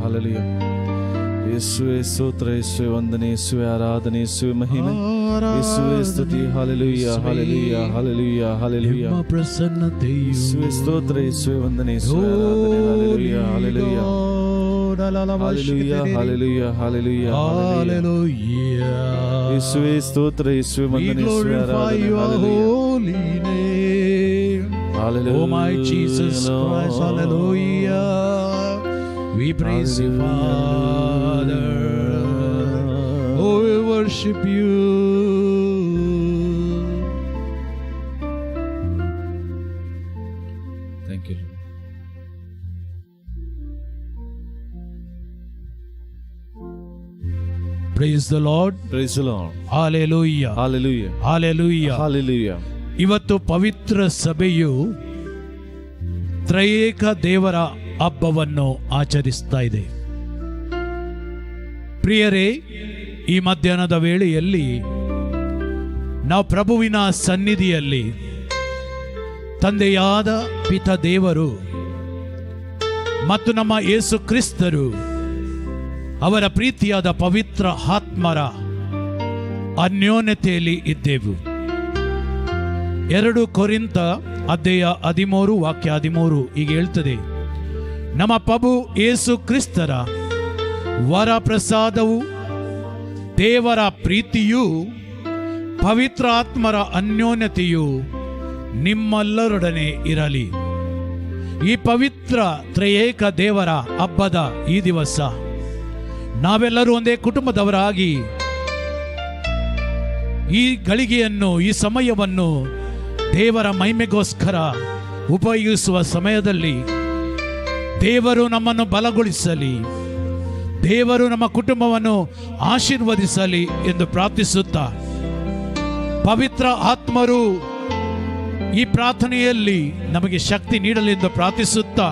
Hallelujah. ಯೇಸುವೆ ಸ್ತೋತ್ರ, ಯೇಸುವೆ ವಂದನೆ, ಯೇಸುವೆ ಆರಾಧನೆ, ಯೇಸುವೆ ಮಹಿಮೆ, ಯೇಸುವೆ ಸ್ತುತಿ. Hallelujah, hallelujah, hallelujah, hallelujah. ಯೇಸುವೆ ಸ್ತೋತ್ರ, ಯೇಸುವೆ ವಂದನೆ, ಯೇಸುವೆ ಆರಾಧನೆ. Hallelujah, hallelujah, hallelujah, hallelujah, hallelujah. ಯೇಸುವೆ ಸ್ತೋತ್ರ, ಯೇಸುವೆ ವಂದನೆ, ಯೇಸುವೆ ಆರಾಧನೆ. Hallelujah. Oh my Jesus Christ, hallelujah. We praise you, Father. Oh, we worship you. Thank you, Lord. Praise the Lord. Praise the Lord. Hallelujah. Hallelujah. Hallelujah. Hallelujah. ಇವತ್ತು ಪವಿತ್ರ ಸಭೆಯು ತ್ರಯೇಕ ದೇವರ ಹಬ್ಬವನ್ನು ಆಚರಿಸ್ತಾ ಇದೆ. ಪ್ರಿಯರೇ, ಈ ಮಧ್ಯಾಹ್ನದ ವೇಳೆಯಲ್ಲಿ ನಾವು ಪ್ರಭುವಿನ ಸನ್ನಿಧಿಯಲ್ಲಿ ತಂದೆಯಾದ ಪಿತ ದೇವರು ಮತ್ತು ನಮ್ಮ ಯೇಸು ಕ್ರಿಸ್ತರು ಅವರ ಪ್ರೀತಿಯಾದ ಪವಿತ್ರ ಆತ್ಮರ ಅನ್ಯೋನ್ಯತೆಯಲ್ಲಿ ಇದ್ದೆವು. 2 ಕೊರಿಂಥ ಅಧ್ಯಾಯ 13 ವಾಕ್ಯ 13 ಹೀಗೆ ಹೇಳ್ತದೆ, ನಮ್ಮ ಪ್ರಭು ಯೇಸು ಕ್ರಿಸ್ತರ ವರ ಪ್ರಸಾದವು, ದೇವರ ಪ್ರೀತಿಯು, ಪವಿತ್ರ ಆತ್ಮರ ಅನ್ಯೋನ್ಯತೆಯು ನಿಮ್ಮೆಲ್ಲರೊಡನೆ ಇರಲಿ. ಈ ಪವಿತ್ರ ತ್ರಯೇಕ ದೇವರ ಹಬ್ಬದ ಈ ದಿವಸ ನಾವೆಲ್ಲರೂ ಒಂದೇ ಕುಟುಂಬದವರಾಗಿ ಈ ಗಳಿಗೆಯನ್ನು, ಈ ಸಮಯವನ್ನು ದೇವರ ಮಹಿಮೆಗೋಸ್ಕರ ಉಪಯೋಗಿಸುವ ಸಮಯದಲ್ಲಿ ದೇವರು ನಮ್ಮನ್ನು ಬಲಗೊಳಿಸಲಿ, ದೇವರು ನಮ್ಮ ಕುಟುಂಬವನ್ನು ಆಶೀರ್ವದಿಸಲಿ ಎಂದು ಪ್ರಾರ್ಥಿಸುತ್ತಾ, ಪವಿತ್ರ ಆತ್ಮರು ಈ ಪ್ರಾರ್ಥನೆಯಲ್ಲಿ ನಮಗೆ ಶಕ್ತಿ ನೀಡಲೆಂದು ಪ್ರಾರ್ಥಿಸುತ್ತಾ,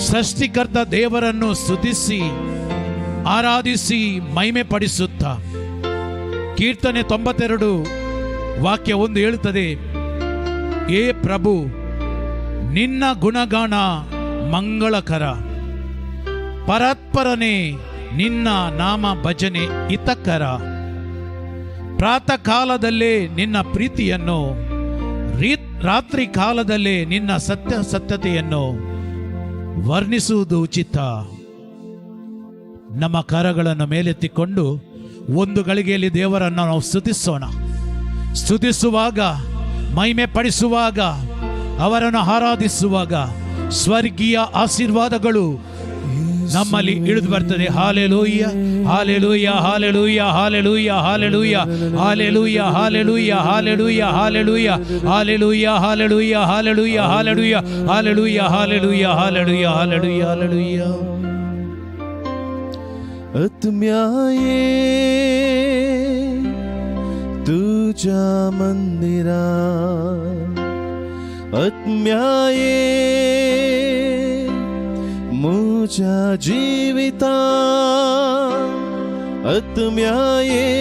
ಸೃಷ್ಟಿಕರ್ತ ದೇವರನ್ನು ಸ್ತುತಿಸಿ ಆರಾಧಿಸಿ ಮಹಿಮೆ ಪಡಿಸುತ್ತಾ, ಕೀರ್ತನೆ 92 ವಾಕ್ಯ 1 ಹೇಳುತ್ತದೆ, ಏ ಪ್ರಭು ನಿನ್ನ ಗುಣಗಾನ ಮಂಗಳಕರ, ಪರಾತ್ಪರನೇ ನಿನ್ನ ನಾಮ ಭಜನೆ ಹಿತಕರ. ಪ್ರಾತಃ ಕಾಲದಲ್ಲೇ ನಿನ್ನ ಪ್ರೀತಿಯನ್ನು, ರಾತ್ರಿ ಕಾಲದಲ್ಲೇ ನಿನ್ನ ಸತ್ಯತೆಯನ್ನು ವರ್ಣಿಸುವುದು ಉಚಿತ. ನಮ್ಮ ಕರಗಳನ್ನು ಮೇಲೆತ್ತಿಕೊಂಡು ಒಂದು ಗಳಿಗೆಯಲ್ಲಿ ದೇವರನ್ನು ನಾವು ಸ್ತುತಿಸೋಣ. ಸ್ತುತಿಸುವಾಗ, ಮಹಿಮೆ ಪಡಿಸುವಾಗ, ಅವರನ್ನು ಆರಾಧಿಸುವಾಗ ಸ್ವರ್ಗೀಯ ಆಶೀರ್ವಾದಗಳು ನಮ್ಮಲ್ಲಿ ಇಳಿದು ಬರ್ತದೆ. Hallelujah, hallelujah, hallelujah, hallelujah, hallelujah, hallelujah, hallelujah, hallelujah, hallelujah, hallelujah, hallelujah, hallelujah, hallelujah, hallelujah, hallelujah, hallelujah, hallelujah, hallelujah. आत्म्याये तुझ्या मंदिरा, आत्म्याये मुझ्या जीविता, आत्म्याये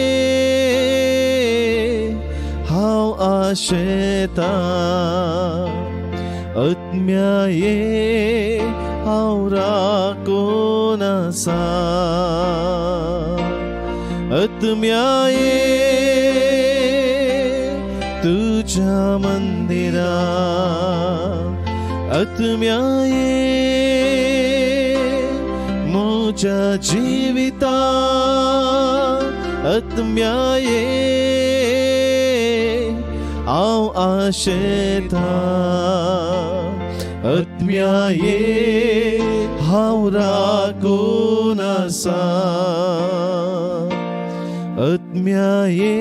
हाव आशेता, आत्म्याये हाव राकोनसा, आत्म्याये तुझ्या मंदिरा, आत्म्याये मुझ्या जीविता, आत्म्याये आव आशेता, आत्म्याये हाव राकोनसा, आत्म्याये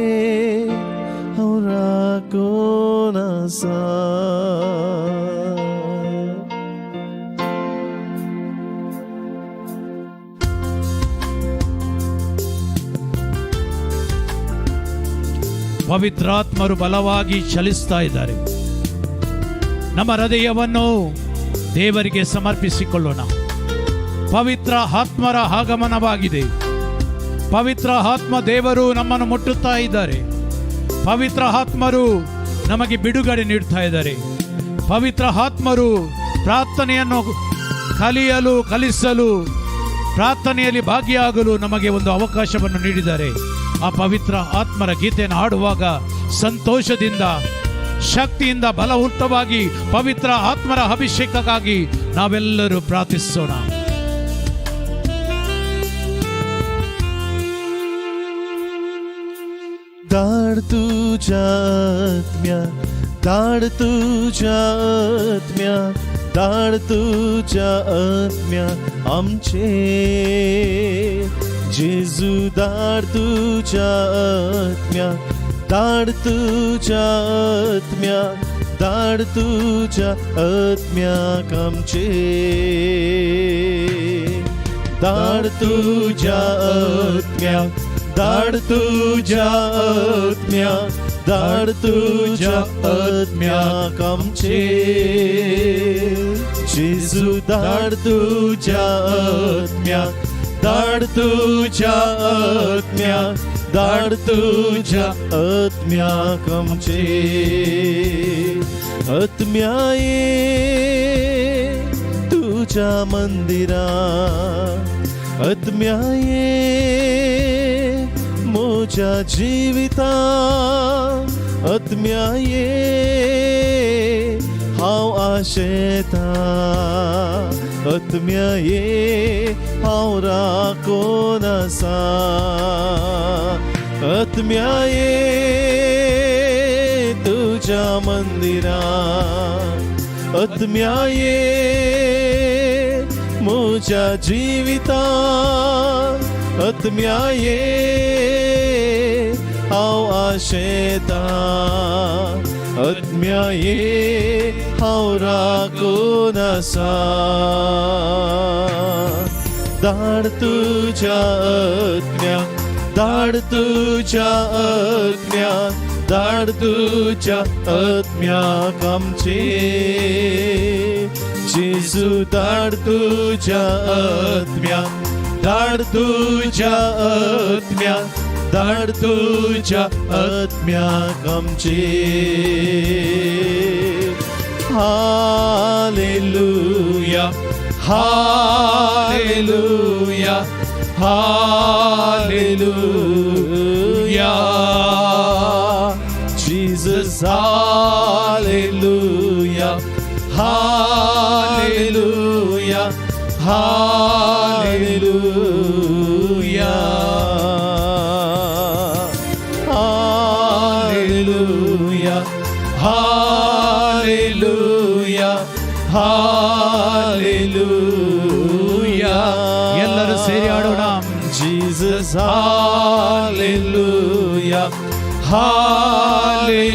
हाव राकोनसा. ಪವಿತ್ರಾತ್ಮರು ಬಲವಾಗಿ ಚಲಿಸ್ತಾ ಇದ್ದಾರೆ. ನಮ್ಮ ಹೃದಯವನ್ನು ದೇವರಿಗೆ ಸಮರ್ಪಿಸಿಕೊಳ್ಳೋಣ. ಪವಿತ್ರ ಆತ್ಮರ ಆಗಮನವಾಗಿದೆ. ಪವಿತ್ರ ಆತ್ಮ ದೇವರು ನಮ್ಮನ್ನು ಮುಟ್ಟುತ್ತಾ ಇದ್ದಾರೆ. ಪವಿತ್ರ ಆತ್ಮರು ನಮಗೆ ಬಿಡುಗಡೆ ನೀಡ್ತಾ ಇದ್ದಾರೆ. ಪವಿತ್ರ ಆತ್ಮರು ಪ್ರಾರ್ಥನೆಯನ್ನು ಕಲಿಸಲು ಪ್ರಾರ್ಥನೆಯಲ್ಲಿ ಭಾಗಿಯಾಗಲು ನಮಗೆ ಒಂದು ಅವಕಾಶವನ್ನು ನೀಡಿದ್ದಾರೆ. ಆ ಪವಿತ್ರ ಆತ್ಮರ ಗೀತೆಯನ್ನು ಹಾಡುವಾಗ ಸಂತೋಷದಿಂದ, ಶಕ್ತಿಯಿಂದ, ಬಲವಂತವಾಗಿ ಪವಿತ್ರ ಆತ್ಮರ ಅಭಿಷೇಕಕ್ಕಾಗಿ ನಾವೆಲ್ಲರೂ ಪ್ರಾರ್ಥಿಸೋಣ. दाड तुझ्या आत्म्या, दाड तुझ्या आत्म्या, दाड तुझ्या आत्म्या आमचे जेजू. दाड तुझ्या आत्म्या, दाड तुझ्या आत्म्या, दाड तुझ्या आत्म्या आमचे. दाड तुझ्या आत्म्या, दाड तुझ्या आत्म्या, दाड तुझ्या आत्म्या आमचे जेजू. दाड तुझ्या आत्म्या, दाड तुझ्या आत्म्या, दाड तुझ्या आत्म्या आमचे. आत्म्या ये तुझ्या मंदिरात, आत्म्या ये मोच्या जीविता, आत्म्या ये हांव आशेता, आत्म्या ये हांव राखोन आसा, आत्म्या ये तुझ्या मंदिरात, आत्म्या ये मोच्या जीविता, आत्म्या ये हांव आशेता, आत्म्या ये हांव राखोन आसा. दाड तुझ्या आत्म्या, दाड तुझ्या आत्म्या, दाड तुझ्या आत्म्या आमचे जेजू. दाड तुझ्या आत्म्या, दाड तुझ्या आत्म्या, दाड तुझ्या आत्म्या आमचे. Hallelujah, hallelujah, hallelujah Jesus. Hallelujah, hallelujah, hallelujah, hallelujah, hallelujah, hallelujah. ಎಲ್ಲರೂ ಸೇರಿ ಹಾಡೋಣ. Jesus hallelujah, hallelujah,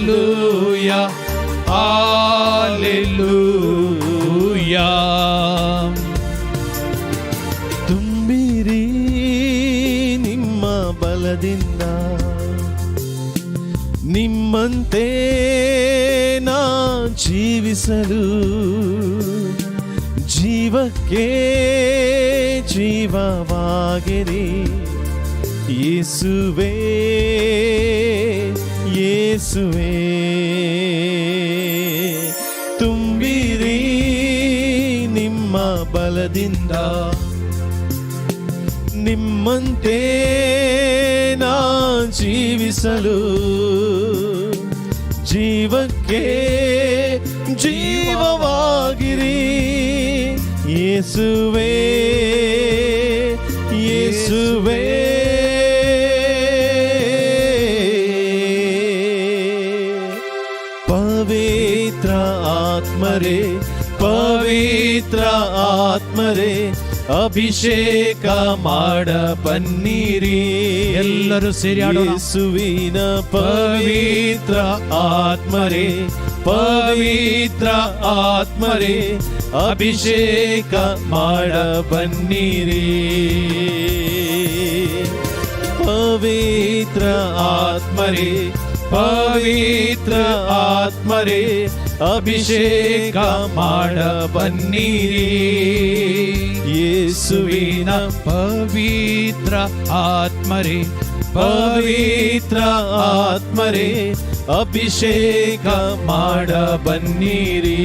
hallelujah. ತುಂಬಿರಿ ನಿಮ್ಮ ಬಲದಿಂದ, ನಿಮ್ಮಂತೆ ನಾ ಜೀವಿಸಲು, ಜೀವಕ್ಕೆ ಜೀವವಾಗಿರಿ ಯೇಸುವೇ, ಯೇಸುವೇ. ತುಂಬಿರಿ ನಿಮ್ಮ ಬಲದಿಂದ, ನಿಮ್ಮಂತೆ ನಾ ಜೀವಿಸಲು, ಜೀವಕ್ಕೆ ಜೀವವಾಗಿರಿ ಯೇಸುವೇ, ಯೇಸುವೇ. ಪವಿತ್ರ ಆತ್ಮರೇ, ಪವಿತ್ರ ಆತ್ಮರೇ, ಅಭಿಷೇಕ ಮಾಡ ಬನ್ನಿರಿ. ಎಲ್ಲರೂ ಸೇರಿ ಹಾಡೋಣ. ಯೇಸುವಿನ ಪವಿತ್ರ ಆತ್ಮರೇ, ಪವಿತ್ರ ಆತ್ಮರೇ, ಅಭಿಷೇಕ ಮಾಡ ಬನ್ನಿರಿ. ಪವಿತ್ರ ಆತ್ಮರೇ, ಪವಿತ್ರ ಆತ್ಮರೇ, ಅಭಿಷೇಕ ಮಾಡ ಬನ್ನಿರಿ. ಯೇಸುವಿನ ಪವಿತ್ರ ಆತ್ಮರೇ, ಪವಿತ್ರ ಆತ್ಮರೇ, ಅಭಿಷೇಕ ಮಾಡ ಬನ್ನಿರಿ.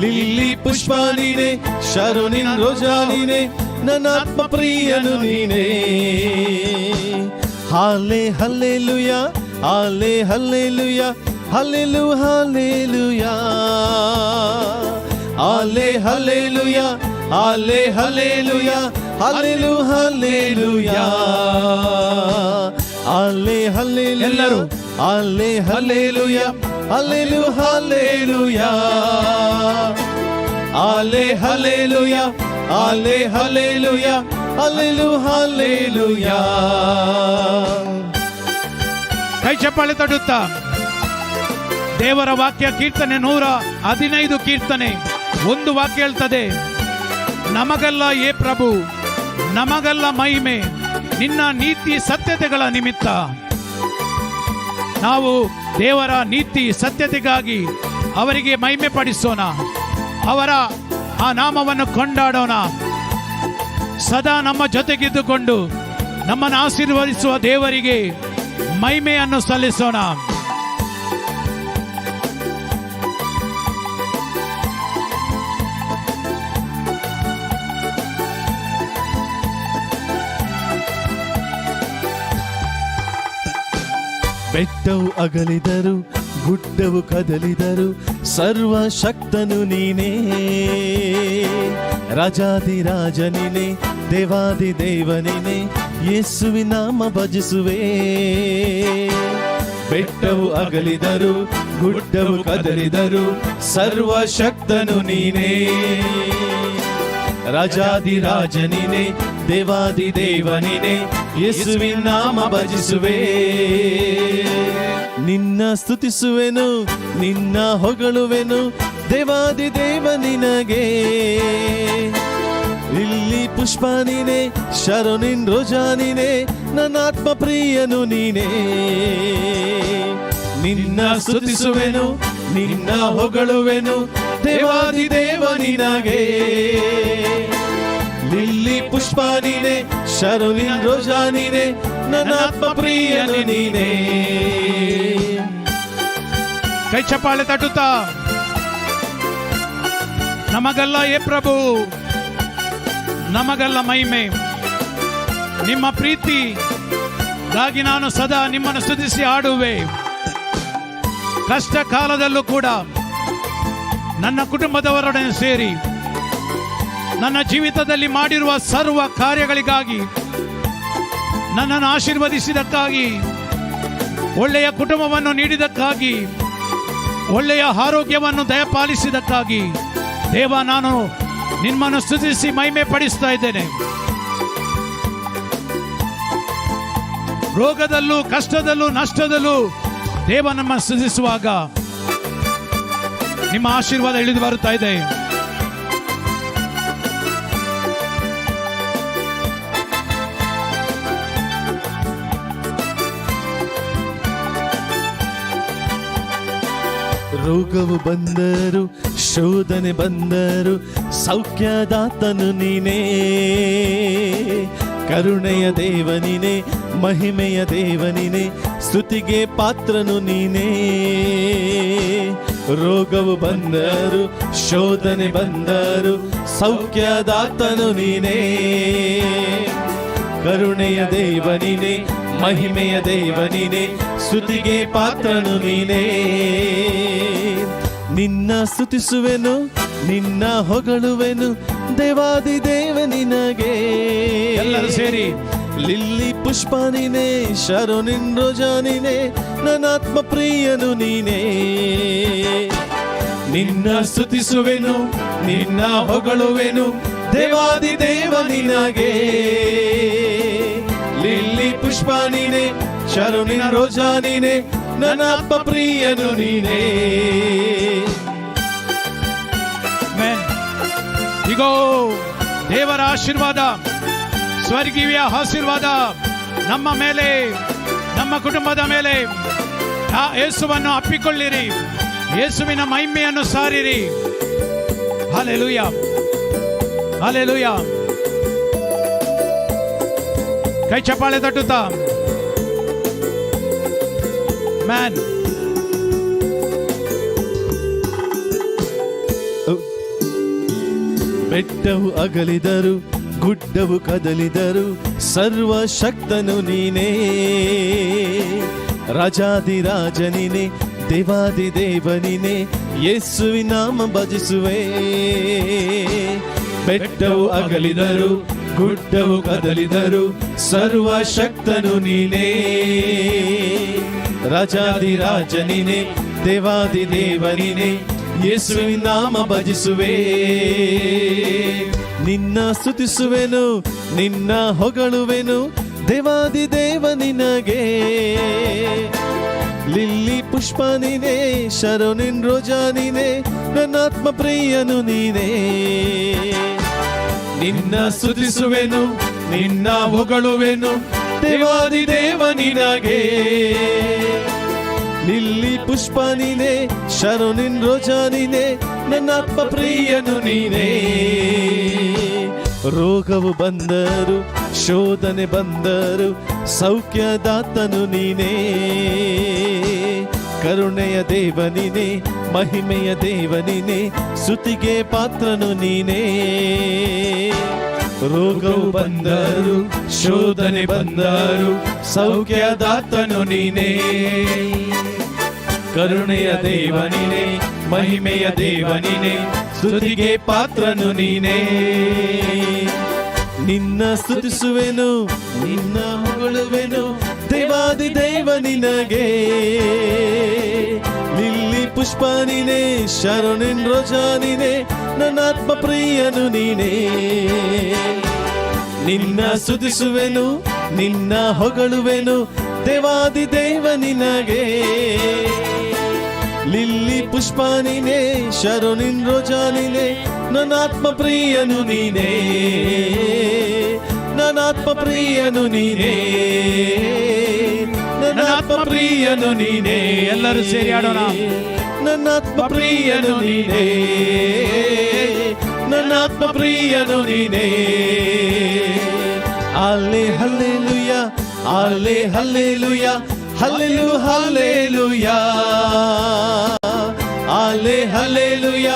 ಲಿಲ್ಲಿ ಪುಷ್ಪ ನೀನೆ, ಶರೋನಿನ್ ರೋಜಾ ನೀನೆ, ನನ್ನ ಆತ್ಮ ಪ್ರಿಯನು ನೀನೆ. ಹಾಲೆ ಹಲ್ಲೆಲೂಯ, ಹಾಲೆ ಹಲ್ಲೆಲೂಯ, ಹಲ್ಲೆಲು ಹಲ್ಲೆಲೂಯ, ಹಾಲೆ ಹಲ್ಲೆಲೂಯ, ಹಾಲೆ ಹಲ್ಲೆಲೂಯ, ಹಲ್ಲೆಲು ಹಲ್ಲೆಲೂಯ, ಹಾಲೆ ಹಲ್ಲೆಲೂಯ, ಎಲ್ಲರೂ ಹಾಲೆ ಹಲ್ಲೆಲೂಯ, ಹಲ್ಲೆಲು ಹಲ್ಲೆಲೂಯ, ಹಾಲೆ ಹಲ್ಲೆಲೂಯ, ಹಾಲೆ ಹಲ್ಲೆಲೂಯ, ಹಲ್ಲೆಲು ಹಲ್ಲೆಲೂಯ. ಕೈ ಚಪ್ಪಾಳೆ ತಟ್ಟುತ್ತಾ ದೇವರ ವಾಕ್ಯ ಕೀರ್ತನೆ 115 ಕೀರ್ತನೆ 1 ವಾಕ್ಯ ಹೇಳ್ತದೆ, ನಮಗಲ್ಲ ಏ ಪ್ರಭು, ನಮಗಲ್ಲ ಮಹಿಮೆ, ನಿನ್ನ ನೀತಿ ಸತ್ಯತೆಗಳ ನಿಮಿತ್ತ. ನಾವು ದೇವರ ನೀತಿ ಸತ್ಯತೆಗಾಗಿ ಅವರಿಗೆ ಮಹಿಮೆ ಪಡಿಸೋಣ, ಅವರ ಆ ನಾಮವನ್ನು ಕೊಂಡಾಡೋಣ. ಸದಾ ನಮ್ಮ ಜೊತೆಗಿದ್ದುಕೊಂಡು ನಮ್ಮನ್ನು ಆಶೀರ್ವದಿಸುವ ದೇವರಿಗೆ ಮಹಿಮೆಯನ್ನು ಸಲ್ಲಿಸೋಣ. ಬೆಟ್ಟವು ಅಗಲಿದರು, ಗುಡ್ಡವು ಕದಲಿದರು, ಸರ್ವಶಕ್ತನು ನೀನೇ. ರಾಜಾದಿರಾಜ ನೀನೆ, ದೇವಾದಿ ದೇವ ನೀನೆ, ಯೇಸುವಿನ ನಾಮ ಭಜಿಸುವೆ. ಬೆಟ್ಟವು ಅಗಲಿದರು, ಗುಡ್ಡವು ಕದಲಿದರು, ಸರ್ವಶಕ್ತನು ನೀನೇ. ರಾಜಾದಿರಾಜ ನೀನೆ, ದೇವಾದಿ ದೇವ ನೀನೆ, ಯೇಸುವಿನ ನಾಮ ಭಜಿಸುವೆ. ನಿನ್ನ ಸ್ತುತಿಸುವೆನು, ನಿನ್ನ ಹೊಗಳುವೆನು, ದೇವಾದಿ ದೇವ ನಿನಗೆ. ಲಿಲ್ಲಿ ಪುಷ್ಪ ನೀನೆ, ಶರೋನಿನ್ ರೋಜಾ ನೀನೆ, ನನ್ನ ಆತ್ಮ ಪ್ರಿಯನು ನೀನೆ. ನಿನ್ನ ಸ್ತುತಿಸುವೆನು, ನಿನ್ನ ಹೊಗಳುವೆನು, ದೇವಾದಿ ದೇವ ನಿನಗೆ. ಲಿಲ್ಲಿ ಪುಷ್ಪ ನೀನೆ, ಶರೋನಿನ್ ರೋಜಾ ನೀನೆ, ನನ್ನ ಆತ್ಮ ಪ್ರಿಯನು ನೀನೆ. ಕೈ ಚಪ್ಪಾಳೆ ತಟ್ಟುತ್ತಾ ನಮಗಲ್ಲ ಏ ಪ್ರಭು, ನಮಗಲ್ಲ ಮಹಿಮೆ, ನಿಮ್ಮ ಪ್ರೀತಿಗಾಗಿ ನಾನು ಸದಾ ನಿಮ್ಮನ್ನು ಸ್ತುತಿಸಿ ಹಾಡುವೆ. ಕಷ್ಟ ಕಾಲದಲ್ಲೂ ಕೂಡ ನನ್ನ ಕುಟುಂಬದವರೊಡನೆ ಸೇರಿ ನನ್ನ ಜೀವಿತದಲ್ಲಿ ಮಾಡಿರುವ ಸರ್ವ ಕಾರ್ಯಗಳಿಗಾಗಿ, ನನ್ನನ್ನು ಆಶೀರ್ವದಿಸಿದಕ್ಕಾಗಿ, ಒಳ್ಳೆಯ ಕುಟುಂಬವನ್ನು ನೀಡಿದಕ್ಕಾಗಿ, ಒಳ್ಳೆಯ ಆರೋಗ್ಯವನ್ನು ದಯಪಾಲಿಸಿದಕ್ಕಾಗಿ ದೇವ, ನಾನು ನಿಮ್ಮನ್ನು ಸ್ತುತಿಸಿ ಮಹಿಮೆ ಪಡಿಸ್ತಾ ಇದ್ದೇನೆ. ರೋಗದಲ್ಲೂ ಕಷ್ಟದಲ್ಲೂ ನಷ್ಟದಲ್ಲೂ ದೇವ ನಮ್ಮನ್ನು ಸ್ತುತಿಸುವಾಗ ನಿಮ್ಮ ಆಶೀರ್ವಾದ ಇಳಿದು ಬರುತ್ತಾ ಇದೆ. ರೋಗವು ಬಂದರು, ಶೋಧನೆ ಬಂದರು, ಸೌಖ್ಯದಾತನು ನೀನೇ. ಕರುಣೆಯ ದೇವ ನೀನೆ, ಮಹಿಮೆಯ ದೇವ ನೀನೆ, ಸ್ತುತಿಗೆ ಪಾತ್ರನು ನೀನೇ. ರೋಗವು ಬಂದರು, ಶೋಧನೆ ಬಂದರು, ಸೌಖ್ಯದಾತನು ನೀನೇ. ಕರುಣೆಯ ದೇವ ನೀನೆ, ಮಹಿಮೆಯ ದೇವ ನೀನೆ, ಸ್ತುತಿಗೆ ಪಾತ್ರನು ನೀನೇ. ನಿನ್ನ ಸ್ತುತಿಸುವೆನು, ನಿನ್ನ ಹೊಗಳುವೆನು, ದೇವಾದಿ ದೇವ ನಿನಗೆ. ಎಲ್ಲರೂ ಸೇರಿ ಲಿಲ್ಲಿ ಪುಷ್ಪ ನೀನೆ, ಶರೋನಿನ್ ರೋಜಾ ನೀನೆ, ನನ್ನ ಆತ್ಮ ಪ್ರಿಯನು ನೀನೇ. ನಿನ್ನ ಸ್ತುತಿಸುವೆನು, ನಿನ್ನ ಹೊಗಳುವೆನು, ದೇವಾದಿ ದೇವ ನಿನಗೆ. ಲಿಲ್ಲಿ ಪುಷ್ಪ ನೀನೆ, ಶರೋನಿನ ರೋಜಾ ನೀನೆ, ನನ್ನ ಆತ್ಮ ಪ್ರಿಯನು ನೀನೇ. ಇಗೋ ದೇವರ ಆಶೀರ್ವಾದ, ಸ್ವರ್ಗೀಯ ಆಶೀರ್ವಾದ ನಮ್ಮ ಮೇಲೆ, ನಮ್ಮ ಕುಟುಂಬದ ಮೇಲೆ. ಆ ಯೇಸುವನ್ನು ಅಪ್ಪಿಕೊಳ್ಳಿರಿ, ಯೇಸುವಿನ ಮಹಿಮೆಯನ್ನು ಸಾರಿರಿ. Hallelujah, hallelujah. ಕೈ ಚಪ್ಪಾಳೆ ತಟ್ಟುತ್ತಾ ಮ್ಯಾನ್. ಬೆಟ್ಟವು ಅಗಲಿದರು ಗುಡ್ಡವು ಕದಲಿದರು ಸರ್ವಶಕ್ತನು ನೀನೇ. ರಾಜಾದಿರಾಜ ನೀನೇ, ದೇವಾದಿ ದೇವ ನೀನೇ, ಯೇಸುವಿನ ನಾಮ ಭಜಿಸುವೆ. ಬೆಟ್ಟವು ಅಗಲಿದರು ಗುಡ್ಡವು ಕದಲಿದರು ಸರ್ವಶಕ್ತನು ನೀನೇ. ರಾಜಾದಿರಾಜ ನೀನೇ, ದೇವಾದಿ ದೇವ ನೀನೇ, ಯೇಸುವಿನ ನಾಮ ಭಜಿಸುವೆ. ನಿನ್ನ ಸ್ತುತಿಸುವೆನು, ನಿನ್ನ ಹೊಗಳುವೆನು, ದೇವಾದಿ ದೇವ ನಿನಗೆ. ಲಿಲ್ಲಿ ಪುಷ್ಪ ನೀನೇ, ಶರೋನಿನ್ ರೋಜಾ ನೀನೇ, ನನ್ನಾತ್ಮ ಪ್ರಿಯನು ನೀನೇ. ನಿನ್ನ ಸ್ತುತಿಸುವೆನು, ನಿನ್ನ ಹೊಗಳುವೆನು, ದೇವಾದಿ ದೇವ ನಿನಗೆ. ಲಿಲ್ಲಿ ಪುಷ್ಪ ನೀನೇ, ಶರೋನಿನ್ ರೋಜಾ ನೀನೇ, ನನ್ನಾತ್ಮ ಪ್ರಿಯನು ನೀನೇ. ರೋಗವು ಬಂದರು, ಶೋಧನೆ ಬಂದರು, ಸೌಖ್ಯದಾತನು ನೀನೇ. ಕರುಣೆಯ ದೇವ ನೀನೇ, ಮಹಿಮೆಯ ದೇವ ನೀನೇ, ಸ್ತುತಿಗೆ ಪಾತ್ರನು ನೀನೇ. ರೋಗವು ಬಂದರು, ಶೋಧನೆ ಬಂದರು, ಸೌಖ್ಯದಾತನು ನೀನೇ. ಕರುಣೆಯ ದೇವ ನೀನೇ, ಮಹಿಮೆಯ ದೇವ ನೀನೇ, ಸ್ತುತಿಗೆ ಪಾತ್ರನು ನೀನೇ. ನಿನ್ನ ಸ್ತುತಿಸುವೆನು, ನಿನ್ನ ಹೊಗಳುವೆನು, ದೇವಾದಿ ದೇವ ನಿನಗೆ. ಲಿಲ್ಲಿ ಪುಷ್ಪ ನೀನೇ, ಶರೋನಿನ್ ರೋಜಾ ನೀನೇ, ನನ್ನಾತ್ಮ ಪ್ರಿಯನು ನೀನೇ. ನಿನ್ನ ಸ್ತುತಿಸುವೆನು, ನಿನ್ನ ಹೊಗಳುವೆನು, ದೇವಾದಿ ದೇವ ನಿನಗೆ. ಲಿಲ್ಲಿ ಪುಷ್ಪ ನೀನೇ, ಶರೋನಿನ್ ರೋಜಾ ನೀನೇ, ನನ್ನಾತ್ಮ ಪ್ರಿಯನು ನೀನೇ. ನನ್ನಾತ್ಮ ಪ್ರಿಯನು ನೀನೇ, ನನ್ನಾತ್ಮ ಪ್ರಿಯನು ನೀನೇ. ಎಲ್ಲರೂ ಸೇರಿ ಆಡೋಣ. ನನ್ನಾತ್ಮ ಪ್ರಿಯನು ನೀನೇ, ನನ್ನಾತ್ಮ ಪ್ರಿಯನು ನೀನೇ. ಆಲೆ ಹಲ್ಲೆಲೂಯ, ಆಲೆ ಹಲ್ಲೆಲೂಯ, ಹಲ್ಲೆಲು ಹಲ್ಲೆಲೂಯ. ಆಲೆ ಹಲ್ಲೆಲೂಯ,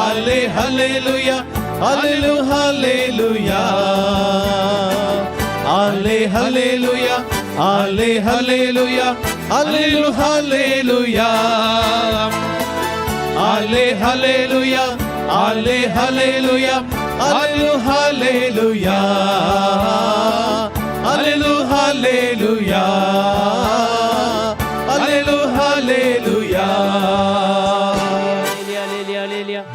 ಆಲೆ ಹಲ್ಲೆಲೂಯ, ಹಲ್ಲೆಲು ಹಲ್ಲೆಲೂಯ. ಆಲೆ ಹಲ್ಲೆಲೂಯ, ಆಲೆ ಹಲ್ಲೆಲೂಯ, ಹಲ್ಲೆಲು ಹಲ್ಲೆಲೂಯ. ಆಲೆ ಹಲ್ಲೆಲೂಯ, ಆಲೆ ಹಲ್ಲೆಲೂಯ, ಹಲ್ಲೆಲು ಹಲ್ಲೆಲೂಯ. ಹಲ್ಲೆಲು ಹಲ್ಲೆಲೂಯ, ಹಲ್ಲೆಲು ಹಲ್ಲೆಲೂಯ.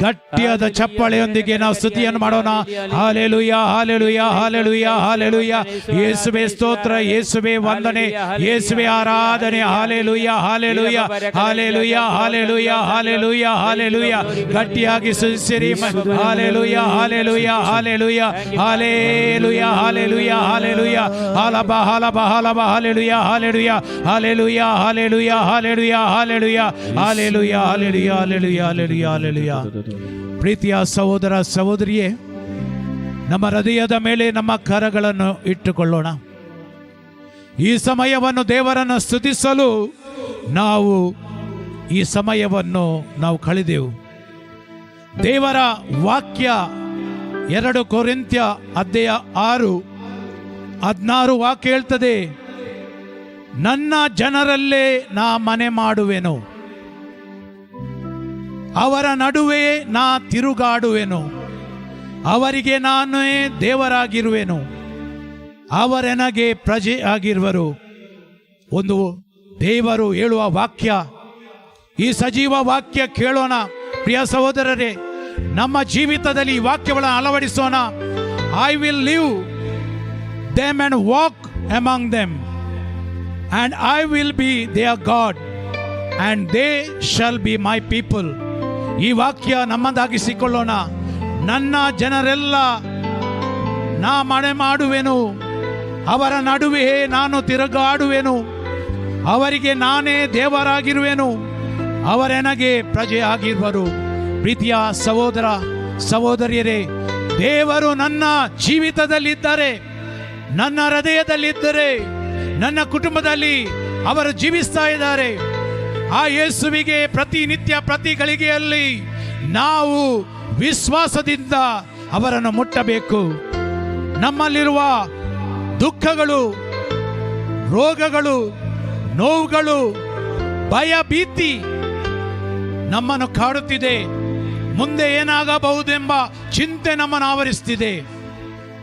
ಗಟ್ಟಿಯಾದ ಚಪ್ಪಾಳೆಯೊಂದಿಗೆ ನಾವು ಸ್ತುತಿಯನ್ನು ಮಾಡೋಣ. Hallelujah, hallelujah, hallelujah, hallelujah. ಯೇಸುವೆ ಸ್ತೋತ್ರ, ಯೇಸುವೆ ವಂದನೆ, ಯೇಸುವೆ ಆರಾಧನೆ. Hallelujah, hallelujah, hallelujah, hallelujah, hallelujah, hallelujah. ಗಟ್ಟಿಯಾಗಿ ಸ್ತುತಿಸಿರಿ. Hallelujah, hallelujah, hallelujah, hallelujah, hallelujah, hallelujah. ಹಾಲಬ, ಹಾಲಬ, ಹಾಲಬ. Hallelujah, hallelujah, hallelujah, hallelujah, hallelujah, hallelujah, hallelujah, hallelujah, hallelujah, hallelujah, hallelujah. ಪ್ರೀತಿಯ ಸಹೋದರ ಸಹೋದರಿಯೇ, ನಮ್ಮ ಹೃದಯದ ಮೇಲೆ ನಮ್ಮ ಕರಗಳನ್ನು ಇಟ್ಟುಕೊಳ್ಳೋಣ. ಈ ಸಮಯವನ್ನು ದೇವರನ್ನು ಸ್ತುತಿಸಲು ನಾವು ಈ ಸಮಯವನ್ನು ನಾವು ಕಳೆದೆವು. ದೇವರ ವಾಕ್ಯ 2 ಕೊರಿಂಥ್ಯ ಅಧ್ಯಾಯ 6:16 ವಾಕ್ಯ ಹೇಳ್ತದೆ, ನನ್ನ ಜನರಲ್ಲೇ ನಾ ಮನೆ ಮಾಡುವೆನು, ಅವರ ನಡುವೆ ನಾ ತಿರುಗಾಡುವೆನು, ಅವರಿಗೆ ನಾನೇ ದೇವರಾಗಿರುವೆನು, ಅವರೆನಗೆ ಪ್ರಜೆ ಆಗಿರುವರು. ಒಂದು ದೇವರು ಹೇಳುವ ವಾಕ್ಯ, ಈ ಸಜೀವ ವಾಕ್ಯ ಕೇಳೋಣ. ಪ್ರಿಯ ಸಹೋದರರೇ, ನಮ್ಮ ಜೀವಿತದಲ್ಲಿ ಈ ವಾಕ್ಯಗಳನ್ನು ಅಳವಡಿಸೋಣ. I will live them and walk among them, and I will be their God, and they shall be my people. ಈ ವಾಕ್ಯ ನಮ್ಮದಾಗಿಸಿಕೊಳ್ಳೋಣ. ನನ್ನ ಜನರೆಲ್ಲ ನಾ ಮನೆ ಮಾಡುವೆನು, ಅವರ ನಡುವೆ ನಾನು ತಿರುಗಾಡುವೆನು, ಅವರಿಗೆ ನಾನೇ ದೇವರಾಗಿರುವೆನು, ಅವರೆನಗೆ ಪ್ರಜೆ ಆಗಿರುವರು. ಪ್ರೀತಿಯ ಸಹೋದರ ಸಹೋದರಿಯರೇ, ದೇವರು ನನ್ನ ಜೀವಿತದಲ್ಲಿದ್ದರೆ, ನನ್ನ ಹೃದಯದಲ್ಲಿದ್ದರೆ, ನನ್ನ ಕುಟುಂಬದಲ್ಲಿ ಅವರು ಜೀವಿಸ್ತಾ ಇದ್ದಾರೆ. ಆ ಯೇಸುವಿಗೆ ಪ್ರತಿನಿತ್ಯ ಪ್ರತಿ ಗಳಿಗೆಯಲ್ಲಿ ನಾವು ವಿಶ್ವಾಸದಿಂದ ಅವರನ್ನು ಮುಟ್ಟಬೇಕು. ನಮ್ಮಲ್ಲಿರುವ ದುಃಖಗಳು, ರೋಗಗಳು, ನೋವುಗಳು, ಭಯ, ಭೀತಿ ನಮ್ಮನ್ನು ಕಾಡುತ್ತಿದೆ. ಮುಂದೆ ಏನಾಗಬಹುದೆಂಬ ಚಿಂತೆ ನಮ್ಮನ್ನು ಆವರಿಸುತ್ತಿದೆ.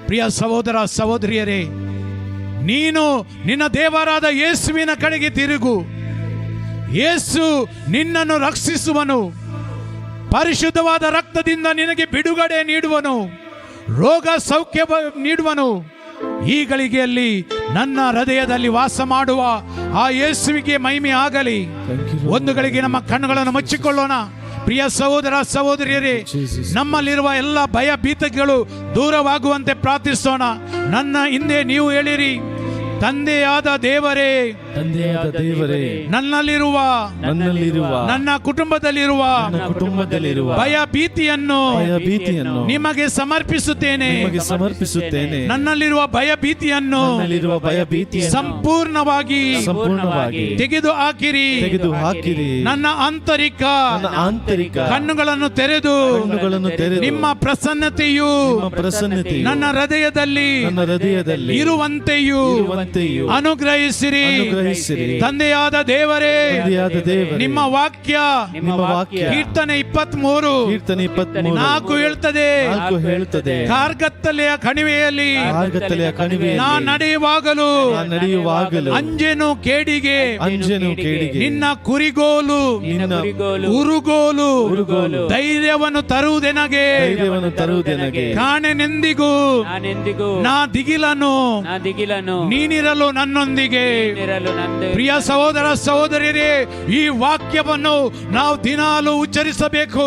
ಪ್ರಿಯ ಸಹೋದರ ಸಹೋದರಿಯರೇ, ನೀನು ನಿನ್ನ ದೇವರಾದ ಯೇಸುವಿನ ಕಡೆಗೆ ತಿರುಗು. ಯೇಸು ನಿನ್ನನ್ನು ರಕ್ಷಿಸುವನು. ಪರಿಶುದ್ಧವಾದ ರಕ್ತದಿಂದ ನಿನಗೆ ಬಿಡುಗಡೆ ನೀಡುವನು. ರೋಗ ಸೌಖ್ಯ ನೀಡುವನು. ಈ ಗಳಿಗೆಯಲ್ಲಿ ನನ್ನ ಹೃದಯದಲ್ಲಿ ವಾಸ ಮಾಡುವ ಆ ಯೇಸುವಿಗೆ ಮಹಿಮೆ ಆಗಲಿ. ಒಂದು ಗಳಿಗೆ ನಮ್ಮ ಕಣ್ಣುಗಳನ್ನು ಮುಚ್ಚಿಕೊಳ್ಳೋಣ. ಪ್ರಿಯ ಸಹೋದರ ಸಹೋದರಿಯರೇ, ನಮ್ಮಲ್ಲಿರುವ ಎಲ್ಲ ಭಯ ಭೀತಿಗಳು ದೂರವಾಗುವಂತೆ ಪ್ರಾರ್ಥಿಸೋಣ. ನನ್ನ ಹಿಂದೆ ನೀವು ಹೇಳಿರಿ, ತಂದೆಯಾದ ದೇವರೇ, ನನ್ನಲ್ಲಿರುವ ನನ್ನ ಕುಟುಂಬದಲ್ಲಿರುವ ಭಯ ಭೀತಿಯನ್ನು ನಿಮಗೆ ಸಮರ್ಪಿಸುತ್ತೇನೆ. ನನ್ನಲ್ಲಿರುವ ಭಯ ಭೀತಿಯನ್ನು ಸಂಪೂರ್ಣವಾಗಿ ತೆಗೆದು ಹಾಕಿರಿ. ನನ್ನ ಆಂತರಿಕ ಕಣ್ಣುಗಳನ್ನು ತೆರೆದು ನಿಮ್ಮ ಪ್ರಸನ್ನತೆಯು ನನ್ನ ಹೃದಯದಲ್ಲಿ ಇರುವಂತೆಯೂ ಅನುಗ್ರಹಿಸಿರಿ. ತಂದೆಯಾದ ದೇವರೇ, ನಿಮ್ಮ ವಾಕ್ಯ ಕೀರ್ತನೆ 23:4 ಹೇಳ್ತದೆ, ಕಾರ್ಗತ್ತಲೆಯ ಕಣಿವೆಯಲ್ಲಿ ನಾ ನಡೆಯುವಾಗಲೂ ಅಂಜೆನು ಕೇಡಿಗೆ ನಿನ್ನ ಕುರಿಗೋಲು ಉರುಗೋಲು ಧೈರ್ಯವನ್ನು ತರುವುದೆನಗೆ. ಕಾಣೆನೆಂದಿಗೂ ನಾ ದಿಗಿಲನು ನೀನಿರಲು ನನ್ನೊಂದಿಗೆ. ಪ್ರಿಯ ಸಹೋದರ ಸಹೋದರಿಯರೇ, ಈ ವಾಕ್ಯವನ್ನು ನಾವು ದಿನಾಲು ಉಚ್ಚರಿಸಬೇಕು.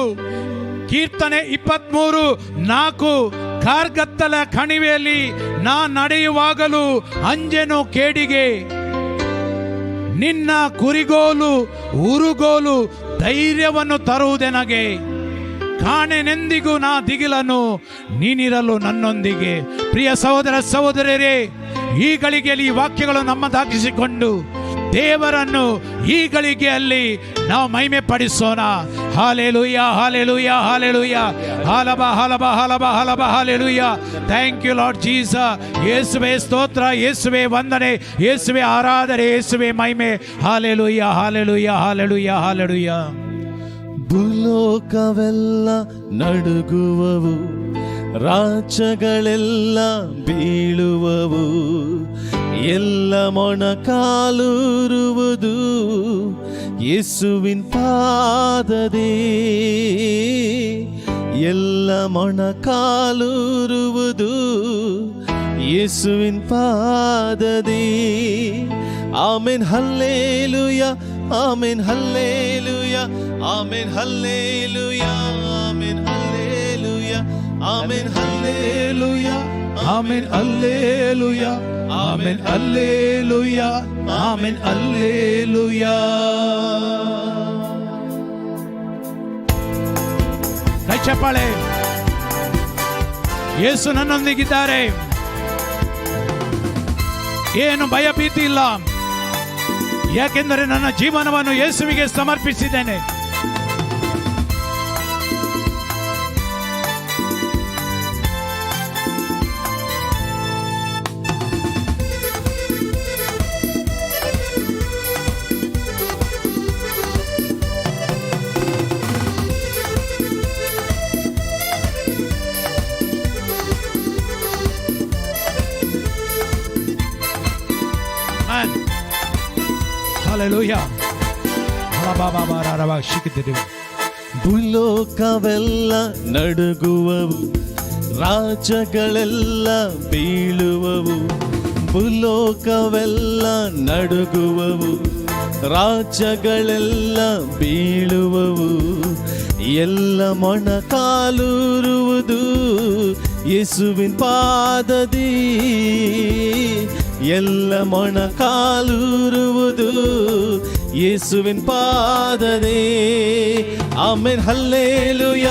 ಕೀರ್ತನೆ 23:4, ಕಾರ್ಗತ್ತಲ ಕಣಿವೆಯಲ್ಲಿ ನಾ ನಡೆಯುವಾಗಲೂ ಅಂಜೆನು ಕೇಡಿಗೆ ನಿನ್ನ ಕುರಿಗೋಲು ಉರುಗೋಲು ಧೈರ್ಯವನ್ನು ತರುವುದೆನಗೆ. ಕಾಣೆನೆಂದಿಗೂ ನಾ ದಿಗಿಲನು ನೀನಿರಲು ನನ್ನೊಂದಿಗೆ. ಪ್ರಿಯ ಸಹೋದರ ಸಹೋದರಿಯರೇ, ಈ ಗಳಿಗೆಯಲ್ಲಿ ಈ ವಾಕ್ಯಗಳು ನಮ್ಮದಾಗಿಸಿಕೊಂಡು ದೇವರನ್ನು ಈ ಗಳಿಗೆಯಲ್ಲಿ ನಾವು ಮಹಿಮೆ ಪಡಿಸೋಣ. ಹಾಲೆಲೂಯ, ಹಾಲೆಲೂಯ, ಹಾಲೆಲೂಯ, ಹಾಲಬ ಹಾಲಬ ಹಾಲಬ ಹಾಲಬ, hallelujah. Thank you Lord Jesus. ಯೇಸುವೆ ಸ್ತೋತ್ರ, ಯೇಸುವೆ ವಂದನೆ, ಯೇಸುವೆ ಆರಾಧನೆ, ಯೇಸುವೆ ಮಹಿಮೆ. Hallelujah, hallelujah, hallelujah, hallelujah. ಭೂಲೋಕವೆಲ್ಲ ನಡುಗುವವು, ರಾಜ್ಯಗಳೆಲ್ಲ ಬೀಳುವವು, ಎಲ್ಲ ಮೊಣಕಾಲೂರುವುದು ಯೇಸುವಿನ ಪಾದದೇ. ಎಲ್ಲ ಮೊಣಕಾಲೂರುವುದು ಯೇಸುವಿನ ಪಾದದೇ. Amen, hallelujah, amen, hallelujah, amen, hallelujah, amen, hallelujah, amen, hallelujah, amen, hallelujah, amen, hallelujah, amen, hallelujah. ಕೈ ಚಪ್ಪಾಳೆ. ಯೇಸು ನನ್ನೊಂದಿಗಿದ್ದಾರೆ. ಏನು ಭಯ ಭೀತಿ ಇಲ್ಲ, ಯಾಕೆಂದರೆ ನನ್ನ ಜೀವನವನ್ನು ಯೇಸುವಿಗೆ ಸಮರ್ಪಿಸಿದ್ದೇನೆ. Hallelujah. ಭೂಲೋಕವೆಲ್ಲ ನಡುಗುವವು, ರಾಜ್ಯಗಳೆಲ್ಲ ಬೀಳುವವು. ಭೂಲೋಕವೆಲ್ಲ ನಡುಗುವವು, ರಾಜ್ಯಗಳೆಲ್ಲ ಬೀಳುವವು, ಎಲ್ಲ ಮೊಣಕಾಲೂರುವುದು ಯೇಸುವಿನ ಪಾದದಿ. ಎಲ್ಲ ಮೊಣಕಾಲೂರುವುದು ಯೇಸುವಿನ ಪಾದದೇ. Amen, hallelujah,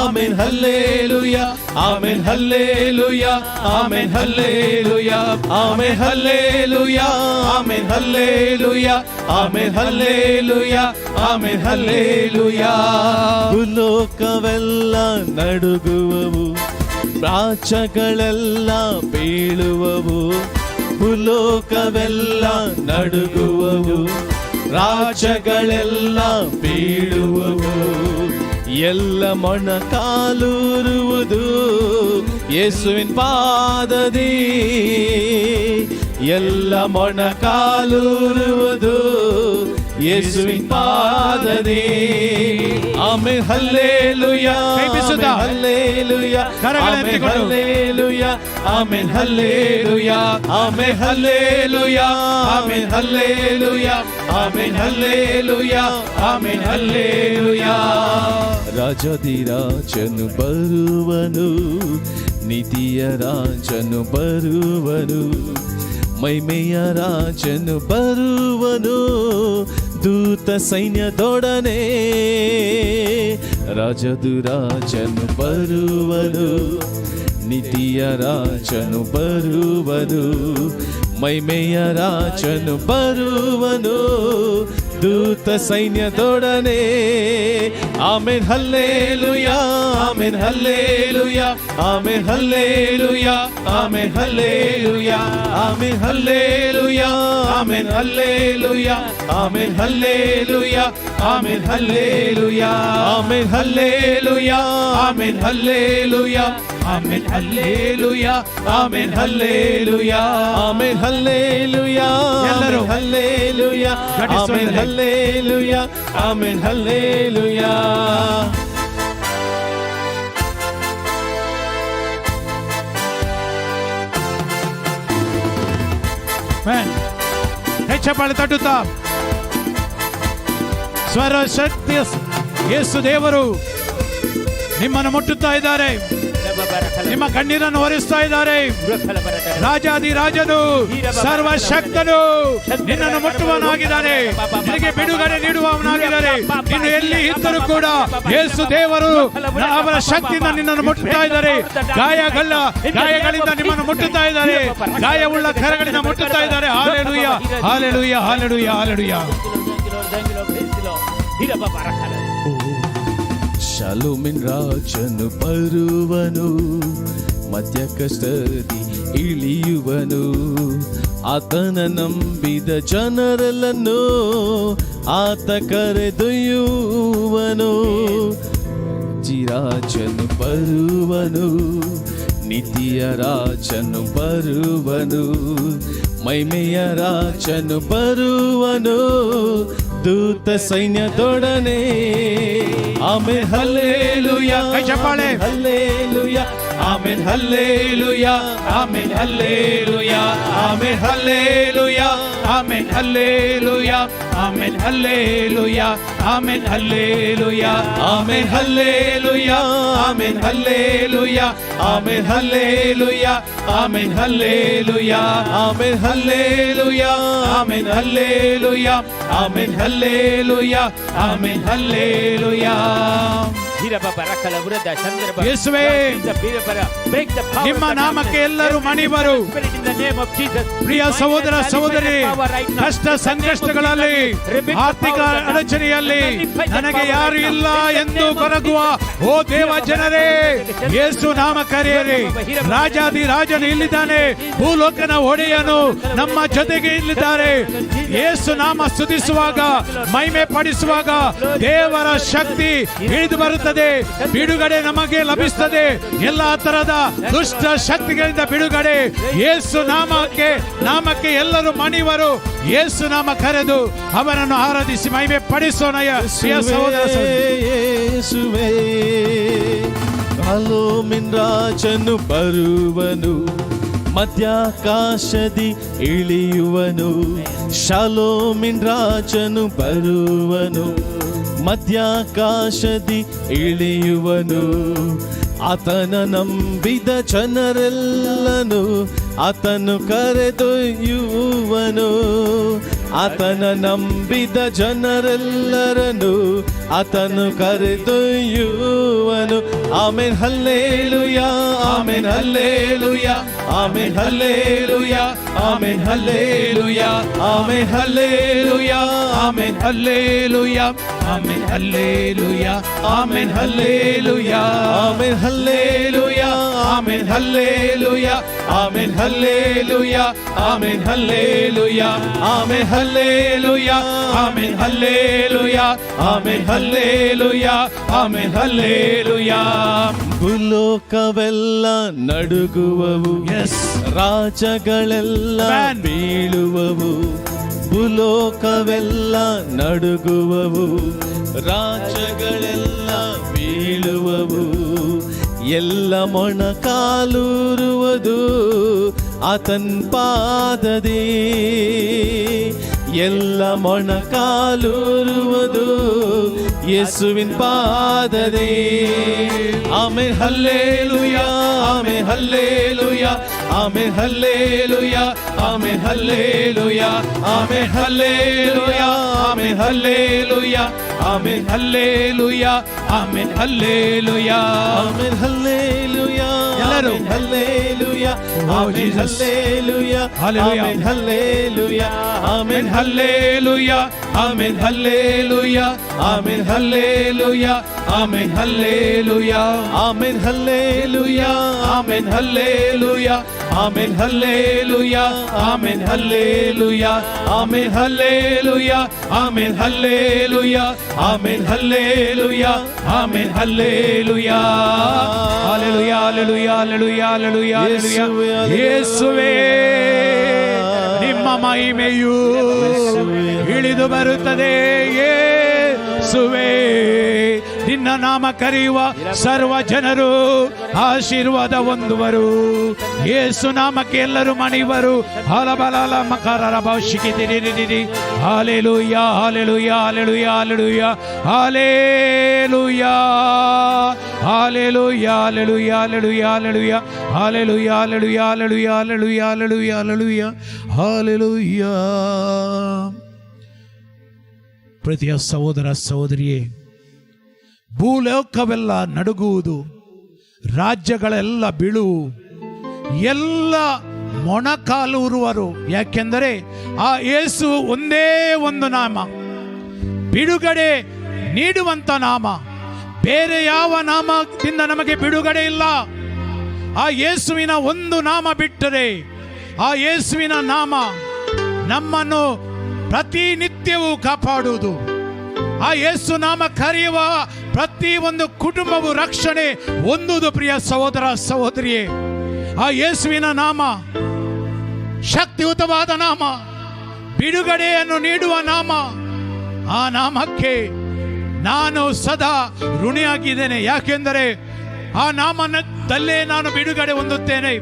amen, hallelujah, amen, hallelujah, amen, hallelujah, amen, hallelujah, amen, hallelujah, amen, hallelujah, amen, hallelujah. ಭೂಲೋಕವೆಲ್ಲ ನಡುಗುವವು, ರಾಜ್ಯಗಳೆಲ್ಲ ಬೀಳುವವು, ಭೂಲೋಕವೆಲ್ಲ ನಡುಗುವವು. ರಾಜ್ಯಗಳೆಲ್ಲ ಬೀಳುವವು, ಎಲ್ಲ ಮೊಣಕಾಲೂರುವುದು ಯೇಸುವಿನ ಪಾದದಿ. ಎಲ್ಲ ಮೊಣಕಾಲೂರುವುದು ಯೇಸುವಿನ ಪಾದದಿ. Amen hallelujah, hallelujah, amen hallelujah, amen hallelujah, amen hallelujah, amen hallelujah, amen hallelujah, amen hallelujah. ರಾಜಾಧಿರಾಜನು ಬರುವನು, ನೀತಿಯ ರಾಜನು ಬರುವನು, ಮಹಿಮೆಯ ರಾಜನು ಬರುವನು, ದೂತ ಸೈನ್ಯದೊಡನೆ. ರಾಜನು ಬರುವನು, ನೀತಿಯ ರಾಜನು ಬರುವನು, ಮಹಿಮೆಯ ರಾಜನು ಬರುವನು, ದೂತ ಸೈನ್ಯದೊಡನೆ. Amen hallelujah, amen hallelujah, amen hallelujah, amen hallelujah, amen hallelujah, amen hallelujah, amen hallelujah, amen hallelujah, amen hallelujah, amen hallelujah, amen hallelujah, amen hallelujah, amen hallelujah. ಎಲ್ಲರೂ hallelujah, amen hallelujah, amen hallelujah. ಹೆಚ್ಚಪಾಳೆ ತಟ್ಟುತ್ತಾ ಸ್ವರ ಶಕ್ತಿಯ ಯೇಸು ದೇವರು ನಿಮ್ಮನ್ನು ಮುಟ್ಟುತ್ತಾ ಇದ್ದಾರೆ, ನಿಮ್ಮ ಕಣ್ಣೀರನ್ನು ಒರೆಸ್ತಾ ಇದ್ದಾರೆ. ರಾಜಾದಿ ರಾಜನು ಸರ್ವಶಕ್ತನು ನಿನ್ನನ್ನು ಮುಟ್ಟುವನಾಗಿದ್ದಾನೆ, ನಿನಗೆ ಬಿಡುಗಡೆ ನೀಡುವವನಾಗಿದ್ದಾನೆ. ನೀನು ಎಲ್ಲಿ ಇದ್ದರೂ ಕೂಡ ಯೇಸು ದೇವರು ಅವರ ಶಕ್ತಿಯಿಂದ ನಿನ್ನನ್ನು ಮುಟ್ಟುತ್ತಾ ಇದ್ದಾರೆ. ಗಾಯಗಳಿಂದ ನಿಮ್ಮನ್ನು ಮುಟ್ಟುತ್ತಾ ಇದ್ದಾರೆ, ಗಾಯವುಳ್ಳ ಕರಗಳಿಂದ ಮುಟ್ಟುತ್ತಾ ಇದ್ದಾರೆ. Hallelujah, hallelujah, hallelujah, hallelujah. ಶಾಲೋಮಿನ್ ರಾಜನು ಬರುವನು, ಮಧ್ಯ ಕಷ್ಟದಿ ಇಳಿಯುವನು, ಆತನ ನಂಬಿದ ಜನರೆಲ್ಲನ್ನು ಆತ ಕರೆದೊಯ್ಯುವನು. ರಾಜನು ಬರುವನು, ನೀತಿಯ ರಾಜನು ಬರುವನು, ಮಹಿಮೆಯ ರಾಜನು ಬರುವನು, ದೂತ ಸೈನ್ಯದೊಡನೆ. ಆಮೆನ್ ಹಲ್ಲೆಲೂಯಾ, ಚಪ್ಪಾಳೆ. Hallelujah, amen hallelujah, amen hallelujah, amen hallelujah, amen hallelujah, amen hallelujah, amen hallelujah, amen hallelujah, amen hallelujah, amen hallelujah, amen hallelujah, amen hallelujah, amen hallelujah, amen hallelujah, amen hallelujah. ಯೇಸುವೇ, ನಿಮ್ಮ ನಾಮಕ್ಕೆ ಎಲ್ಲರೂ ಮಣಿಬರು. ಪ್ರಿಯ ಸಹೋದರ ಸಹೋದರಿ, ಕಷ್ಟ ಸಂಕಷ್ಟಗಳಲ್ಲಿ, ಆರ್ಥಿಕ ಅಡಚಣೆಯಲ್ಲಿ ನನಗೆ ಯಾರು ಇಲ್ಲ ಎಂದು ಕೊರಗುವ ಓ ದೇವ ಜನರೇ, ಯೇಸು ನಾಮ ಕರೆಯಿರಿ. ರಾಜಾದಿ ರಾಜನು ಇಲ್ಲಿದ್ದಾನೆ, ಭೂಲೋಕನ ಒಡೆಯನು ನಮ್ಮ ಜೊತೆಗೆ ಇಲ್ಲಿದ್ದಾರೆ. ಯೇಸು ನಾಮ ಸ್ತುತಿಸುವಾಗ, ಮಹಿಮೆ ಪಡಿಸುವಾಗ ದೇವರ ಶಕ್ತಿ ಇಳಿದು ಬರುತ್ತದೆ, ಬಿಡುಗಡೆ ನಮಗೆ ಲಭಿಸುತ್ತದೆ. ಎಲ್ಲಾ ತರದ ದುಷ್ಟ ಶಕ್ತಿಗಳಿಂದ ಬಿಡುಗಡೆ. ಯೇಸು ನಾಮಕ್ಕೆ ಎಲ್ಲರೂ ಮಣಿವರು. ಯೇಸು ನಾಮ ಕರೆದು ಅವನನ್ನು ಆರಾಧಿಸಿ ಮಹಿಮೆ ಪಡಿಸೋಣ. ಯೇಸುವೇ, ಶಾಲೋಮಿನ್ ರಾಜನು ಬರುವನು, ಮಧ್ಯಾಕಾಶದಿ ಇಳಿಯುವನು. ಶಾಲೋಮಿನ್ ರಾಜನು ಬರುವನು, ಮಧ್ಯಾಕಾಶದಿ ಇಳಿಯುವನು, ಆತನ ನಂಬಿದ ಜನರೆಲ್ಲನು ಆತನು ಕರೆದೊಯ್ಯುವನು. ಆತನ ನಂಬಿದ ಜನರೆಲ್ಲರನ್ನು ಆತನು ಕರೆದೊಯ್ಯುವನು. Amen hallelujah, amen hallelujah, amen hallelujah, amen hallelujah, amen hallelujah, amen hallelujah, amen hallelujah, amen hallelujah, amen hallelujah, amen hallelujah, amen hallelujah, amen hallelujah, amen hallelujah, amen hallelujah, amen hallelujah, amen hallelujah. ಭೂಲೋಕವೆಲ್ಲ ನಡುಗುವವು, ರಾಜಗಳೆಲ್ಲ ಬೀಳುವವು. ಭೂಲೋಕವೆಲ್ಲ ನಡುಗುವವು, ರಾಜಗಳೆಲ್ಲ ಬೀಳುವವು. ಎಲ್ಲ ಮೊಣಕಾಲೂರುವುದು ಆತನ್ ಪಾದದಿ, ಎಲ್ಲ ಮೊಣಕಾಲೂರುವುದು ಯೇಸುವಿನ ಪಾದದಿ. Amen hallelujah, amen hallelujah, amen hallelujah, amen hallelujah, amen hallelujah, amen hallelujah, amen hallelujah, amen hallelujah, amen hallelujah. ಎಲ್ಲರೂ hallelujah, amen hallelujah, amen hallelujah, amen hallelujah, amen hallelujah, amen hallelujah, amen hallelujah, amen hallelujah, amen hallelujah, amen hallelujah, amen hallelujah, amen hallelujah, amen hallelujah, amen hallelujah, amen hallelujah. Hallelujah, hallelujah, hallelujah, hallelujah, hallelujah. ಯೇಸುವೇ, ನಿಮ್ಮ ಮಹಿಮೆಯು ಇಳಿದು ಬರುತ್ತದೆ. ಯೇಸುವೇ, ನಿನ್ನ ನಾಮ ಕರೆಯುವ ಸರ್ವ ಜನರು ಆಶೀರ್ವಾದ ಹೊಂದುವರು. ಯೇಸು ನಾಮಕ್ಕೆ ಎಲ್ಲರೂ ಮಣಿವರು. ಹಲಬಲಲ ಮಕರರ ಭವಿಷ್ಯಕ್ಕೆ hallelujah, hallelujah, hallelujah, hallelujah, hallelujah, hallelujah, hallelujah, hallelujah, hallelujah, hallelujah, hallelujah, hallelujah, hallelujah, hallelujah, hallelujah. ಪ್ರೀತಿಯ ಸಹೋದರ ಸಹೋದರಿಯೇ, ಭೂಲೋಕವೆಲ್ಲ ನಡುಗುವುದು, ರಾಜ್ಯಗಳೆಲ್ಲ ಬೀಳುವು, ಎಲ್ಲ ಮೊಣಕಾಲೂರುವರು. ಯಾಕೆಂದರೆ ಆ ಯೇಸು ಒಂದೇ ಒಂದು ನಾಮ, ಬಿಡುಗಡೆ ನೀಡುವಂತ ನಾಮ. ಬೇರೆ ಯಾವ ನಾಮದಿಂದ ನಮಗೆ ಬಿಡುಗಡೆ ಇಲ್ಲ. ಆ ಯೇಸುವಿನ ಒಂದು ನಾಮ ಬಿಟ್ಟರೆ, ಆ ಯೇಸುವಿನ ನಾಮ ನಮ್ಮನ್ನು ಪ್ರತಿನಿತ್ಯವೂ ಕಾಪಾಡುವುದು. ಆ ಯೇಸು ನಾಮ ಕರೆಯುವ ಪ್ರತಿ ಒಂದು ಕುಟುಂಬವು ರಕ್ಷಣೆ ಹೊಂದುವುದು. ಪ್ರಿಯ ಸಹೋದರ ಸಹೋದರಿಯೇ, ಆ ಯೇಸುವಿನ ನಾಮ ಶಕ್ತಿಯುತವಾದ ನಾಮ, ಬಿಡುಗಡೆಯನ್ನು ನೀಡುವ ನಾಮ. ಆ ನಾಮಕ್ಕೆ ನಾನು ಸದಾ ಋಣಿಯಾಗಿದ್ದೇನೆ. ಯಾಕೆಂದರೆ ಆ ನಾಮದಲ್ಲೇ ನಾನು ಬಿಡುಗಡೆ ಹೊಂದುತ್ತೇನೆ.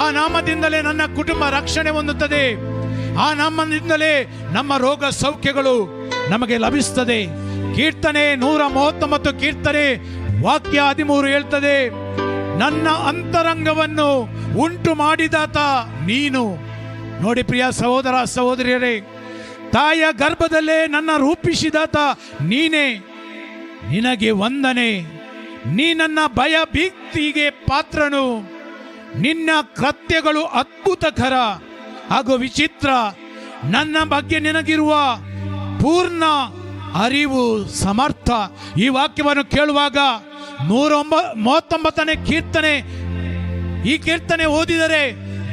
ಆ ನಾಮದಿಂದಲೇ ನನ್ನ ಕುಟುಂಬ ರಕ್ಷಣೆ ಹೊಂದುತ್ತದೆ. ಆ ನಾಮದಿಂದಲೇ ನಮ್ಮ ರೋಗ ಸೌಖ್ಯಗಳು ನಮಗೆ ಲಭಿಸುತ್ತದೆ. ಕೀರ್ತನೆ 139 ಕೀರ್ತನೆ ವಾಕ್ಯ 13 ಹೇಳ್ತದೆ, ನನ್ನ ಅಂತರಂಗವನ್ನು ಉಂಟು ಮಾಡಿದಾತ ನೀನು. ನೋಡಿ ಪ್ರಿಯ ಸಹೋದರ ಸಹೋದರಿಯರೇ, ತಾಯಿಯ ಗರ್ಭದಲ್ಲೇ ನನ್ನ ರೂಪಿಸಿದಾತ ನೀನೇ. ನಿನಗೆ ವಂದನೆ. ನೀ ನನ್ನ ಭಯ ಭೀತಿಗೆ ಪಾತ್ರನು. ನಿನ್ನ ಕೃತ್ಯಗಳು ಅದ್ಭುತಕರ ಹಾಗೂ ವಿಚಿತ್ರ. ನನ್ನ ಬಗ್ಗೆ ನಿನಗಿರುವ ಪೂರ್ಣ ಅರಿವು ಸಮರ್ಥ. ಈ ವಾಕ್ಯವನ್ನು ಕೇಳುವಾಗ 139ನೇ ಕೀರ್ತನೆ, ಈ ಕೀರ್ತನೆ ಓದಿದರೆ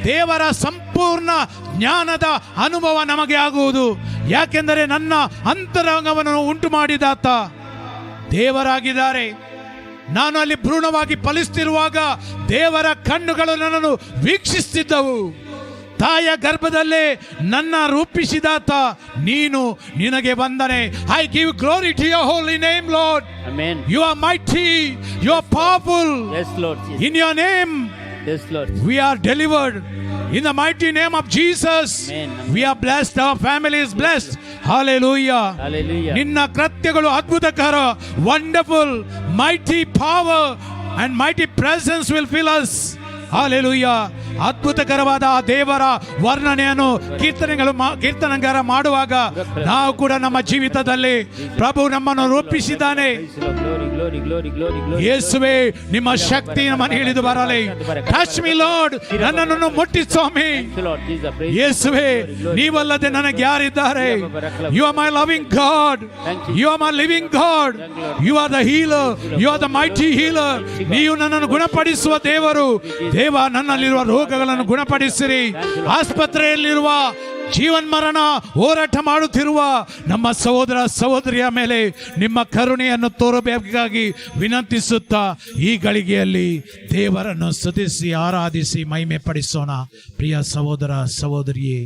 ದೇವರ ಸಂಪೂರ್ಣ ಜ್ಞಾನದ ಅನುಭವ ನಮಗೆ ಆಗುವುದು. ಯಾಕೆಂದರೆ ನನ್ನ ಅಂತರಂಗವನ್ನು ಉಂಟು ಮಾಡಿದಾತ ದೇವರಾಗಿದ್ದಾರೆ. ನಾನು ಅಲ್ಲಿ ಭ್ರೂಣವಾಗಿ ಫಲಿಸುತ್ತಿರುವಾಗ ದೇವರ ಕಣ್ಣುಗಳು ನನ್ನನ್ನು ವೀಕ್ಷಿಸುತ್ತಿದ್ದವು. ತಾಯಿಯ ಗರ್ಭದಲ್ಲೇ ನನ್ನ ರೂಪಿಸಿದಾತ ನೀನು. ನಿನಗೆ ವಂದನೆ. I give glory to your holy name Lord. Amen. You are mighty, you are powerful. Yes, Lord. Yes. In your name Yes, Lord. we are delivered. In the mighty name of Jesus, Amen. we are blessed. Our family is blessed. Hallelujah. Hallelujah. ನಿನ್ನ ಕೃತ್ಯಗಳು ಅದ್ಭುತಕರ. Wonderful, mighty power and mighty presence will fill us. Hallelujah. ಅದ್ಭುತಕರವಾದ ಆ ದೇವರ ವರ್ಣನೆಯನ್ನು ಕೀರ್ತನೆಗಾರ ಮಾಡುವಾಗ ನಾವು ಕೂಡ ನಮ್ಮ ಜೀವಿತದಲ್ಲಿ ಪ್ರಭು ನಮ್ಮನ್ನು ರೂಪಿಸಿದ್ದಾನೆ. ಯೇಸುವೆ, ನಿಮ್ಮ ಶಕ್ತಿ ನಮ್ಮನ್ನು ಹಿಡಿದು ಬರಲಿ. ಟಚ್ ಮೀ ಲಾರ್ಡ್, ನನ್ನನ್ನು ಮುಟ್ಟಿ ಸ್ವಾಮಿ. ಯೇಸುವೆ, ನೀವಲ್ಲದೆ ನನಗೆ ಯಾರಿದ್ದಾರೆ? You are my loving God, you are my living God, you are the healer, you are the mighty healer. ನೀವು ನನ್ನನ್ನು ಗುಣಪಡಿಸುವ ದೇವರು. ದೇವ, ನನ್ನಲ್ಲಿರುವ ರೋಗಗಳನ್ನು ಗುಣಪಡಿಸಿರಿ. ಆಸ್ಪತ್ರೆಯಲ್ಲಿರುವ ಜೀವನ್ಮರಣ ಹೋರಾಟ ಮಾಡುತ್ತಿರುವ ನಮ್ಮ ಸಹೋದರ ಸಹೋದರಿಯ ಮೇಲೆ ನಿಮ್ಮ ಕರುಣೆಯನ್ನು ತೋರಬೇಕಾಗಿ ವಿನಂತಿಸುತ್ತಾ ಈ ಗಳಿಗೆಯಲ್ಲಿ ದೇವರನ್ನು ಸ್ತುತಿಸಿ ಆರಾಧಿಸಿ ಮಹಿಮೆ ಪಡಿಸೋಣ. ಪ್ರಿಯ ಸಹೋದರ ಸಹೋದರಿಯೇ,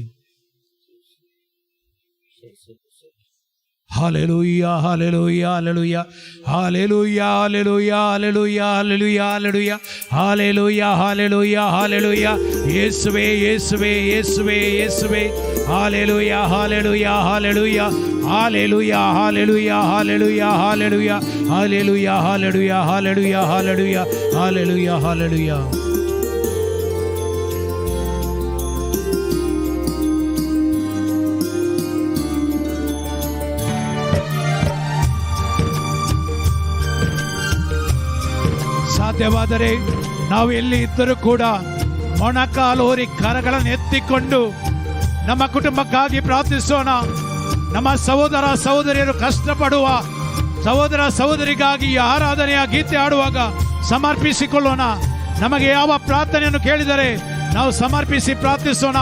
Hallelujah, hallelujah, hallelujah, hallelujah, hallelujah, hallelujah, hallelujah, hallelujah, hallelujah, hallelujah, ಯೇಸುವೆ ಯೇಸುವೆ ಯೇಸುವೆ ಯೇಸುವೆ, hallelujah, hallelujah, hallelujah, hallelujah, hallelujah, hallelujah, hallelujah, hallelujah, hallelujah, hallelujah, hallelujah, hallelujah, hallelujah. ಸಾಧ್ಯವಾದರೆ ನಾವು ಎಲ್ಲಿ ಇದ್ದರೂ ಕೂಡ ಮೊಣಕಾಲೂರಿ ಕರಗಳನ್ನು ಎತ್ತಿಕೊಂಡು ನಮ್ಮ ಕುಟುಂಬಕ್ಕಾಗಿ ಪ್ರಾರ್ಥಿಸೋಣ. ನಮ್ಮ ಸಹೋದರ ಸಹೋದರಿಯರು ಕಷ್ಟಪಡುವ ಸಹೋದರ ಸಹೋದರಿಗಾಗಿ ಈ ಆರಾಧನೆಯ ಗೀತೆ ಆಡುವಾಗ ಸಮರ್ಪಿಸಿಕೊಳ್ಳೋಣ. ನಮಗೆ ಯಾವ ಪ್ರಾರ್ಥನೆಯನ್ನು ಕೇಳಿದರೆ ನಾವು ಸಮರ್ಪಿಸಿ ಪ್ರಾರ್ಥಿಸೋಣ.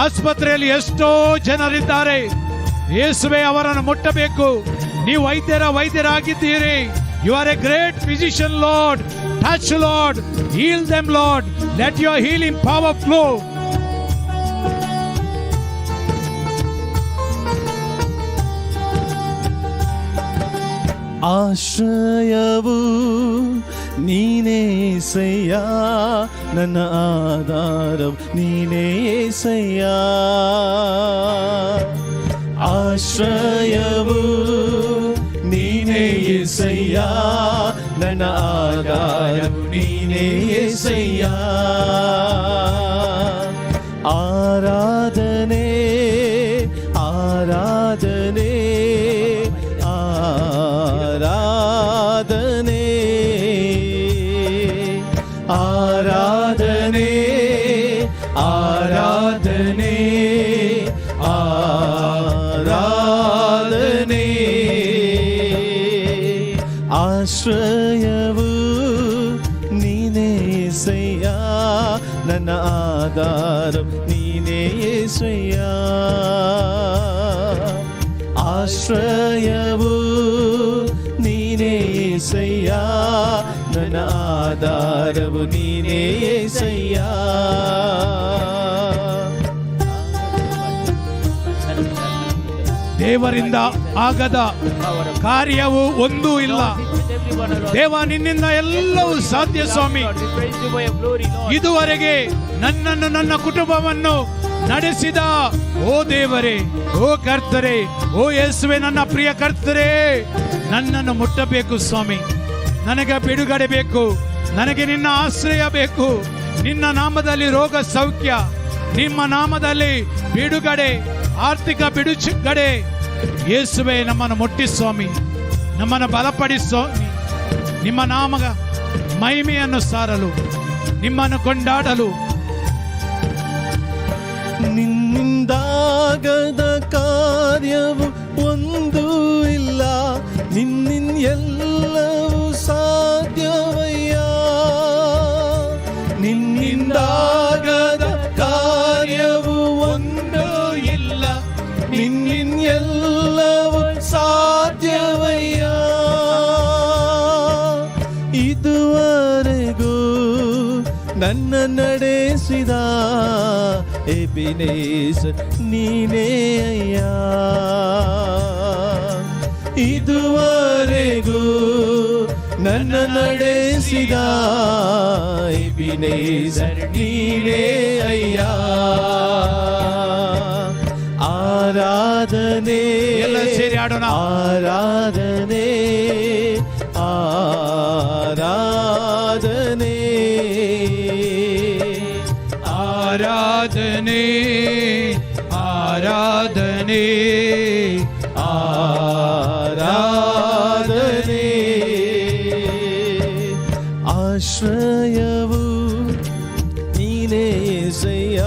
ಆಸ್ಪತ್ರೆಯಲ್ಲಿ ಎಷ್ಟೋ ಜನರಿದ್ದಾರೆ. ಯೇಸುವೆ, ಅವರನ್ನು ಮುಟ್ಟಬೇಕು. ನೀವು ವೈದ್ಯರಾಗಿದ್ದೀರಿ. You are a great physician, Lord. Touch, Lord. Heal them, Lord. Let your healing power flow. ಆಶ್ರಯವು ನೀನೇ యేసయ్య, ನನ್ನ ಆಧಾರವು ನೀನೇ యేసయ్య. ಆಶ್ರಯವು ನೀನೇ యేసయ్య, ನನ್ನ ಆಧಾರವು ನೀನೇ యేసయ్య. ಆರಾಧನೆ ಆರಾಧನೆ ಆರಾಧನೆ ಆರಾಧನೆ ಆರಾಧನೆ ಆರಾಧನೆ. ಆಶ್ರಯವು ನೀನೇ యేసయ్య, ನನ್ನ ಆಧಾರವು ನೀನೇ యేసయ్య. ಆಶ್ರಯವು ನೀನೇ యేసయ్య, ನನ್ನ ಆಧಾರವು ನೀನೇ యేసయ్య. ದೇವರಿಂದ ಆಗದ ಕಾರ್ಯವು ಒಂದೂ ಇಲ್ಲ. ದೇವ, ನಿನ್ನಿಂದ ಎಲ್ಲವೂ ಸಾಧ್ಯ ಸ್ವಾಮಿ. ಇದುವರೆಗೆ ನನ್ನನ್ನು ನನ್ನ ಕುಟುಂಬವನ್ನು ನಡೆಸಿದ ಓ ದೇವರೇ, ಓ ಕರ್ತರೇ, ಓ ಯೇಸುವೆ, ನನ್ನ ಪ್ರಿಯ ಕರ್ತರೇ, ನನ್ನನ್ನು ಮುಟ್ಟಬೇಕು ಸ್ವಾಮಿ. ನನಗೆ ಬಿಡುಗಡೆ ಬೇಕು. ನನಗೆ ನಿನ್ನ ಆಶ್ರಯ ಬೇಕು. ನಿನ್ನ ನಾಮದಲ್ಲಿ ರೋಗ ಸೌಖ್ಯ, ನಿಮ್ಮ ನಾಮದಲ್ಲಿ ಬಿಡುಗಡೆ, ಆರ್ಥಿಕ ಬಿಡುಗಡೆ. ಯೇಸುವೆ, ನಮ್ಮನ್ನು ಮುಟ್ಟಿ ಸ್ವಾಮಿ, ನಮ್ಮನ್ನು ಬಲಪಡಿ ಸ್ವಾಮಿ. ನಿಮ್ಮ ನಾಮದ ಮಹಿಮೆಯನ್ನು ಸಾರಲು, ನಿಮ್ಮನ್ನು ಕೊಂಡಾಡಲು. ನಿನ್ನಿಂದಾಗದ ಕಾರ್ಯವು ಒಂದೂ ಇಲ್ಲ, ನಿನ್ನಿಂದ ಎಲ್ಲವೂ ಸಾಧ್ಯವಯ್ಯ. ನಿನ್ನಿಂದಾಗದ ಕಾರ್ಯವು ಒಂದೂ ಇಲ್ಲ, ನಿನ್ನಿಂದ ಎಲ್ಲವೂ ಸಾಧ್ಯವಯ್ಯ. ಇದುವರೆಗೂ ನನ್ನ ನಡೆಸಿದ ಎಬಿನೇಸರ್ ನೀನೇ ಅಯ್ಯ. ಇದುವರೆಗೂ ನನ್ನ ನಡೆಸಿದ ಎಬಿನೇಸರ್ ನೀನೇ ಅಯ್ಯ. ಆರಾಧನೆ, ಎಲ್ಲ ಸೇರಿ ಆಡೋಣ. ಆರಾಧನೆ ಆರಾಧನೆ ಆರಾಧನೆ ಆರಾಧನೆ ಆಶ್ರಯವು ನೀನೇ యేసయ్య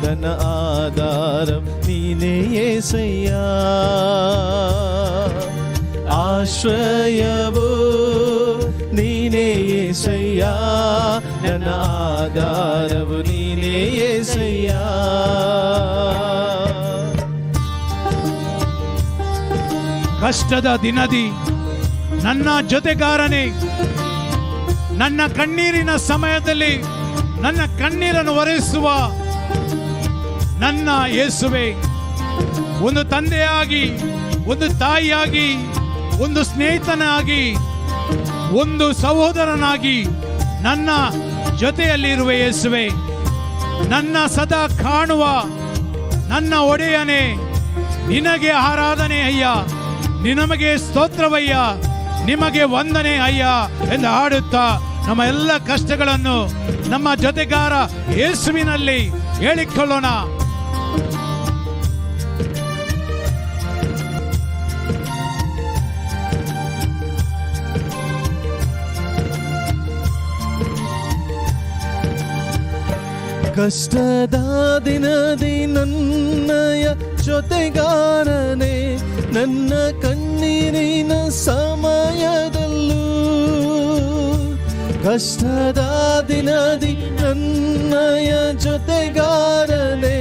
ನನ್ನ ಆಧಾರಂ ನೀನೇ యేసయ్య ಆಶ್ರಯವು ನೀನೇ యేసయ్య ನನ್ನ ಆಧಾರವು ನೀನೇ యేసయ్య ಕಷ್ಟದ ದಿನದಿ ನನ್ನ ಜೊತೆಗಾರನೇ, ನನ್ನ ಕಣ್ಣೀರಿನ ಸಮಯದಲ್ಲಿ ನನ್ನ ಕಣ್ಣೀರನ್ನು ಒರೆಸುವ ನನ್ನ ಯೇಸುವೆ, ಒಂದು ತಂದೆಯಾಗಿ, ಒಂದು ತಾಯಿಯಾಗಿ, ಒಂದು ಸ್ನೇಹಿತನಾಗಿ, ಒಂದು ಸಹೋದರನಾಗಿ ನನ್ನ ಜೊತೆಯಲ್ಲಿರುವ ಯೇಸುವೆ, ನನ್ನ ಸದಾ ಕಾಣುವ ನನ್ನ ಒಡೆಯನೇ, ನಿನಗೆ ಆರಾಧನೆ ಅಯ್ಯ, ನಿನಗೆ ಸ್ತೋತ್ರವಯ್ಯ, ನಿಮಗೆ ವಂದನೆ ಅಯ್ಯ ಎಂದು ಹಾಡುತ್ತಾ ನಮ್ಮ ಎಲ್ಲ ಕಷ್ಟಗಳನ್ನು ನಮ್ಮ ಜೊತೆಗಾರ ಯೇಸುವಿನಲ್ಲಿ ಹೇಳಿಕೊಳ್ಳೋಣ. ಕಷ್ಟದ ದಿನದಿ ನನ್ನಯ ಜೊತೆಗಾರನೇ, ನನ್ನ ಕಣ್ಣೀರಿನ ಸಮಯದಲ್ಲೂ ಕಷ್ಟದ ದಿನದಿ ನನ್ನಯ ಜೊತೆಗಾರನೇ,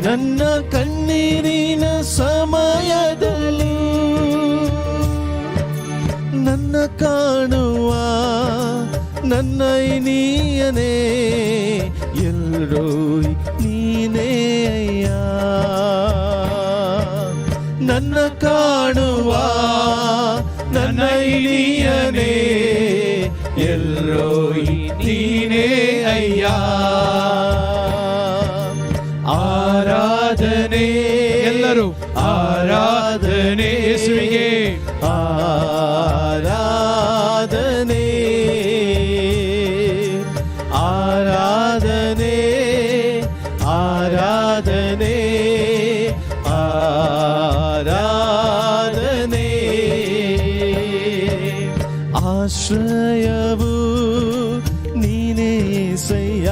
ನನ್ನ ಕಣ್ಣೀರಿನ ಸಮಯದಲ್ಲೂ ನನ್ನ ಕಾಣುವ ನನ್ನ ನೀಯನೇ, ಎಲ್ಲರೂ ನೀನೇ ಅಯ್ಯ, ನನ್ನ ಕಾಣುವ ನನ್ನ ನೀಯನೇ, ಎಲ್ಲರೂ ನೀನೇ ಅಯ್ಯ. ಆರಾಧನೆ ಎಲ್ಲರೂ ಆರಾಧನೆ ಯೇಸುವಿಗೆ, ಆರಾಧನೆ ಆರಾಧನೆ ಆರಾಧನೆ ಆರಾಧನೆ ಆಶ್ರಯವು ನೀನೇ యేసయ్య,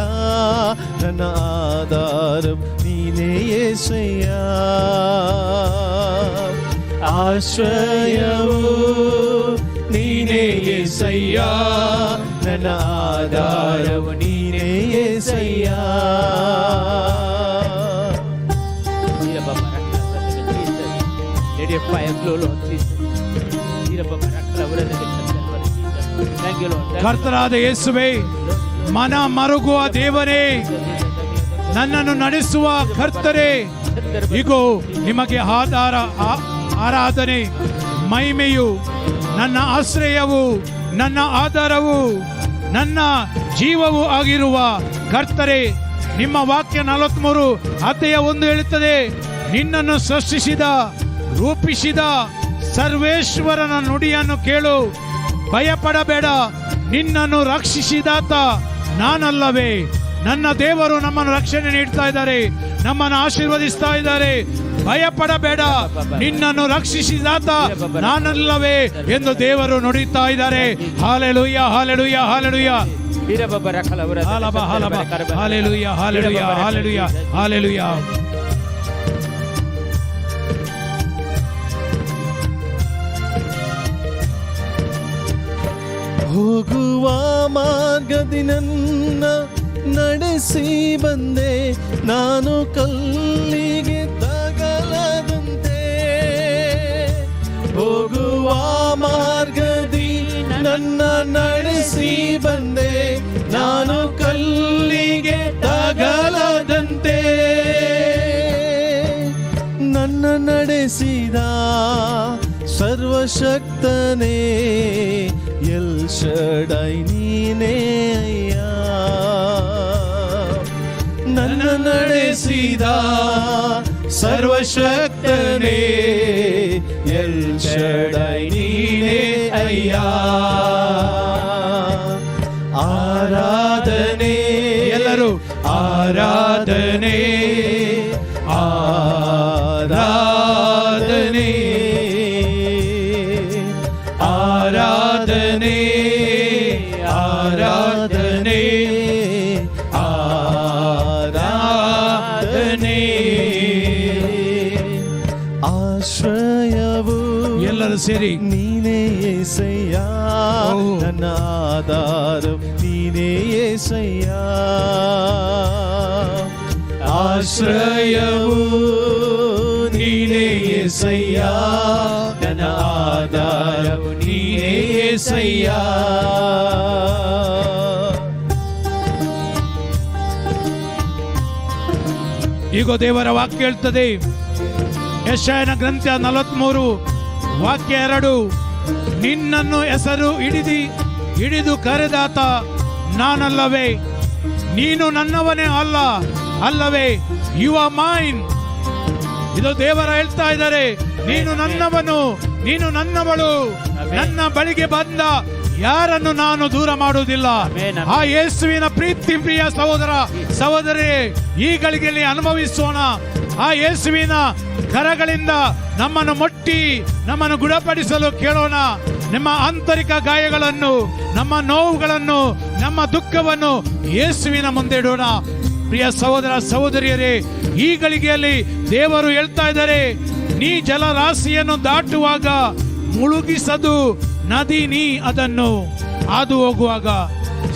ನನ್ನ ಆಧಾರಂ ನೀನೇ యేసయ్య ಆಶ್ರಯವು ನೀನೇ యేసయ్య, ನನ್ನ ಆಧಾರವು ನೀನೇ యేసయ్య. ಕರ್ತನಾದ ಯೇಸುವೇ, ಮನ ಮರುಗುವ ದೇವರೇ, ನನ್ನನ್ನು ನಡೆಸುವ ಕರ್ತರೇ, ಇಗೋ ನಿಮಗೆ ಆರಾಧನೆ ಮಹಿಮೆಯು, ನನ್ನ ಆಶ್ರಯವು, ನನ್ನ ಆಧಾರವು, ನನ್ನ ಜೀವವು ಆಗಿರುವ ಕರ್ತರೇ, ನಿಮ್ಮ ವಾಕ್ಯ 43:1 ಹೇಳುತ್ತದೆ, ನಿನ್ನನ್ನು ಸೃಷ್ಟಿಸಿದ ರೂಪಿಸಿದ ಸರ್ವೇಶ್ವರನ ನುಡಿಯನ್ನು ಕೇಳು, ಭಯಪಡಬೇಡ, ನಿನ್ನನ್ನು ರಕ್ಷಿಸಿದಾತ ನಾನಲ್ಲವೇ. ನನ್ನ ದೇವರು ನಮ್ಮನ್ನು ರಕ್ಷಣೆ ನೀಡ್ತಾ ಇದ್ದಾರೆ, ನಮ್ಮನ್ನು ಆಶೀರ್ವದಿಸ್ತಾ ಇದ್ದಾರೆ. ಭಯಪಡಬೇಡ, ನಿನ್ನನ್ನು ರಕ್ಷಿಸಿದಾತ ನಾನಲ್ಲವೇ ಎಂದು ದೇವರು ನುಡಿತಾ ಇದ್ದಾರೆ. Hallelujah, hallelujah, hallelujah, hallelujah, hallelujah, hallelujah, hallelujah. ಹೋಗುವ ಮಾರ್ಗದಿ ನನ್ನ ನಡೆಸಿ ಬಂದೆ, ನಾನು ಕಲ್ಲಿಗೆ ತಗಲದಂತೆ. ಹೋಗುವ ಮಾರ್ಗದಿ ನನ್ನ ನಡೆಸಿ ಬಂದೆ, ನಾನು ಕಲ್ಲಿಗೆ ತಗಲದಂತೆ. ನನ್ನ ನಡೆಸಿದ ಸರ್ವಶಕ್ತನೇ, ಎಲ್ ಶಡೈ ನೀನೇ ಅಯ್ಯ, ನನ್ನ ನಡೆಸಿದ ಸರ್ವಶಕ್ತನೇ, ಎಲ್ ಶಡೈ ನೀನೇ ಅಯ್ಯ. ಆರಾಧನೆ ಎಲ್ಲರೂ ಆರಾಧನೆ ಆರಾಧನೆ ಆರಾಧನೆ ಆರಾಧನೆ ಆರಾಧನೆ ಆಶ್ರಯವು ಎಲ್ಲರೂ ಸೇರಿ ನೀನೇ యేసయ్య ನನ್ನ ಆಧಾರ ನೀನೇ యేసయ్య ಆಶ್ರಯವು ನೀನೇ యేసయ్య ನನ್ನ ಆಧಾರವು ನೀನೇ యేసయ్య ಈಗ ದೇವರ ವಾಕ್ಯ ಹೇಳ್ತದೆ ಯೆಶಾಯನ ಗ್ರಂಥ 43 ವಾಕ್ಯ 2 ನಿನ್ನನ್ನು ಹೆಸರು ಹಿಡಿದು ಕರೆದಾತ ನಾನಲ್ಲವೇ, ನೀನು ನನ್ನವನೇ ಅಲ್ಲವೇ, ಯು ಆರ್ ಮೈನ್. ಇದು ದೇವರ ಹೇಳ್ತಾ ಇದ್ದಾರೆ, ನೀನು ನನ್ನವನು, ನೀನು ನನ್ನವಳು, ನನ್ನ ಬಳಿಗೆ ಬಂದ ಯಾರನ್ನು ನಾನು ದೂರ ಮಾಡುವುದಿಲ್ಲ. ಆ ಯೇಸುವಿನ ಪ್ರಿಯ ಸಹೋದರ ಸಹೋದರಿ ಈ ಗಳಿಗೆಯಲ್ಲಿ ಅನುಭವಿಸೋಣ. ಆ ಯೇಸುವಿನ ಕರಗಳಿಂದ ನಮ್ಮನ್ನು ಮುಟ್ಟಿ ನಮ್ಮನ್ನು ಗುಣಪಡಿಸಲು ಕೇಳೋಣ. ನಮ್ಮ ಆಂತರಿಕ ಗಾಯಗಳನ್ನು, ನಮ್ಮ ನೋವುಗಳನ್ನು, ನಮ್ಮ ದುಃಖವನ್ನು ಯೇಸುವಿನ ಮುಂದೆ ಇಡೋಣ. ಪ್ರಿಯ ಸಹೋದರ ಸಹೋದರಿಯರೇ, ಈ ಗಳಿಗೆಯಲ್ಲಿ ದೇವರು ಹೇಳ್ತಾ ಇದ್ದಾರೆ, ನೀ ಜಲರಾಶಿಯನ್ನು ದಾಟುವಾಗ ಮುಳುಗಿಸದು ನದಿ, ನೀ ಅದನ್ನು ಹಾದು ಹೋಗುವಾಗ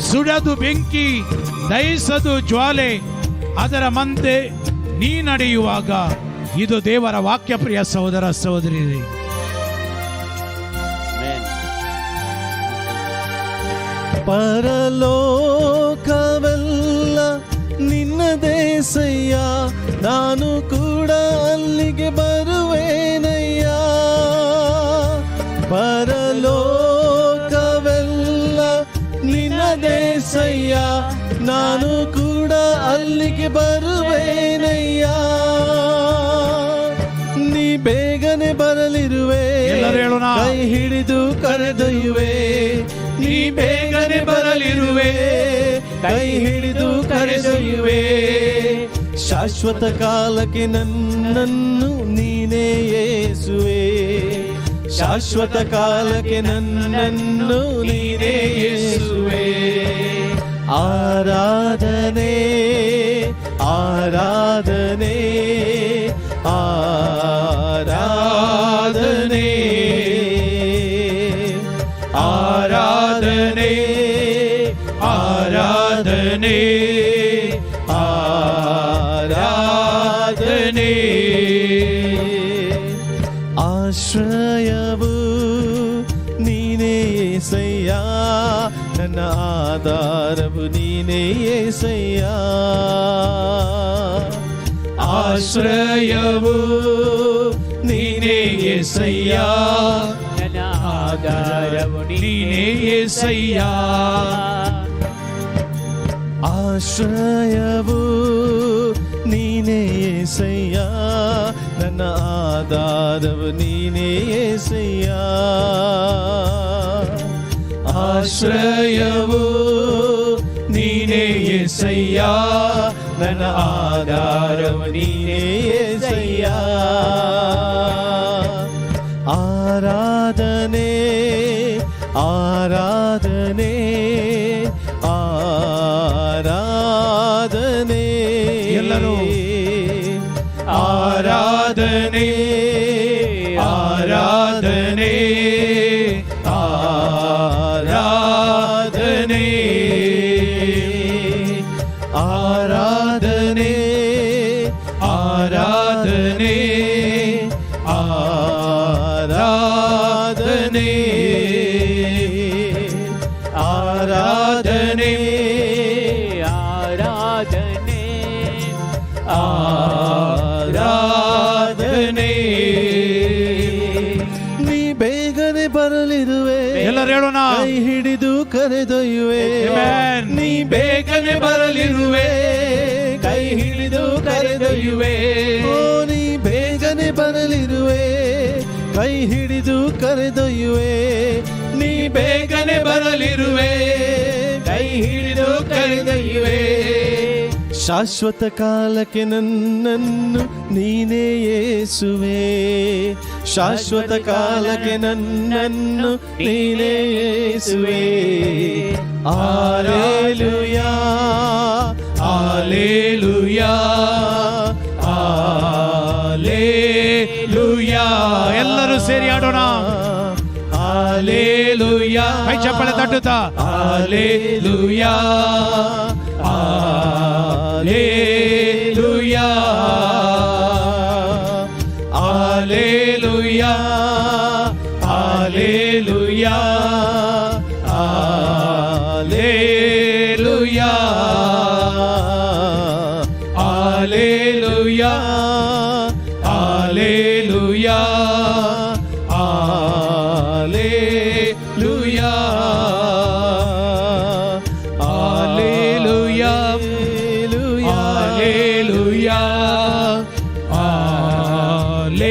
ಸುಡದು ಬೆಂಕಿ, ದಹಿಸದು ಜ್ವಾಲೆ, ಅದರ ಮುಂದೆ ನೀ ನಡೆಯುವಾಗ. ಇದು ದೇವರ ವಾಕ್ಯ. ಪ್ರಿಯ ಸಹೋದರ ಸಹೋದರಿಯರೇ, ಪರಲೋಕವೆಲ್ಲ ನಿನ್ನದೇಸಯ್ಯ, ನಾನು ಕೂಡ ಅಲ್ಲಿಗೆ ಬರುವೇನಯ್ಯ. ಪರಲೋಕವೆಲ್ಲ ನಿನ್ನದೇಸಯ್ಯ, ನಾನು ಕೂಡ ಅಲ್ಲಿಗೆ ಬರುವೇನಯ್ಯ. ನೀ ಬೇಗನೆ ಬರಲಿರುವೆ, ಕೈ ಹಿಡಿದು ಕರೆದೊಯ್ಯುವೆ. ನೀ ಬೇಗನೆ ಬರಲಿರುವೆ, ಕೈ ಹಿಡಿದು ಕರೆದೊಯ್ಯುವೆ. ಶಾಶ್ವತ ಕಾಲಕ್ಕೆ ನನ್ನನ್ನು ನೀನೇ ಯೇಸುವೆ, ಶಾಶ್ವತ ಕಾಲಕ್ಕೆ ನನ್ನನ್ನು ನೀನೇ ಯೇಸುವೆ. ಆರಾಧನೆ ಆರಾಧನೆ ಆರಾಧನೆ ಆರಾಧನೆ ಆರಾಧನೆ ಆರಾಧನೆ. ಆಶ್ರಯವು ನೀನೇ యేసయ్య, ನನ್ನ ಆಧಾರವು ನೀನೇ యేసయ్య. ಆಶ್ರಯವು ನೀನೇ యేసయ్య, ನನ್ನ ಆಧಾರವು ನೀನೇ యేసయ్య. ಆಶ್ರಯವು ನೀನೇ యేసయ్య, ನನ್ನ ಆಧಾರವು ನೀನೇ యేసయ్య. ಆಶ್ರಯವು ನೀನೇ యేసయ్య, ನನ್ನ ಆಧಾರವು ನೀನೇ యేసయ్య. ಆರಾಧನೆ ಆರಾಧನೆ ಆರಾಧನೆ. ಎಲ್ಲರೂ ಆರಾಧನೆ ಆರಾಧನೆ ಆರಾಧನೆ ಆರಾಧನೆ ಆರಾಧನೆ ಆರಾಧನೆ ಆರಾಧನೆ ಆರಾಧನೆ ಆರಾಧನೆ. ನೀ ಬೇಗನೆ ಬರಲಿರುವೆ, ಎಲ್ಲರೂ ಹೇಳೋಣ, ಕೈ ಹಿಡಿದು ಕರೆದೊಯ್ಯುವೆ. ನೀ ಬೇಗನೆ ಬರಲಿರುವೆ, ಕೈ ಹಿಡಿದು ಕರೆದೊಯ್ಯುವೆ. ಓ ನೀ ಬೇಗನೆ ಬರಲಿರುವೆ, ಕೈ ಹಿಡಿದು ಕರೆದೊಯ್ಯುವೆ. ನೀ ಬೇಗನೆ ಬರಲಿರುವೆ, ಕೈ ಹಿಡಿದು ಕರೆದೊಯ್ಯುವೆ. ಶಾಶ್ವತ ಕಾಲಕ್ಕೆ ನನ್ನನ್ನು ನೀನೇ ಯೇಸುವೆ, ಶಾಶ್ವತ ಕಾಲಕ್ಕೆ ನನ್ನನ್ನು ನೀನೇ ಯೇಸುವೆ. Hallelujah hallelujah hallelujah. ಎಲ್ಲರೂ ಸೇರಿ ಆಡೋಣ. ಹಲ್ಲೆಲೂಯಾ. ಕೈ ಚಪ್ಪಾಳೆ ತಟ್ಟುತ್ತಾ hallelujah hallelujah hallelujah hallelujah hallelujah hallelujah hallelujah hallelujah hallelujah hallelujah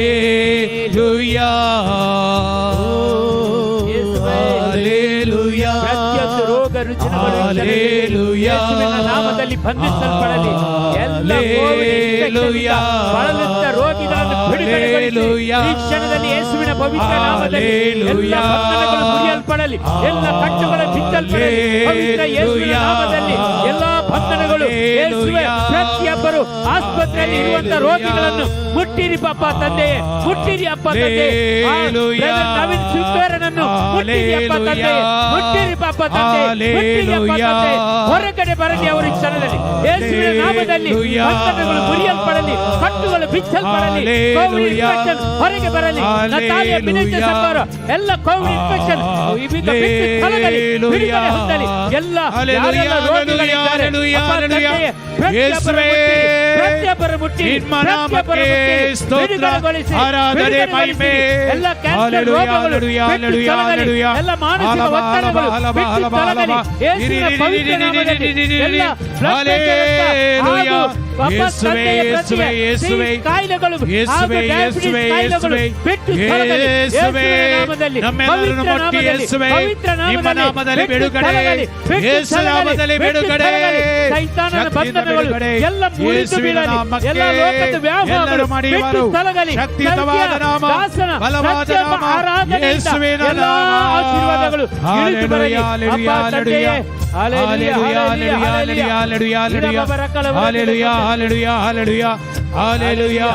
hallelujah hallelujah. ಪ್ರತಿಯೊಂದು ರೋಗ ರುಜಿನಗಳು ಯೇಸುವಿನ ನಾಮದಲ್ಲಿ ಬಂಧಿಸಲ್ಪಡಲಿ. ಎಲ್ಲ ಬಳಲುತ್ತ ರೋಗಿಗಳನ್ನು ಬಿಡುಗಡೆಗೊಳಿಸಿ ಈ ಕ್ಷಣದಲ್ಲಿ ಯೇಸುವಿನ ಪವಿತ್ರ ನಾಮದಲ್ಲಿ ಎಲ್ಲ ಬಂಧನಗಳು ಮುರಿಯಲ್ಪಡಲಿ, ಎಲ್ಲ ಕಟ್ಟುಗಳು ಬಿಚ್ಚಲ್ಪಡಲಿ. ಪವಿತ್ರ ಯೇಸುವಿನ ನಾಮದಲ್ಲಿ ಎಲ್ಲ ಬಂಧನಗಳು ಯೇಸುವೆ. ಪ್ರತಿಯೊಬ್ಬರು ಆಸ್ಪತ್ರೆಯಲ್ಲಿ ಇರುವಂತ ರೋಗಿಗಳನ್ನು ಮುಟ್ಟಿರಿ ಅಪ್ಪ ತಂದೆಯೇ, ಮುಟ್ಟಿರಿ ಅಪ್ಪ ತಂದೆಯೇ. ನವೀನ್ ಸುಂದರನನ್ನು ಮುಟ್ಟಿರಿ ಅಪ್ಪ ತಂದೆಯೇ, ಮುಟ್ಟಿರಿ ಅಪ್ಪ ತಂದೆ, ಮುಟ್ಟಿರಿ ಅಪ್ಪ ತಂದೆ. ಹೊರಗಡೆ ಬರಲಿ ಅವರು ಈ ಕ್ಷಣದಲ್ಲಿ ಯೇಸುವಿನ ನಾಮದಲ್ಲಿ ಬಂಧನಗಳು ಮುರಿಯಲ್ಪಡಲಿ, ಕಟ್ಟುಗಳು ಬಿಚ್ಚಲ್ಪಡಲಿ. ಕೋವಿಡ್ ಇನ್ಫೆಕ್ಷನ್ ಹೊರಗೆ ಬರಲಿ. ನತಾಲಿಯ ಬಿನೆಟ್ ಸಂಬಾರ ಎಲ್ಲ ಕೋವಿಡ್ ಇನ್ಫೆಕ್ಷನ್ ತೊಲಗಲಿ, ಬಿಡುಗಡೆ ಹೊಂದಲಿ. ಎಲ್ಲ ಯಾರೆಲ್ಲ ರೋಗಿಗಳಿದ್ದಾರೆ ಅಪ್ಪ ತಂದೆಯೇ, ಪ್ರತಿಯೊಬ್ಬರು ಮುಟ್ಟಿರಿ, ಪ್ರತಿಯೊಬ್ಬರು ಮುಟ್ಟಿರಿ, ಬಿಡುಗಡೆಗೊಳಿಸಿ, ಬಿಡುಗಡೆಗೊಳಿಸಿ. ಎಲ್ಲ ಕ್ಯಾನ್ಸರ್ ರೋಗಗಳು ಬಿಟ್ಟು ತೊಲಗಲಿ, ಎಲ್ಲ ಮಾನಸಿಕ ಒತ್ತಡಗಳು ಬಿಟ್ಟು ತೊಲಗಲಿ. ಯೇಸುವಿನ ಪವಿತ್ರ ನಾಮದಲ್ಲಿ ಎಲ್ಲ ಬ್ಲಡ್ ಪ್ರೆಷರ್ ಹಾಗೂ ಅಪ್ಪ ತಂದೆಯ ಪ್ರತಿಯೇ ಕಾಯಿಲೆಗಳು ಹಾಗೂ ಡಯಾಬಿಟಿಸ್ ಕಾಯಿಲೆಗಳು ಬಿಟ್ಟು ತೊಲಗಲಿ. ಯೇಸುವಿನ ನಾಮದಲ್ಲಿ ಪವಿತ್ರ ನಾಮದಲ್ಲಿ ಬಿಡುಗಡೆ, ಬಿಟ್ಟು ತೊಲಗಲಿ. ಸೈತಾನನ ಬಂಧನಗಳು ಎಲ್ಲ ಮುರಿದು ಬೀಳಲಿ, ಎಲ್ಲ ಲೋಕದ ವ್ಯಾಪಾರಗಳು ಬಿಟ್ಟು ತೊಲಗಲಿ. ದಾಸನ ಸತ್ಯದ ಆರಾಧನೆಯಿಂದ ಎಲ್ಲ ಆಶೀರ್ವಾದಗಳು ಇಳಿದು ಬರಲಿ. ಅಪ್ಪ ತಂದೆಯೇ, hallelujah hallelujah hallelujah hallelujah hallelujah hallelujah hallelujah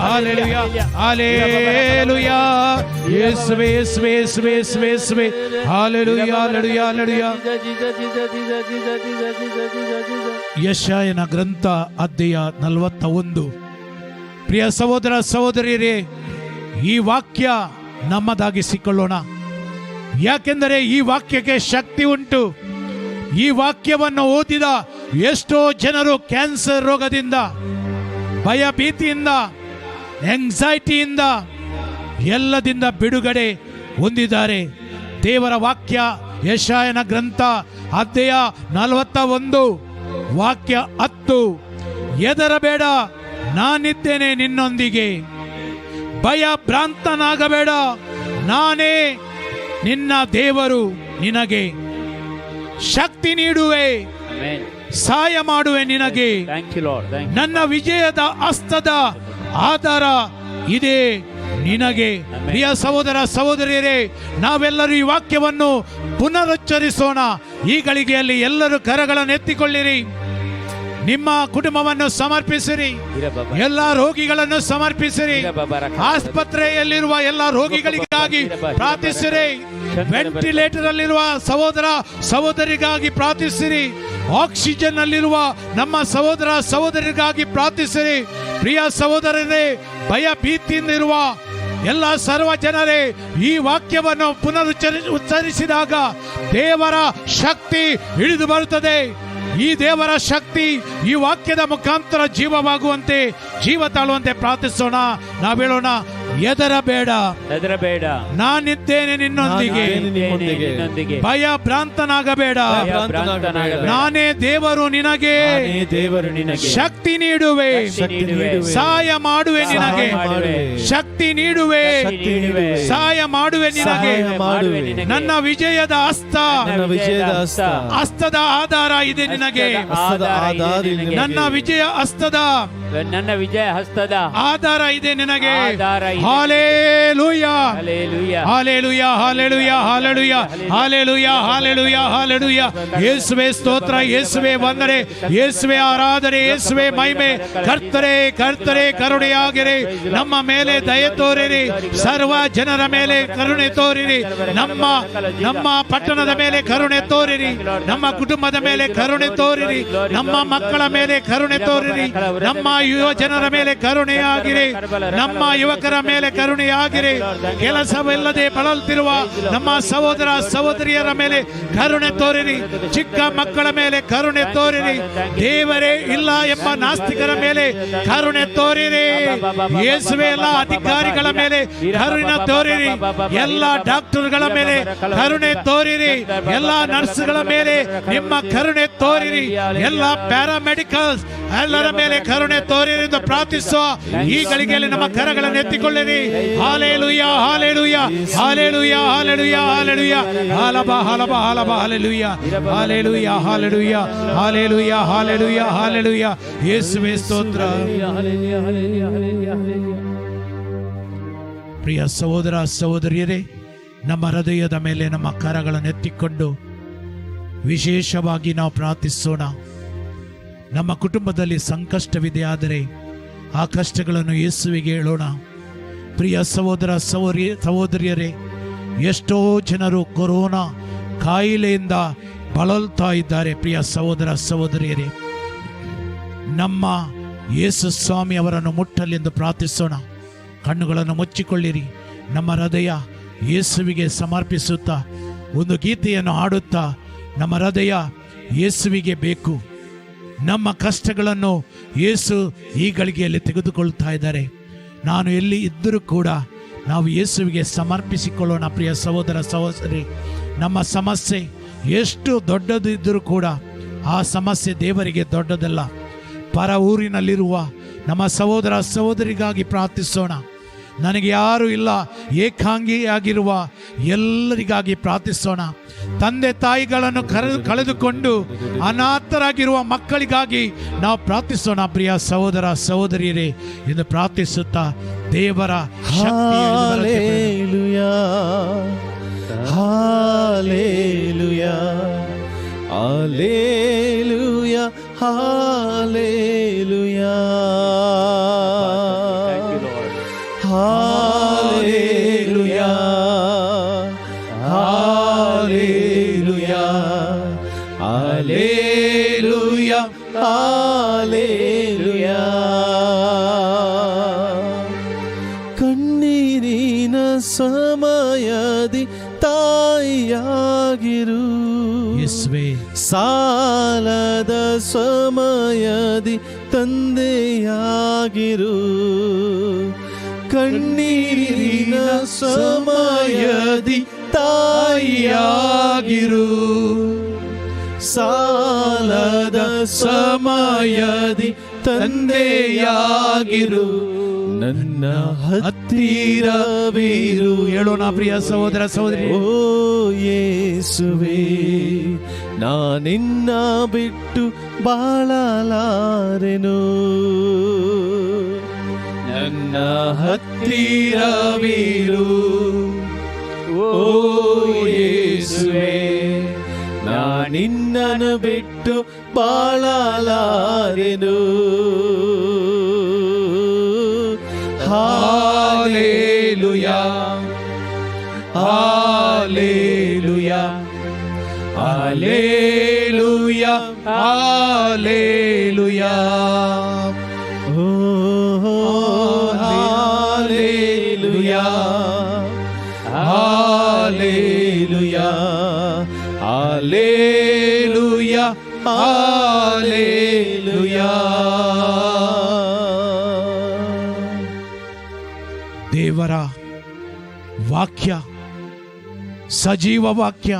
hallelujah. ಯೇಸುವೇ ಯೇಸುವೇ ಯೇಸುವೇ ಯೇಸುವೇ ಯೇಸುವೇ. Hallelujah hallelujah hallelujah. ಯೆಶಾಯನ ಗ್ರಂಥ ಅಧ್ಯಾಯ 41. ಪ್ರಿಯ ಸಹೋದರ ಸಹೋದರಿಯರೇ, ಈ ವಾಕ್ಯ ನಮ್ಮದಾಗಿಸಿಕೊಳ್ಳೋಣ. ಯಾಕೆಂದರೆ ಈ ವಾಕ್ಯಕ್ಕೆ ಶಕ್ತಿ ಉಂಟು. ಈ ವಾಕ್ಯವನ್ನು ಓದಿದ ಎಷ್ಟೋ ಜನರು ಕ್ಯಾನ್ಸರ್ ರೋಗದಿಂದ, ಭಯ ಭೀತಿಯಿಂದ, ಎಂಗ್ಸೈಟಿಯಿಂದ, ಎಲ್ಲದಿಂದ ಬಿಡುಗಡೆ ಹೊಂದಿದ್ದಾರೆ. ದೇವರ ವಾಕ್ಯ ಯೆಶಾಯನ ಗ್ರಂಥ ಅಧ್ಯಾಯ 41 ವಾಕ್ಯ 10. ಹೆದರಬೇಡ, ನಾನಿದ್ದೇನೆ ನಿನ್ನೊಂದಿಗೆ. ಭಯ ಭ್ರಾಂತನಾಗಬೇಡ, ನಾನೇ ನಿನ್ನ ದೇವರು. ನಿನಗೆ ಶಕ್ತಿ ನೀಡುವೆ, ಸಹಾಯ ಮಾಡುವೆ ನಿನಗೆ. ನನ್ನ ವಿಜಯದ ಹಸ್ತದ ಆಧಾರ ಇದೆ ನಿನಗೆ. ಪ್ರಿಯ ಸಹೋದರ ಸಹೋದರಿಯರೇ, ನಾವೆಲ್ಲರೂ ಈ ವಾಕ್ಯವನ್ನು ಪುನರುಚ್ಚರಿಸೋಣ. ಈ ಗಳಿಗೆಯಲ್ಲಿ ಎಲ್ಲರೂ ಕರಗಳನ್ನು ಎತ್ತಿಕೊಳ್ಳಿರಿ, ನಿಮ್ಮ ಕುಟುಂಬವನ್ನು ಸಮರ್ಪಿಸಿರಿ, ಎಲ್ಲ ರೋಗಿಗಳನ್ನು ಸಮರ್ಪಿಸಿರಿ. ಆಸ್ಪತ್ರೆಯಲ್ಲಿರುವ ಎಲ್ಲ ರೋಗಿಗಳಿಗಾಗಿ ಪ್ರಾರ್ಥಿಸಿರಿ. ವೆಂಟಿಲೇಟರ್ ಅಲ್ಲಿರುವ ಸಹೋದರ ಸಹೋದರಿಗಾಗಿ ಪ್ರಾರ್ಥಿಸಿರಿ. ಆಕ್ಸಿಜನ್ ಅಲ್ಲಿರುವ ನಮ್ಮ ಸಹೋದರ ಸಹೋದರಿಗಾಗಿ ಪ್ರಾರ್ಥಿಸಿರಿ. ಪ್ರಿಯ ಸಹೋದರರೇ, ಭಯ ಭೀತಿಯಿಂದ ಇರುವ ಎಲ್ಲ ಸರ್ವ ಜನರೇ, ಈ ವಾಕ್ಯವನ್ನು ಉಚ್ಚರಿಸಿದಾಗ ದೇವರ ಶಕ್ತಿ ಇಳಿದು ಬರುತ್ತದೆ. ಈ ದೇವರ ಶಕ್ತಿ ಈ ವಾಕ್ಯದ ಮುಖಾಂತರ ಜೀವವಾಗುವಂತೆ, ಜೀವ ತಾಳುವಂತೆ ಪ್ರಾರ್ಥಿಸೋಣ. ನಾವು ಹೇಳೋಣ, ಹೆದರಬೇಡ, ಹೆದರಬೇಡ, ನಾನಿದ್ದೇನೆ ನಿನ್ನೊಂದಿಗೆ, ನಿನ್ನೊಂದಿಗೆ. ಭಯ ಭ್ರಾಂತನಾಗಬೇಡ, ನಾನೇ ದೇವರು ನಿನಗೆ, ದೇವರು ನಿನಗೆ ಶಕ್ತಿ ನೀಡುವೆ, ಸಹಾಯ ಮಾಡುವೆ ನಿನಗೆ, ಶಕ್ತಿ ನೀಡುವೆ, ಸಹಾಯ ಮಾಡುವೆ ನಿನಗೆ. ನನ್ನ ವಿಜಯದ ಹಸ್ತದ ಆಧಾರ ಇದೆ ನಿನಗೆ, ನನ್ನ ವಿಜಯ ಹಸ್ತದ ಆಧಾರ ಇದೆ ನಿನಗೆ. Hallelujah, hallelujah, hallelujah, hallelujah, hallelujah, hallelujah, hallelujah. ಯೇಸುವೇ ಸ್ತೋತ್ರ, ಯೇಸುವೇ ವಂದನೆ, ಯೇಸುವೇ ಆರಾಧನೆ, ಯೇಸುವೇ ಮಹಿಮೆ. ಕರ್ತರೇ, ಕರ್ತರೇ ಕರುಣೆಯಾಗಿರಿ, ನಮ್ಮ ಮೇಲೆ ದಯೆ ತೋರಿರಿ, ಸರ್ವ ಜನರ ಮೇಲೆ ಕರುಣೆ ತೋರಿರಿ, ನಮ್ಮ ಪಟ್ಟಣದ ಮೇಲೆ ಕರುಣೆ ತೋರಿರಿ, ನಮ್ಮ ಕುಟುಂಬದ ಮೇಲೆ ಕರುಣೆ ತೋರಿರಿ, ನಮ್ಮ ಮಕ್ಕಳ ಮೇಲೆ ಕರುಣೆ ತೋರಿರಿ, ನಮ್ಮ ಯುವ ಜನರ ಮೇಲೆ ಕರುಣೆಯಾಗಿರಿ, ನಮ್ಮ ಯುವಕರ ಮೇಲೆ ಕರುಣೆಯಾಗಿರಿ. ಕೆಲಸವಿಲ್ಲದೆ ಬಳಲ್ತಿರುವ ನಮ್ಮ ಸಹೋದರ ಸಹೋದರಿಯರ ಮೇಲೆ ಕರುಣೆ ತೋರಿರಿ, ಚಿಕ್ಕ ಮಕ್ಕಳ ಮೇಲೆ ಕರುಣೆ ತೋರಿರಿ, ದೇವರೇ ಇಲ್ಲ ಎಂಬ ನಾಸ್ತಿಕರ ಮೇಲೆ ಕರುಣೆ ತೋರಿರಿ. ಯೇಸುವೇ ಎಲ್ಲ ಅಧಿಕಾರಿಗಳ ಮೇಲೆ ಕರುಣೆ ತೋರಿರಿ, ಎಲ್ಲ ಡಾಕ್ಟರ್ಗಳ ಮೇಲೆ ಕರುಣೆ ತೋರಿರಿ, ಎಲ್ಲ ನರ್ಸ್ಗಳ ಮೇಲೆ ನಿಮ್ಮ ಕರುಣೆ ತೋರಿರಿ, ಎಲ್ಲ ಪ್ಯಾರಾಮೆಡಿಕಲ್ಸ್ ಎಲ್ಲರ ಮೇಲೆ ಕರುಣೆ ತೋರಿರಿ ಎಂದು ಪ್ರಾರ್ಥಿಸುವ ಈ ಗಳಿಗೆಯಲ್ಲಿ ನಮ್ಮ ಕರಗಳನ್ನು ಎತ್ತಿಕೊಳ್ಳಿರಿ. Hallelujah, hallelujah, hallelujah, hallelujah, hallelujah, ಹಾಲಬ ಹಾಲಬ ಹಾಲಬ, hallelujah, hallelujah, hallelujah, hallelujah, hallelujah, hallelujah. ಯೇಸುವೇ ಸ್ತೋತ್ರ. ಪ್ರಿಯ ಸಹೋದರ ಸಹೋದರಿಯರೇ, ನಮ್ಮ ಹೃದಯದ ಮೇಲೆ ನಮ್ಮ ಕರಗಳನ್ನು ಎತ್ತಿಕೊಂಡು ವಿಶೇಷವಾಗಿ ನಾವು ಪ್ರಾರ್ಥಿಸೋಣ. ನಮ್ಮ ಕುಟುಂಬದಲ್ಲಿ ಸಂಕಷ್ಟವಿದೆ ಆದರೆ ಆ ಕಷ್ಟಗಳನ್ನು ಯೇಸುವಿಗೆ ಹೇಳೋಣ. ಪ್ರಿಯ ಸಹೋದರ ಸಹೋದರಿಯರೇ, ಎಷ್ಟೋ ಜನರು ಕೊರೋನಾ ಕಾಯಿಲೆಯಿಂದ ಬಳಲ್ತಾ ಇದ್ದಾರೆ. ಪ್ರಿಯ ಸಹೋದರ ಸಹೋದರಿಯರೇ, ನಮ್ಮ ಯೇಸು ಸ್ವಾಮಿ ಅವರನ್ನು ಮುಟ್ಟಲಿ ಎಂದು ಪ್ರಾರ್ಥಿಸೋಣ. ಕಣ್ಣುಗಳನ್ನು ಮುಚ್ಚಿಕೊಳ್ಳಿರಿ. ನಮ್ಮ ಹೃದಯ ಯೇಸುವಿಗೆ ಸಮರ್ಪಿಸುತ್ತಾ ಒಂದು ಗೀತೆಯನ್ನು ಹಾಡುತ್ತಾ ನಮ್ಮ ಹೃದಯ ಯೇಸುವಿಗೆ ಬೇಕು. ನಮ್ಮ ಕಷ್ಟಗಳನ್ನು ಯೇಸು ಈ ಗಳಿಗೆಯಲ್ಲಿ ತೆಗೆದುಕೊಳ್ತಾ ಇದ್ದಾರೆ. ನಾನು ಎಲ್ಲಿ ಇದ್ದರೂ ಕೂಡ ನಾವು ಯೇಸುವಿಗೆ ಸಮರ್ಪಿಸಿಕೊಳ್ಳೋಣ. ಪ್ರಿಯ ಸಹೋದರ ಸಹೋದರಿ, ನಮ್ಮ ಸಮಸ್ಯೆ ಎಷ್ಟು ದೊಡ್ಡದು ಇದ್ದರೂ ಕೂಡ ಆ ಸಮಸ್ಯೆ ದೇವರಿಗೆ ದೊಡ್ಡದಲ್ಲ. ಪರ ಊರಿನಲ್ಲಿರುವ ನಮ್ಮ ಸಹೋದರ ಸಹೋದರಿಗಾಗಿ ಪ್ರಾರ್ಥಿಸೋಣ. ನನಗೆ ಯಾರೂ ಇಲ್ಲ, ಏಕಾಂಗಿಯಾಗಿರುವ ಎಲ್ಲರಿಗಾಗಿ ಪ್ರಾರ್ಥಿಸೋಣ. ತಂದೆ ತಾಯಿಗಳನ್ನು ಕಳೆದುಕೊಂಡು ಅನಾಥರಾಗಿರುವ ಮಕ್ಕಳಿಗಾಗಿ ನಾವು ಪ್ರಾರ್ಥಿಸೋಣ. ಪ್ರಿಯ ಸಹೋದರ ಸಹೋದರಿಯರೇ, ಎಂದು ಪ್ರಾರ್ಥಿಸುತ್ತಾ ದೇವರ ಶಕ್ತಿ. Hallelujah, hallelujah, hallelujah, hallelujah, hallelujah, hallelujah, hallelujah, hallelujah. ಕಣ್ಣೀರಿನ ಸಮಯದಿ ತಾಯಿಯಾಗಿರು, ಸಾಲದ ಸಮಯದಿ ತಂದೆಯಾಗಿರು. ಕಣ್ಣೀರಿನ ಸಮಯದಿ ತಾಯಿಯಾಗಿರು, ಸಾಲದ ಸಮಯದಿ ತಂದೆಯಾಗಿರು. ನನ್ನ ಹತ್ತಿರವಿರು. ಹೇಳೋಣ ಪ್ರಿಯ ಸಹೋದರ ಸಹೋದರಿ. ಓ ಯೇಸುವೇ, ನಾನಿನ್ನ ಬಿಟ್ಟು ಬಾಳಲಾರೆನು. ನನ್ನ ಹತ್ತಿರವಿರು. ಓ ಯೇಸುವೇ, ನಾನಿನ್ನನು ಬಿಟ್ಟು ಬಾಳಲಾರೆನು. Hallelujah, hallelujah, hallelujah, hallelujah. ಓ ಹಾಲೆಲೂಯಾ, ಹಾಲೆಲೂಯಾ, ಹಾಲೆಲೂಯಾ, ಹಾಲೆಲೂಯಾ. ದೇವರ ವಾಕ್ಯ ಸಜೀವ ವಾಕ್ಯ,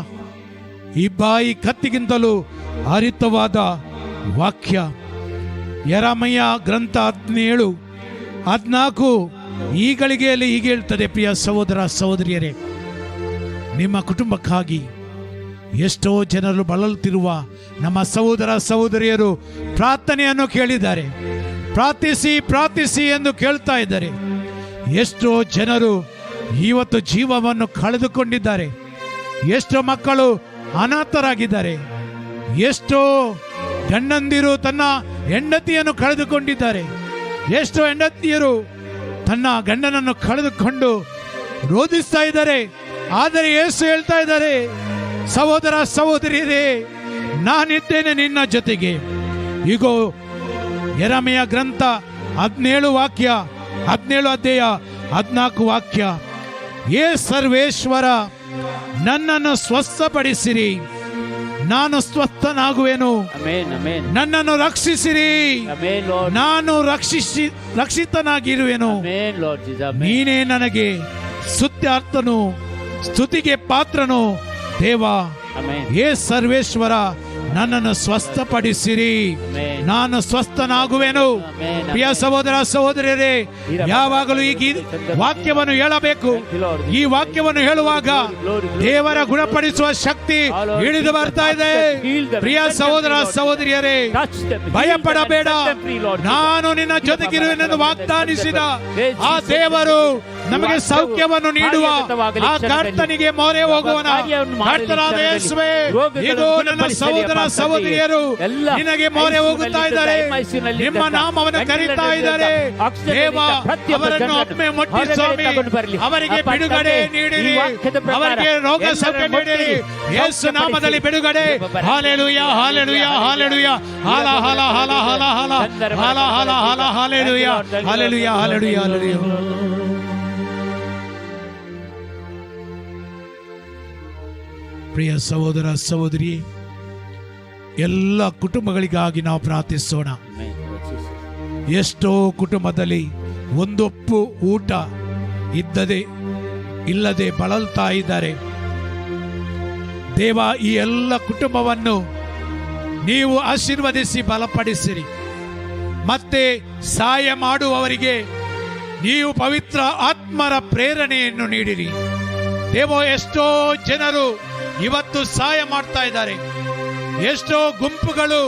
ಈ ಬಾಯಿ ಕತ್ತಿಗಿಂತಲೂ ಹರಿತವಾದ ವಾಕ್ಯ. ಯೆರೆಮೀಯ ಗ್ರಂಥ 17:14 ಈ ಗಳಿಗೆಯಲ್ಲಿ ಹೀಗೆ ಹೇಳ್ತದೆ. ಪ್ರಿಯ ಸಹೋದರ ಸಹೋದರಿಯರೇ, ನಿಮ್ಮ ಕುಟುಂಬಕ್ಕಾಗಿ ಎಷ್ಟೋ ಜನರು ಬಳಲುತ್ತಿರುವ ನಮ್ಮ ಸಹೋದರ ಸಹೋದರಿಯರು ಪ್ರಾರ್ಥನೆಯನ್ನು ಕೇಳಿದ್ದಾರೆ. ಪ್ರಾರ್ಥಿಸಿ ಪ್ರಾರ್ಥಿಸಿ ಎಂದು ಕೇಳ್ತಾ ಇದ್ದಾರೆ. ಎಷ್ಟೋ ಜನರು ಇವತ್ತು ಜೀವವನ್ನು ಕಳೆದುಕೊಂಡಿದ್ದಾರೆ. ಎಷ್ಟೋ ಮಕ್ಕಳು ಅನಾಥರಾಗಿದ್ದಾರೆ. ಎಷ್ಟೋ ಗಂಡಂದಿರು ತನ್ನ ಹೆಂಡತಿಯನ್ನು ಕಳೆದುಕೊಂಡಿದ್ದಾರೆ. ಎಷ್ಟೋ ಹೆಂಡತಿಯರು ತನ್ನ ಗಂಡನನ್ನು ಕಳೆದುಕೊಂಡು ರೋಧಿಸ್ತಾ ಇದ್ದಾರೆ. ಆದರೆ ಯೇಸು ಹೇಳ್ತಾ ಇದ್ದಾರೆ, ಸಹೋದರ ಸಹೋದರಿಯರೇ, ನಾನಿದ್ದೇನೆ ನಿನ್ನ ಜೊತೆಗೆ. ಈಗೋ ಯೆರೆಮೀಯ ಗ್ರಂಥ 17 ಅಧ್ಯಾಯ 14 ವಾಕ್ಯ, ಏ ಸರ್ವೇಶ್ವರ, ನನ್ನನ್ನು ಸ್ವಸ್ಥಪಡಿಸಿರಿ, ನಾನು ಸ್ವಸ್ಥನಾಗುವೆನು. ನನ್ನನ್ನು ರಕ್ಷಿಸಿರಿ, ನಾನು ರಕ್ಷಿತನಾಗಿರುವೆನು. ನೀನೇ ನನಗೆ ಸ್ತುತ್ಯಾರ್ಥನು, ಸ್ತುತಿಗೆ ಪಾತ್ರನು ದೇವ. ಏ ಸರ್ವೇಶ್ವರ, ನನ್ನನ್ನು ಸ್ವಸ್ಥಪಡಿಸಿರಿ, ನಾನು ಸ್ವಸ್ಥನಾಗುವೆನು. ಪ್ರಿಯ ಸಹೋದರ ಸಹೋದರಿಯರೇ, ಯಾವಾಗಲೂ ಈ ವಾಕ್ಯವನ್ನು ಹೇಳಬೇಕು. ಈ ವಾಕ್ಯವನ್ನು ಹೇಳುವಾಗ ದೇವರ ಗುಣಪಡಿಸುವ ಶಕ್ತಿ ಇಳಿದು ಬರ್ತಾ ಇದೆ. ಪ್ರಿಯ ಸಹೋದರ ಸಹೋದರಿಯರೇ, ಭಯಪಡಬೇಡ, ನಾನು ನಿನ್ನ ಜೊತೆಗಿರುವೆನೆಂದು ವಾಗ್ದಾನಿಸಿದ ಆ ದೇವರು ನಮಗೆ ಸೌಖ್ಯವನ್ನು ನೀಡುವ ಆ ಕರ್ತನಿಗೆ ಮೊರೆ ಹೋಗುವನ ಕರ್ತನಾದ ಯೇಸುವೇ, ಇದು ನನ್ನ ಸಹೋದರ ಸಹೋದರಿಯರು ನಿನಗೆ ಮೊರೆ ಹೋಗುತ್ತಾ ಇದ್ದಾರೆ. ನಿಮ್ಮ ನಾಮವನ್ನು ಕರೀತಾ ಇದ್ದಾರೆ. ದೇವ, ಅವರನ್ನು ಒಮ್ಮೆ ಮುಟ್ಟಿ ಸ್ವಾಮಿ, ಅವರಿಗೆ ಬಿಡುಗಡೆ ನೀಡಿರಿ, ಅವರಿಗೆ ರೋಗ ಸೌಖ್ಯ ನೀಡಿರಿ. ಯೇಸು ನಾಮದಲ್ಲಿ ಬಿಡುಗಡೆ. ಹಾಲೆಲೂಯಾ, ಹಾಲೆಲೂಯಾ, ಹಾಲೆಲೂಯಾ, ಹಾಲ ಹಾಲ ಹಾಲ ಹಾಲ ಹಾಲ ಹಾಲ ಹಾಲ ಹಾಲ ಹಾಲೆಲೂಯಾ, ಹಾಲೆಲೂಯಾ, ಹಾಲೆಲೂಯಾ, ಹಾಲೆಲೂಯಾ. ಪ್ರಿಯ ಸಹೋದರ ಸಹೋದರಿ, ಎಲ್ಲ ಕುಟುಂಬಗಳಿಗಾಗಿ ನಾವು ಪ್ರಾರ್ಥಿಸೋಣ. ಎಷ್ಟೋ ಕುಟುಂಬದಲ್ಲಿ ಒಂದೊಪ್ಪು ಊಟ ಇಲ್ಲದೆ ಬಳಲ್ತಾ ಇದ್ದಾರೆ. ದೇವ, ಈ ಎಲ್ಲ ಕುಟುಂಬವನ್ನು ನೀವು ಆಶೀರ್ವದಿಸಿ ಬಲಪಡಿಸಿರಿ. ಮತ್ತೆ ಸಹಾಯ ಮಾಡುವವರಿಗೆ ನೀವು ಪವಿತ್ರ ಆತ್ಮರ ಪ್ರೇರಣೆಯನ್ನು ನೀಡಿರಿ. ದೇವ, ಎಷ್ಟೋ ಜನರು ಇವತ್ತು ಸಹಾಯ ಮಾಡ್ತಾ ಇದ್ದಾರೆ. ಎಷ್ಟೋ ಗುಂಪುಗಳು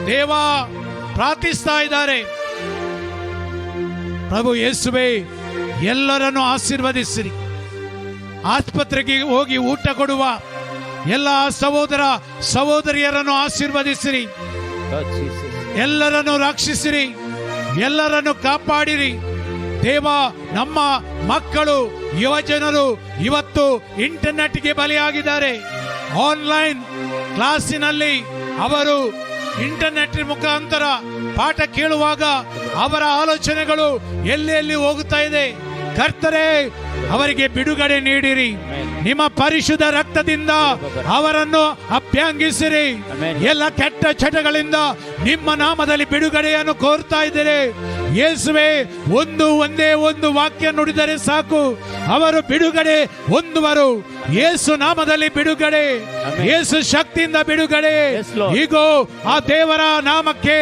ದೇವ ಪ್ರಾರ್ಥಿಸ್ತಾ ಇದ್ದಾರೆ. ಪ್ರಭು ಯೇಸುವೇ, ಎಲ್ಲರನ್ನು ಆಶೀರ್ವದಿಸಿರಿ. ಆಸ್ಪತ್ರೆಗೆ ಹೋಗಿ ಊಟ ಕೊಡುವ ಎಲ್ಲ ಸಹೋದರ ಸಹೋದರಿಯರನ್ನು ಆಶೀರ್ವದಿಸಿರಿ. ಎಲ್ಲರನ್ನು ರಕ್ಷಿಸಿರಿ, ಎಲ್ಲರನ್ನು ಕಾಪಾಡಿರಿ. ದೇವ, ನಮ್ಮ ಮಕ್ಕಳು ಯುವಜನರು ಇವತ್ತು ಇಂಟರ್ನೆಟ್ಗೆ ಬಲಿಯಾಗಿದ್ದಾರೆ. ಆನ್ಲೈನ್ ಕ್ಲಾಸಿನಲ್ಲಿ ಅವರು ಇಂಟರ್ನೆಟ್ ಮುಖಾಂತರ ಪಾಠ ಕೇಳುವಾಗ ಅವರ ಆಲೋಚನೆಗಳು ಎಲ್ಲೆಲ್ಲಿ ಹೋಗುತ್ತಾ ಇದೆ. ಕರ್ತರೇ, ಅವರಿಗೆ ಬಿಡುಗಡೆ ನೀಡಿರಿ. ನಿಮ್ಮ ಪರಿಶುದ್ಧ ರಕ್ತದಿಂದ ಅವರನ್ನು ಅಭ್ಯಂಗಿಸಿರಿ. ಎಲ್ಲ ಕೆಟ್ಟ ಚಟಗಳಿಂದ ನಿಮ್ಮ ನಾಮದಲ್ಲಿ ಬಿಡುಗಡೆಯನ್ನು ಕೋರ್ತಾ ಇದ್ದೀರಿ. ಯೇಸುವೆ, ಒಂದೇ ಒಂದು ವಾಕ್ಯ ನುಡಿದರೆ ಸಾಕು, ಅವರು ಬಿಡುಗಡೆ ಹೊಂದುವರು. ಯೇಸು ನಾಮದಲ್ಲಿ ಬಿಡುಗಡೆ, ಯೇಸು ಶಕ್ತಿಯಿಂದ ಬಿಡುಗಡೆ. ಈಗೋ ಆ ದೇವರ ನಾಮಕ್ಕೆ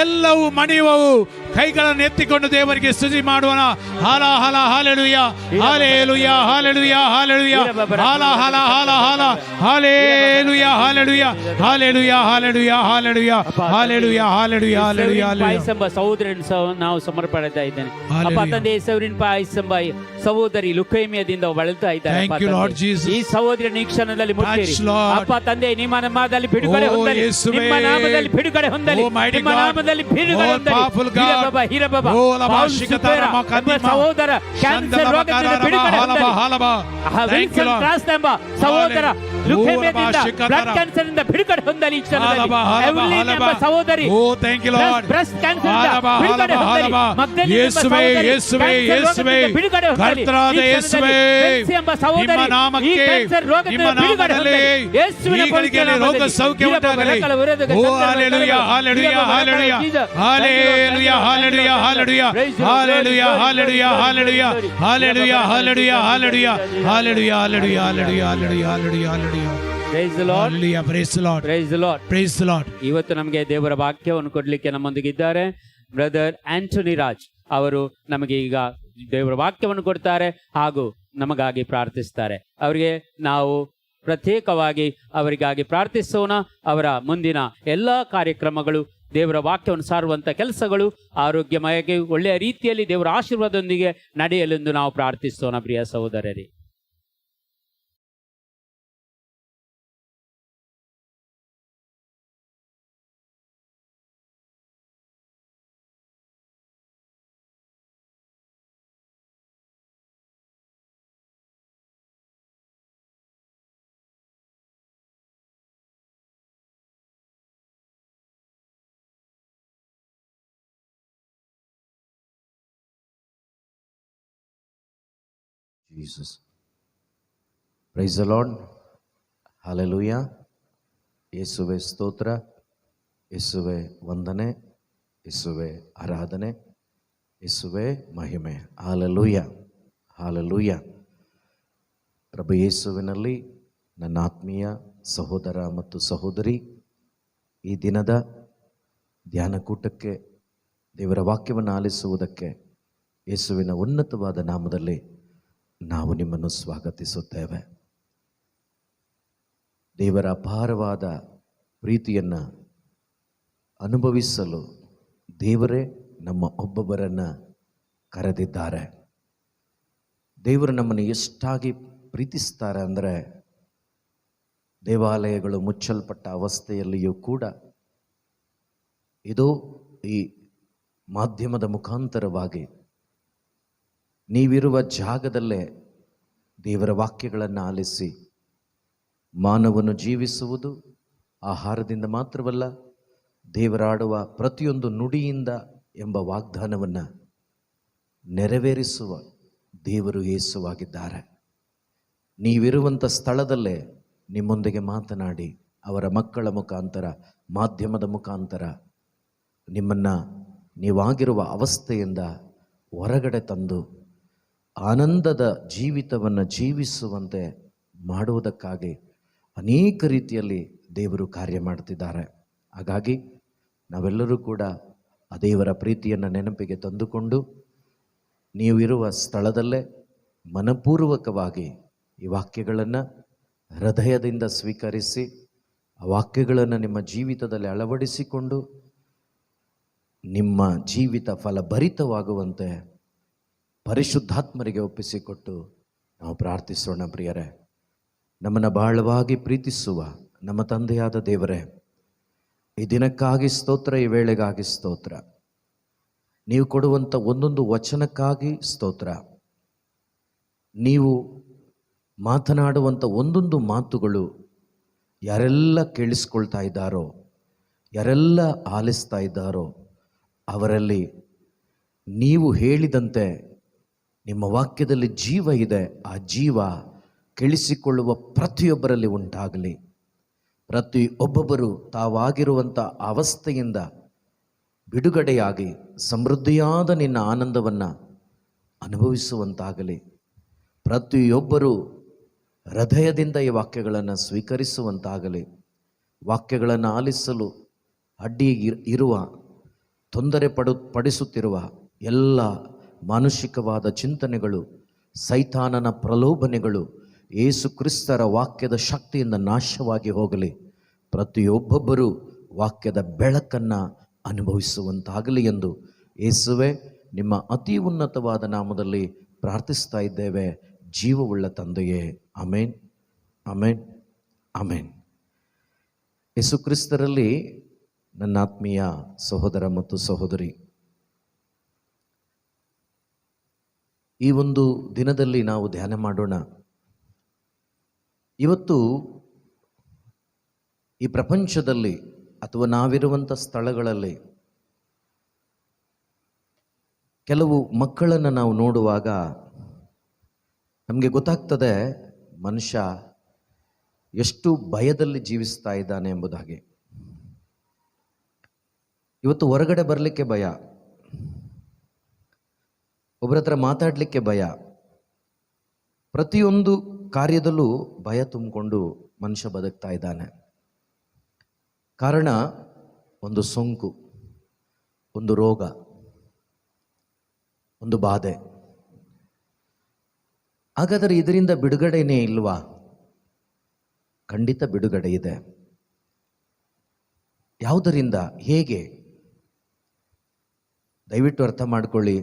ಎಲ್ಲವೂ ಮಣಿಯುವವು. ಕೈಗಳನ್ನು ಎತ್ತಿಕೊಂಡು ದೇವರಿಗೆ ಸ್ತುತಿ ಮಾಡೋಣ. ಹಾಲ ಹಾಲ ಹಾಲೆಲೂಯ, ಹಾಲೆಲೂಯ, ಹಾಲೆಲೂಯ, ಹಾಲೆಲೂಯ, ಹಾಲ ಹಾಲ ಹಾಲ ಹಾಲ hallelujah, hallelujah, hallelujah, hallelujah, hallelujah, hallelujah, hallelujah, hallelujah, hallelujah. ಸಹೋದರನ ನಾವು ಸಮರ್ಪಣೆತಾ ಇದ್ದೇನೆ. ಅಪ್ಪ ತಂದೆ, ಸೌರಿನ ಪಾಯಸಂಬ ಸಹೋದರಿ ಲುಕೇಮಿಯಾದಿಂದ ಬಳಲ್ತಾ ಇದ್ದಾರೆ. ಈ ಸಹೋದರಿಯನ್ನು ಈ ಕ್ಷಣದಲ್ಲಿ ಮುಟ್ಟಿರಿ. ಅಪ್ಪ ತಂದೆ, ನಿಮ್ಮ ನಾಮದಲ್ಲಿ ಬಿಡುಗಡೆ ಹೊಂದಲಿ, ನಿಮ್ಮ ನಾಮದಲ್ಲಿ ಬಿಡುಗಡೆ ಹೊಂದಲಿ, ನಿಮ್ಮ ನಾಮದಲ್ಲಿ ಬಿಡುಗಡೆ ಹೊಂದಲಿ. ಸಹೋದರ ಕ್ಯಾನ್ಸರ್ ರೋಗದಿಂದ ಬಿಡುಗಡೆ ಹೊಂದಲಿ. ಸಹೋದರ ಲುಕೇಮಿಯಾದಿಂದ ಬ್ಲಡ್ ಕ್ಯಾನ್ಸರ್ ಇಂದ ಬಿಡುಗಡೆ ಹೊಂದಲಿ ಈ ಕ್ಷಣದಲ್ಲಿ. ಎವ್ಲಿನ್ ಎಂಬ ಸಹೋದರಿ ಬ್ರೆಸ್ಟ್ ಕ್ಯಾನ್ಸರ್ ಇಂದ ಬಿಡುಗಡೆ ಹೊಂದಲಿ. ಮಗ್ದಲಿನಿ ಎಂಬ ಸಹೋದರಿ ಬಿಡುಗಡೆ ಹೊಂದಲಿ. ಬೆನ್ಸಿ ಎಂಬ ಸಹೋದರಿ ಈ ಕ್ಯಾನ್ಸರ್ ರೋಗದಿಂದ ಬಿಡುಗಡೆ ಹೊಂದಲಿ. ಯೇಸುವಿನ ಪವಿತ್ರ ರೋಗ ಸೌಖ್ಯ ಉಂಟಾಗಲಿ. ಓ hallelujah hallelujah hallelujah hallelujah hallelujah hallelujah hallelujah hallelujah hallelujah hallelujah hallelujah hallelujah hallelujah hallelujah hallelujah hallelujah hallelujah. Praise the Lord. Hallelujah. Praise the Lord. Praise the Lord. Praise the Lord. ಇವತ್ತು ನಮಗೆ ದೇವರ ವಾಕ್ಯವನ್ನು ಕೊಡ್ಲಿಕ್ಕೆ ನಮ್ಮೊಂದಿಗಿದ್ದಾರೆ ಬ್ರದರ್ ಆಂಟೋನಿ ರಾಜ್ ಅವರು. ನಮಗೆ ಈಗ ದೇವರ ವಾಕ್ಯವನ್ನು ಕೊಡ್ತಾರೆ ಹಾಗೂ ನಮಗಾಗಿ ಪ್ರಾರ್ಥಿಸ್ತಾರೆ. ಅವರಿಗೆ ನಾವು ಪ್ರತ್ಯೇಕವಾಗಿ ಅವರಿಗಾಗಿ ಪ್ರಾರ್ಥಿಸೋಣ. ಅವರ ಮುಂದಿನ ಎಲ್ಲ ಕಾರ್ಯಕ್ರಮಗಳು, ದೇವರ ವಾಕ್ಯವನ್ನು ಸಾರುವಂತ ಕೆಲಸಗಳು ಆರೋಗ್ಯಮಯವಾಗಿ ಒಳ್ಳೆಯ ರೀತಿಯಲ್ಲಿ ದೇವರ ಆಶೀರ್ವಾದದೊಂದಿಗೆ ನಡೆಯಲೆಂದು ನಾವು ಪ್ರಾರ್ಥಿಸೋಣ. ಪ್ರಿಯ ಸಹೋದರರೇ, Jesus. Praise the Lord. Hallelujah. ಯೇಸುವೆ ಸ್ತೋತ್ರ, ಯೇಸುವೆ ವಂದನೆ, ಯೇಸುವೆ ಆರಾಧನೆ, ಯೇಸುವೆ ಮಹಿಮೆ. Hallelujah. Hallelujah. ಪ್ರಭು ಯೇಸುವಿನಲ್ಲಿ ನನ್ನ ಆತ್ಮೀಯ ಸಹೋದರ ಮತ್ತು ಸಹೋದರಿ, ಈ ದಿನದ ಧ್ಯಾನಕೂಟಕ್ಕೆ ದೇವರ ವಾಕ್ಯವನ್ನು ಆಲಿಸುವುದಕ್ಕೆ ಯೇಸುವಿನ ಉನ್ನತವಾದ ನಾಮದಲ್ಲಿ ನಾವು ನಿಮ್ಮನ್ನು ಸ್ವಾಗತಿಸುತ್ತೇವೆ. ದೇವರ ಅಪಾರವಾದ ಪ್ರೀತಿಯನ್ನು ಅನುಭವಿಸಲು ದೇವರೇ ನಮ್ಮ ಒಬ್ಬೊಬ್ಬರನ್ನು ಕರೆದಿದ್ದಾರೆ. ದೇವರು ನಮ್ಮನ್ನು ಎಷ್ಟಾಗಿ ಪ್ರೀತಿಸ್ತಾರೆ ಅಂದರೆ, ದೇವಾಲಯಗಳು ಮುಚ್ಚಲ್ಪಟ್ಟ ಅವಸ್ಥೆಯಲ್ಲಿಯೂ ಕೂಡ ಇದು ಈ ಮಾಧ್ಯಮದ ಮುಖಾಂತರವಾಗಿ ನೀವಿರುವ ಜಾಗದಲ್ಲೇ ದೇವರ ವಾಕ್ಯಗಳನ್ನು ಆಲಿಸಿ ಮಾನವನು ಜೀವಿಸುವುದು ಆಹಾರದಿಂದ ಮಾತ್ರವಲ್ಲ, ದೇವರಾಡುವ ಪ್ರತಿಯೊಂದು ನುಡಿಯಿಂದ ಎಂಬ ವಾಗ್ದಾನವನ್ನು ನೆರವೇರಿಸುವ ದೇವರು ಯೇಸುವಾಗಿದ್ದಾರೆ. ನೀವಿರುವಂಥ ಸ್ಥಳದಲ್ಲೇ ನಿಮ್ಮೊಂದಿಗೆ ಮಾತನಾಡಿ ಅವರ ಮಕ್ಕಳ ಮುಖಾಂತರ, ಮಾಧ್ಯಮದ ಮುಖಾಂತರ ನಿಮ್ಮನ್ನು ನೀವಾಗಿರುವ ಅವಸ್ಥೆಯಿಂದ ಹೊರಗಡೆ ತಂದು ಆನಂದದ ಜೀವಿತವನ್ನು ಜೀವಿಸುವಂತೆ ಮಾಡುವುದಕ್ಕಾಗಿ ಅನೇಕ ರೀತಿಯಲ್ಲಿ ದೇವರು ಕಾರ್ಯ ಮಾಡ್ತಿದ್ದಾರೆ. ಹಾಗಾಗಿ ನಾವೆಲ್ಲರೂ ಕೂಡ ಆ ದೇವರ ಪ್ರೀತಿಯನ್ನು ನೆನಪಿಗೆ ತಂದುಕೊಂಡು ನೀವಿರುವ ಸ್ಥಳದಲ್ಲೇ ಮನಪೂರ್ವಕವಾಗಿ ಈ ವಾಕ್ಯಗಳನ್ನು ಹೃದಯದಿಂದ ಸ್ವೀಕರಿಸಿ ಆ ವಾಕ್ಯಗಳನ್ನು ನಿಮ್ಮ ಜೀವಿತದಲ್ಲಿ ಅಳವಡಿಸಿಕೊಂಡು ನಿಮ್ಮ ಜೀವಿತ ಫಲಭರಿತವಾಗುವಂತೆ ಪರಿಶುದ್ಧಾತ್ಮರಿಗೆ ಒಪ್ಪಿಸಿಕೊಟ್ಟು ನಾವು ಪ್ರಾರ್ಥಿಸೋಣ. ಪ್ರಿಯರೇ, ನಮ್ಮನ್ನು ಬಹಳವಾಗಿ ಪ್ರೀತಿಸುವ ನಮ್ಮ ತಂದೆಯಾದ ದೇವರೇ, ಈ ದಿನಕ್ಕಾಗಿ ಸ್ತೋತ್ರ, ಈ ವೇಳೆಗಾಗಿ ಸ್ತೋತ್ರ. ನೀವು ಕೊಡುವಂಥ ಒಂದೊಂದು ವಚನಕ್ಕಾಗಿ ಸ್ತೋತ್ರ. ನೀವು ಮಾತನಾಡುವಂಥ ಒಂದೊಂದು ಮಾತುಗಳು ಯಾರೆಲ್ಲ ಕೇಳಿಸ್ಕೊಳ್ತಾ ಇದ್ದಾರೋ, ಯಾರೆಲ್ಲ ಆಲಿಸ್ತಾ ಇದ್ದಾರೋ ಅವರಲ್ಲಿ ನೀವು ಹೇಳಿದಂತೆ ನಿಮ್ಮ ವಾಕ್ಯದಲ್ಲಿ ಜೀವ ಇದೆ. ಆ ಜೀವ ಕೇಳಿಸಿಕೊಳ್ಳುವ ಪ್ರತಿಯೊಬ್ಬರಲ್ಲಿ ಉಂಟಾಗಲಿ. ಪ್ರತಿಯೊಬ್ಬೊಬ್ಬರು ತಾವಾಗಿರುವಂಥ ಅವಸ್ಥೆಯಿಂದ ಬಿಡುಗಡೆಯಾಗಿ ಸಮೃದ್ಧಿಯಾದ ನಿನ್ನ ಆನಂದವನ್ನು ಅನುಭವಿಸುವಂತಾಗಲಿ. ಪ್ರತಿಯೊಬ್ಬರೂ ಹೃದಯದಿಂದ ಈ ವಾಕ್ಯಗಳನ್ನು ಸ್ವೀಕರಿಸುವಂತಾಗಲಿ. ವಾಕ್ಯಗಳನ್ನು ಆಲಿಸಲು ಅಡ್ಡಿ ಇರುವ, ತೊಂದರೆ ಪಡಿಸುತ್ತಿರುವ ಎಲ್ಲ ಮಾನುಷಿಕವಾದ ಚಿಂತನೆಗಳು, ಸೈತಾನನ ಪ್ರಲೋಭನೆಗಳು ಯೇಸು ಕ್ರಿಸ್ತರ ವಾಕ್ಯದ ಶಕ್ತಿಯಿಂದ ನಾಶವಾಗಿ ಹೋಗಲಿ. ಪ್ರತಿಯೊಬ್ಬೊಬ್ಬರೂ ವಾಕ್ಯದ ಬೆಳಕನ್ನು ಅನುಭವಿಸುವಂತಾಗಲಿ ಎಂದು ಯೇಸುವೆ ನಿಮ್ಮ ಅತಿ ಉನ್ನತವಾದ ನಾಮದಲ್ಲಿ ಪ್ರಾರ್ಥಿಸ್ತಾ ಇದ್ದೇವೆ, ಜೀವವುಳ್ಳ ತಂದೆಯೇ. ಆಮೇನ್, ಆಮೇನ್, ಆಮೇನ್. ಯೇಸು ಕ್ರಿಸ್ತರಲ್ಲಿ ನನ್ನ ಆತ್ಮೀಯ ಸಹೋದರ ಮತ್ತು ಸಹೋದರಿ, ಈ ಒಂದು ದಿನದಲ್ಲಿ ನಾವು ಧ್ಯಾನ ಮಾಡೋಣ. ಇವತ್ತು ಈ ಪ್ರಪಂಚದಲ್ಲಿ ಅಥವಾ ನಾವಿರುವಂಥ ಸ್ಥಳಗಳಲ್ಲಿ ಕೆಲವು ಮಕ್ಕಳನ್ನು ನಾವು ನೋಡುವಾಗ ನಮಗೆ ಗೊತ್ತಾಗ್ತದೆ ಮನುಷ್ಯ ಎಷ್ಟು ಭಯದಲ್ಲಿ ಜೀವಿಸ್ತಾ ಇದ್ದಾನೆ ಎಂಬುದಾಗಿ. ಇವತ್ತು ಹೊರಗಡೆ ಬರಲಿಕ್ಕೆ ಭಯ, ಒಬ್ಬರ ಹತ್ರ ಮಾತಾಡಲಿಕ್ಕೆ ಭಯ, ಪ್ರತಿಯೊಂದು ಕಾರ್ಯದಲ್ಲೂ ಭಯ ತುಂಬಿಕೊಂಡು ಮನುಷ್ಯ ಬದುಕ್ತಾ ಇದ್ದಾನೆ. ಕಾರಣ ಒಂದು ಸೋಂಕು, ಒಂದು ರೋಗ, ಒಂದು ಬಾಧೆ. ಹಾಗಾದರೆ ಇದರಿಂದ ಬಿಡುಗಡೆನೇ ಇಲ್ವಾ? ಖಂಡಿತ ಬಿಡುಗಡೆ ಇದೆ. ಯಾವುದರಿಂದ, ಹೇಗೆ? ದಯವಿಟ್ಟು ಅರ್ಥ ಮಾಡಿಕೊಳ್ಳಿ.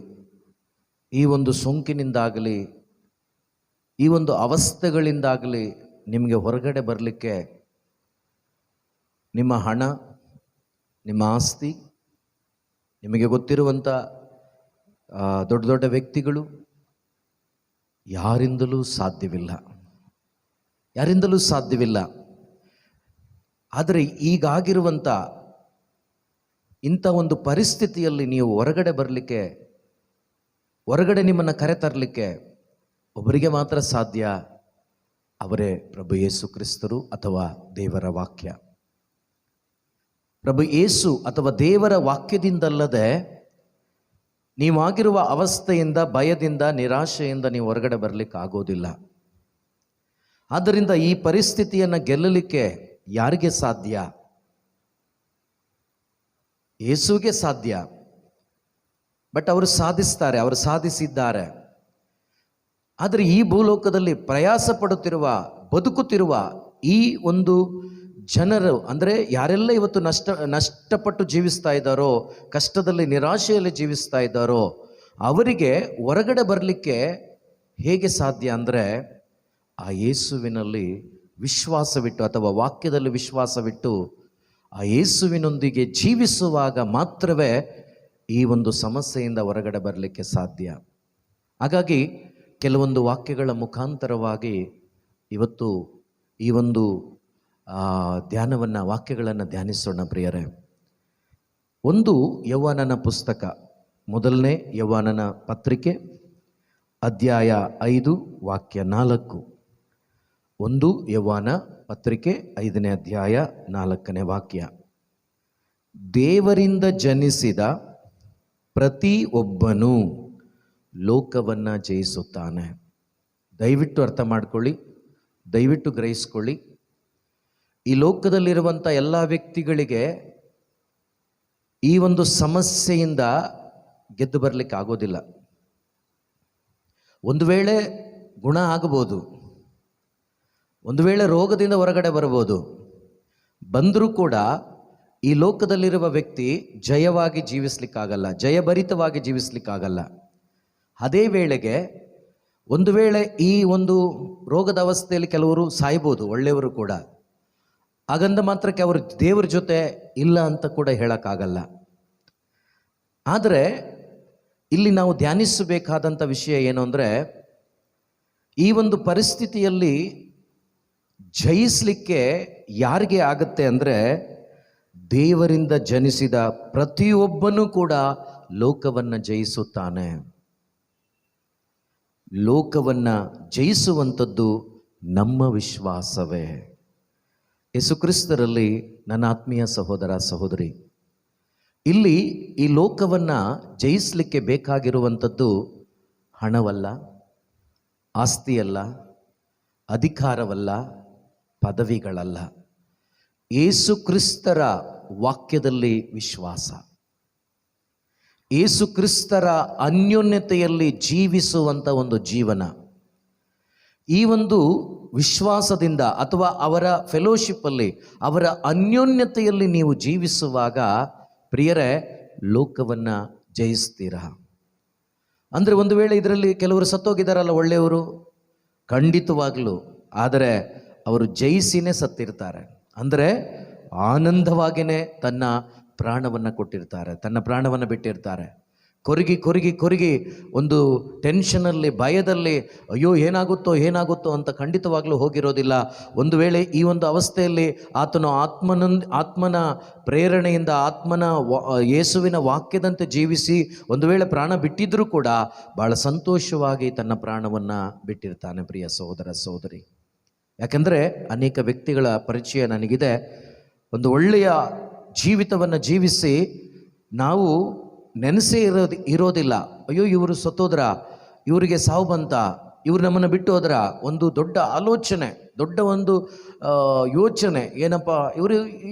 ಈ ಒಂದು ಸೋಂಕಿನಿಂದಾಗಲಿ ಈ ಒಂದು ಅವಸ್ಥೆಗಳಿಂದಾಗಲಿ ನಿಮಗೆ ಹೊರಗಡೆ ಬರಲಿಕ್ಕೆ ನಿಮ್ಮ ಹಣ, ನಿಮ್ಮ ಆಸ್ತಿ, ನಿಮಗೆ ಗೊತ್ತಿರುವಂಥ ದೊಡ್ಡ ದೊಡ್ಡ ವ್ಯಕ್ತಿಗಳು, ಯಾರಿಂದಲೂ ಸಾಧ್ಯವಿಲ್ಲ, ಯಾರಿಂದಲೂ ಸಾಧ್ಯವಿಲ್ಲ. ಆದರೆ ಈಗಾಗಿರುವಂಥ ಇಂಥ ಒಂದು ಪರಿಸ್ಥಿತಿಯಲ್ಲಿ ನೀವು ಹೊರಗಡೆ ಬರಲಿಕ್ಕೆ, ಹೊರಗಡೆ ನಿಮ್ಮನ್ನು ಕರೆತರಲಿಕ್ಕೆ ಒಬ್ಬರಿಗೆ ಮಾತ್ರ ಸಾಧ್ಯ, ಅವರೇ ಪ್ರಭು ಯೇಸು ಕ್ರಿಸ್ತರು ಅಥವಾ ದೇವರ ವಾಕ್ಯ. ಪ್ರಭು ಯೇಸು ಅಥವಾ ದೇವರ ವಾಕ್ಯದಿಂದಲ್ಲದೆ ನೀವಾಗಿರುವ ಅವಸ್ಥೆಯಿಂದ, ಭಯದಿಂದ, ನಿರಾಶೆಯಿಂದ ನೀವು ಹೊರಗಡೆ ಬರಲಿಕ್ಕೆ ಆಗೋದಿಲ್ಲ. ಆದ್ದರಿಂದ ಈ ಪರಿಸ್ಥಿತಿಯನ್ನು ಗೆಲ್ಲಲಿಕ್ಕೆ ಯಾರಿಗೆ ಸಾಧ್ಯ? ಯೇಸುವಿಗೆ ಸಾಧ್ಯ. ಬಟ್ ಅವರು ಸಾಧಿಸ್ತಾರೆ, ಅವರು ಸಾಧಿಸಿದ್ದಾರೆ. ಆದರೆ ಈ ಭೂಲೋಕದಲ್ಲಿ ಪ್ರಯಾಸ ಪಡುತ್ತಿರುವ, ಬದುಕುತ್ತಿರುವ ಈ ಒಂದು ಜನರು, ಅಂದರೆ ಯಾರೆಲ್ಲ ಇವತ್ತು ನಷ್ಟಪಟ್ಟು ಜೀವಿಸ್ತಾ ಇದ್ದಾರೋ, ಕಷ್ಟದಲ್ಲಿ, ನಿರಾಶೆಯಲ್ಲಿ ಜೀವಿಸ್ತಾ ಇದ್ದಾರೋ, ಅವರಿಗೆ ಹೊರಗಡೆ ಬರಲಿಕ್ಕೆ ಹೇಗೆ ಸಾಧ್ಯ ಅಂದರೆ ಆ ಯೇಸುವಿನಲ್ಲಿ ವಿಶ್ವಾಸವಿಟ್ಟು ಅಥವಾ ವಾಕ್ಯದಲ್ಲಿ ವಿಶ್ವಾಸವಿಟ್ಟು ಆ ಯೇಸುವಿನೊಂದಿಗೆ ಜೀವಿಸುವಾಗ ಮಾತ್ರವೇ ಈ ಒಂದು ಸಮಸ್ಯೆಯಿಂದ ಹೊರಗಡೆ ಬರಲಿಕ್ಕೆ ಸಾಧ್ಯ. ಹಾಗಾಗಿ ಕೆಲವೊಂದು ವಾಕ್ಯಗಳ ಮುಖಾಂತರವಾಗಿ ಇವತ್ತು ಈ ಒಂದು ಧ್ಯಾನವನ್ನು, ವಾಕ್ಯಗಳನ್ನು ಧ್ಯಾನಿಸೋಣ ಪ್ರಿಯರೇ. ಒಂದು ಯೌವನನ ಪುಸ್ತಕ, ಮೊದಲನೇ ಯೌವನನ ಪತ್ರಿಕೆ, ಅಧ್ಯಾಯ 5 ವಾಕ್ಯ 4. ಒಂದು ಯೌವನ ಪತ್ರಿಕೆ 5ನೇ ಅಧ್ಯಾಯ 4ನೇ ವಾಕ್ಯ. ದೇವರಿಂದ ಜನಿಸಿದ ಪ್ರತಿ ಒಬ್ಬನೂ ಲೋಕವನ್ನು ಜಯಿಸುತ್ತಾನೆ. ದಯವಿಟ್ಟು ಅರ್ಥ ಮಾಡ್ಕೊಳ್ಳಿ, ದಯವಿಟ್ಟು ಗ್ರಹಿಸ್ಕೊಳ್ಳಿ. ಈ ಲೋಕದಲ್ಲಿರುವಂಥ ಎಲ್ಲ ವ್ಯಕ್ತಿಗಳಿಗೆ ಈ ಒಂದು ಸಮಸ್ಯೆಯಿಂದ ಗೆದ್ದು ಬರಲಿಕ್ಕೆ ಆಗೋದಿಲ್ಲ. ಒಂದು ವೇಳೆ ಗುಣ ಆಗಬಹುದು, ಒಂದು ವೇಳೆ ರೋಗದಿಂದ ಹೊರಗಡೆ ಬರಬಹುದು. ಬಂದರೂ ಕೂಡ ಈ ಲೋಕದಲ್ಲಿರುವ ವ್ಯಕ್ತಿ ಜಯವಾಗಿ ಜೀವಿಸ್ಲಿಕ್ಕಾಗಲ್ಲ, ಜಯಭರಿತವಾಗಿ ಜೀವಿಸ್ಲಿಕ್ಕಾಗಲ್ಲ. ಅದೇ ವೇಳೆಗೆ ಒಂದು ವೇಳೆ ಈ ಒಂದು ರೋಗದ ಅವಸ್ಥೆಯಲ್ಲಿ ಕೆಲವರು ಸಾಯ್ಬೋದು, ಒಳ್ಳೆಯವರು ಕೂಡ. ಹಾಗಂದ ಮಾತ್ರಕ್ಕೆ ಅವರು ದೇವರ ಜೊತೆ ಇಲ್ಲ ಅಂತ ಕೂಡ ಹೇಳೋಕ್ಕಾಗಲ್ಲ. ಆದರೆ ಇಲ್ಲಿ ನಾವು ಧ್ಯಾನಿಸಬೇಕಾದಂಥ ವಿಷಯ ಏನು ಅಂದರೆ, ಈ ಒಂದು ಪರಿಸ್ಥಿತಿಯಲ್ಲಿ ಜಯಿಸಲಿಕ್ಕೆ ಯಾರಿಗೆ ಆಗುತ್ತೆ ಅಂದರೆ, ದೇವರಿಂದ ಜನಿಸಿದ ಪ್ರತಿಯೊಬ್ಬನೂ ಕೂಡ ಲೋಕವನ್ನು ಜಯಿಸುತ್ತಾನೆ. ಲೋಕವನ್ನು ಜಯಿಸುವಂಥದ್ದು ನಮ್ಮ ವಿಶ್ವಾಸವೇ. ಯೇಸುಕ್ರಿಸ್ತರಲ್ಲಿ ನನ್ನ ಆತ್ಮೀಯ ಸಹೋದರ ಸಹೋದರಿ, ಇಲ್ಲಿ ಈ ಲೋಕವನ್ನು ಜಯಿಸಲಿಕ್ಕೆ ಬೇಕಾಗಿರುವಂಥದ್ದು ಹಣವಲ್ಲ, ಆಸ್ತಿಯಲ್ಲ, ಅಧಿಕಾರವಲ್ಲ, ಪದವಿಗಳಲ್ಲ. ಯೇಸುಕ್ರಿಸ್ತರ ವಾಕ್ಯದಲ್ಲಿ ವಿಶ್ವಾಸ, ಯೇಸುಕ್ರಿಸ್ತರ ಅನ್ಯೋನ್ಯತೆಯಲ್ಲಿ ಜೀವಿಸುವಂಥ ಒಂದು ಜೀವನ. ಈ ಒಂದು ವಿಶ್ವಾಸದಿಂದ ಅಥವಾ ಅವರ ಫೆಲೋಶಿಪ್ಪಲ್ಲಿ, ಅವರ ಅನ್ಯೋನ್ಯತೆಯಲ್ಲಿ ನೀವು ಜೀವಿಸುವಾಗ ಪ್ರಿಯರೇ ಲೋಕವನ್ನು ಜಯಿಸ್ತೀರಾ. ಅಂದರೆ ಒಂದು ವೇಳೆ ಇದರಲ್ಲಿ ಕೆಲವರು ಸತ್ತೋಗಿದ್ದಾರಲ್ಲ, ಒಳ್ಳೆಯವರು, ಖಂಡಿತವಾಗಲೂ. ಆದರೆ ಅವರು ಜಯಿಸಿನೇ ಸತ್ತಿರ್ತಾರೆ. ಅಂದರೆ ಆನಂದವಾಗಿಯೇ ತನ್ನ ಪ್ರಾಣವನ್ನು ಕೊಟ್ಟಿರ್ತಾರೆ, ತನ್ನ ಪ್ರಾಣವನ್ನು ಬಿಟ್ಟಿರ್ತಾರೆ. ಕೊರಗಿ ಕೊರಗಿ ಕೊರಗಿ ಒಂದು ಟೆನ್ಷನಲ್ಲಿ, ಭಯದಲ್ಲಿ, ಅಯ್ಯೋ ಏನಾಗುತ್ತೋ ಅಂತ ಖಂಡಿತವಾಗ್ಲೂ ಹೋಗಿರೋದಿಲ್ಲ. ಒಂದು ವೇಳೆ ಈ ಒಂದು ಅವಸ್ಥೆಯಲ್ಲಿ ಆತನು ಆತ್ಮನ ಪ್ರೇರಣೆಯಿಂದ ಯೇಸುವಿನ ವಾಕ್ಯದಂತೆ ಜೀವಿಸಿ ಒಂದು ವೇಳೆ ಪ್ರಾಣ ಬಿಟ್ಟಿದ್ರೂ ಕೂಡ ಭಾಳ ಸಂತೋಷವಾಗಿ ತನ್ನ ಪ್ರಾಣವನ್ನು ಬಿಟ್ಟಿರ್ತಾನೆ ಪ್ರಿಯ ಸಹೋದರ ಸಹೋದರಿ. ಯಾಕೆಂದರೆ ಅನೇಕ ವ್ಯಕ್ತಿಗಳ ಪರಿಚಯ ನನಗಿದೆ. ಒಂದು ಒಳ್ಳೆಯ ಜೀವಿತವನ್ನು ಜೀವಿಸಿ ನಾವು ನೆನೆಸೇ ಇರೋದಿಲ್ಲ. ಅಯ್ಯೋ ಇವರು ಸತ್ತೋದ್ರ, ಇವರಿಗೆ ಸಾವು ಬಂತ, ಇವರು ನಮ್ಮನ್ನು ಬಿಟ್ಟು ಹೋದ್ರ, ಒಂದು ದೊಡ್ಡ ಆಲೋಚನೆ, ದೊಡ್ಡ ಒಂದು ಯೋಚನೆ, ಏನಪ್ಪ ಇವರು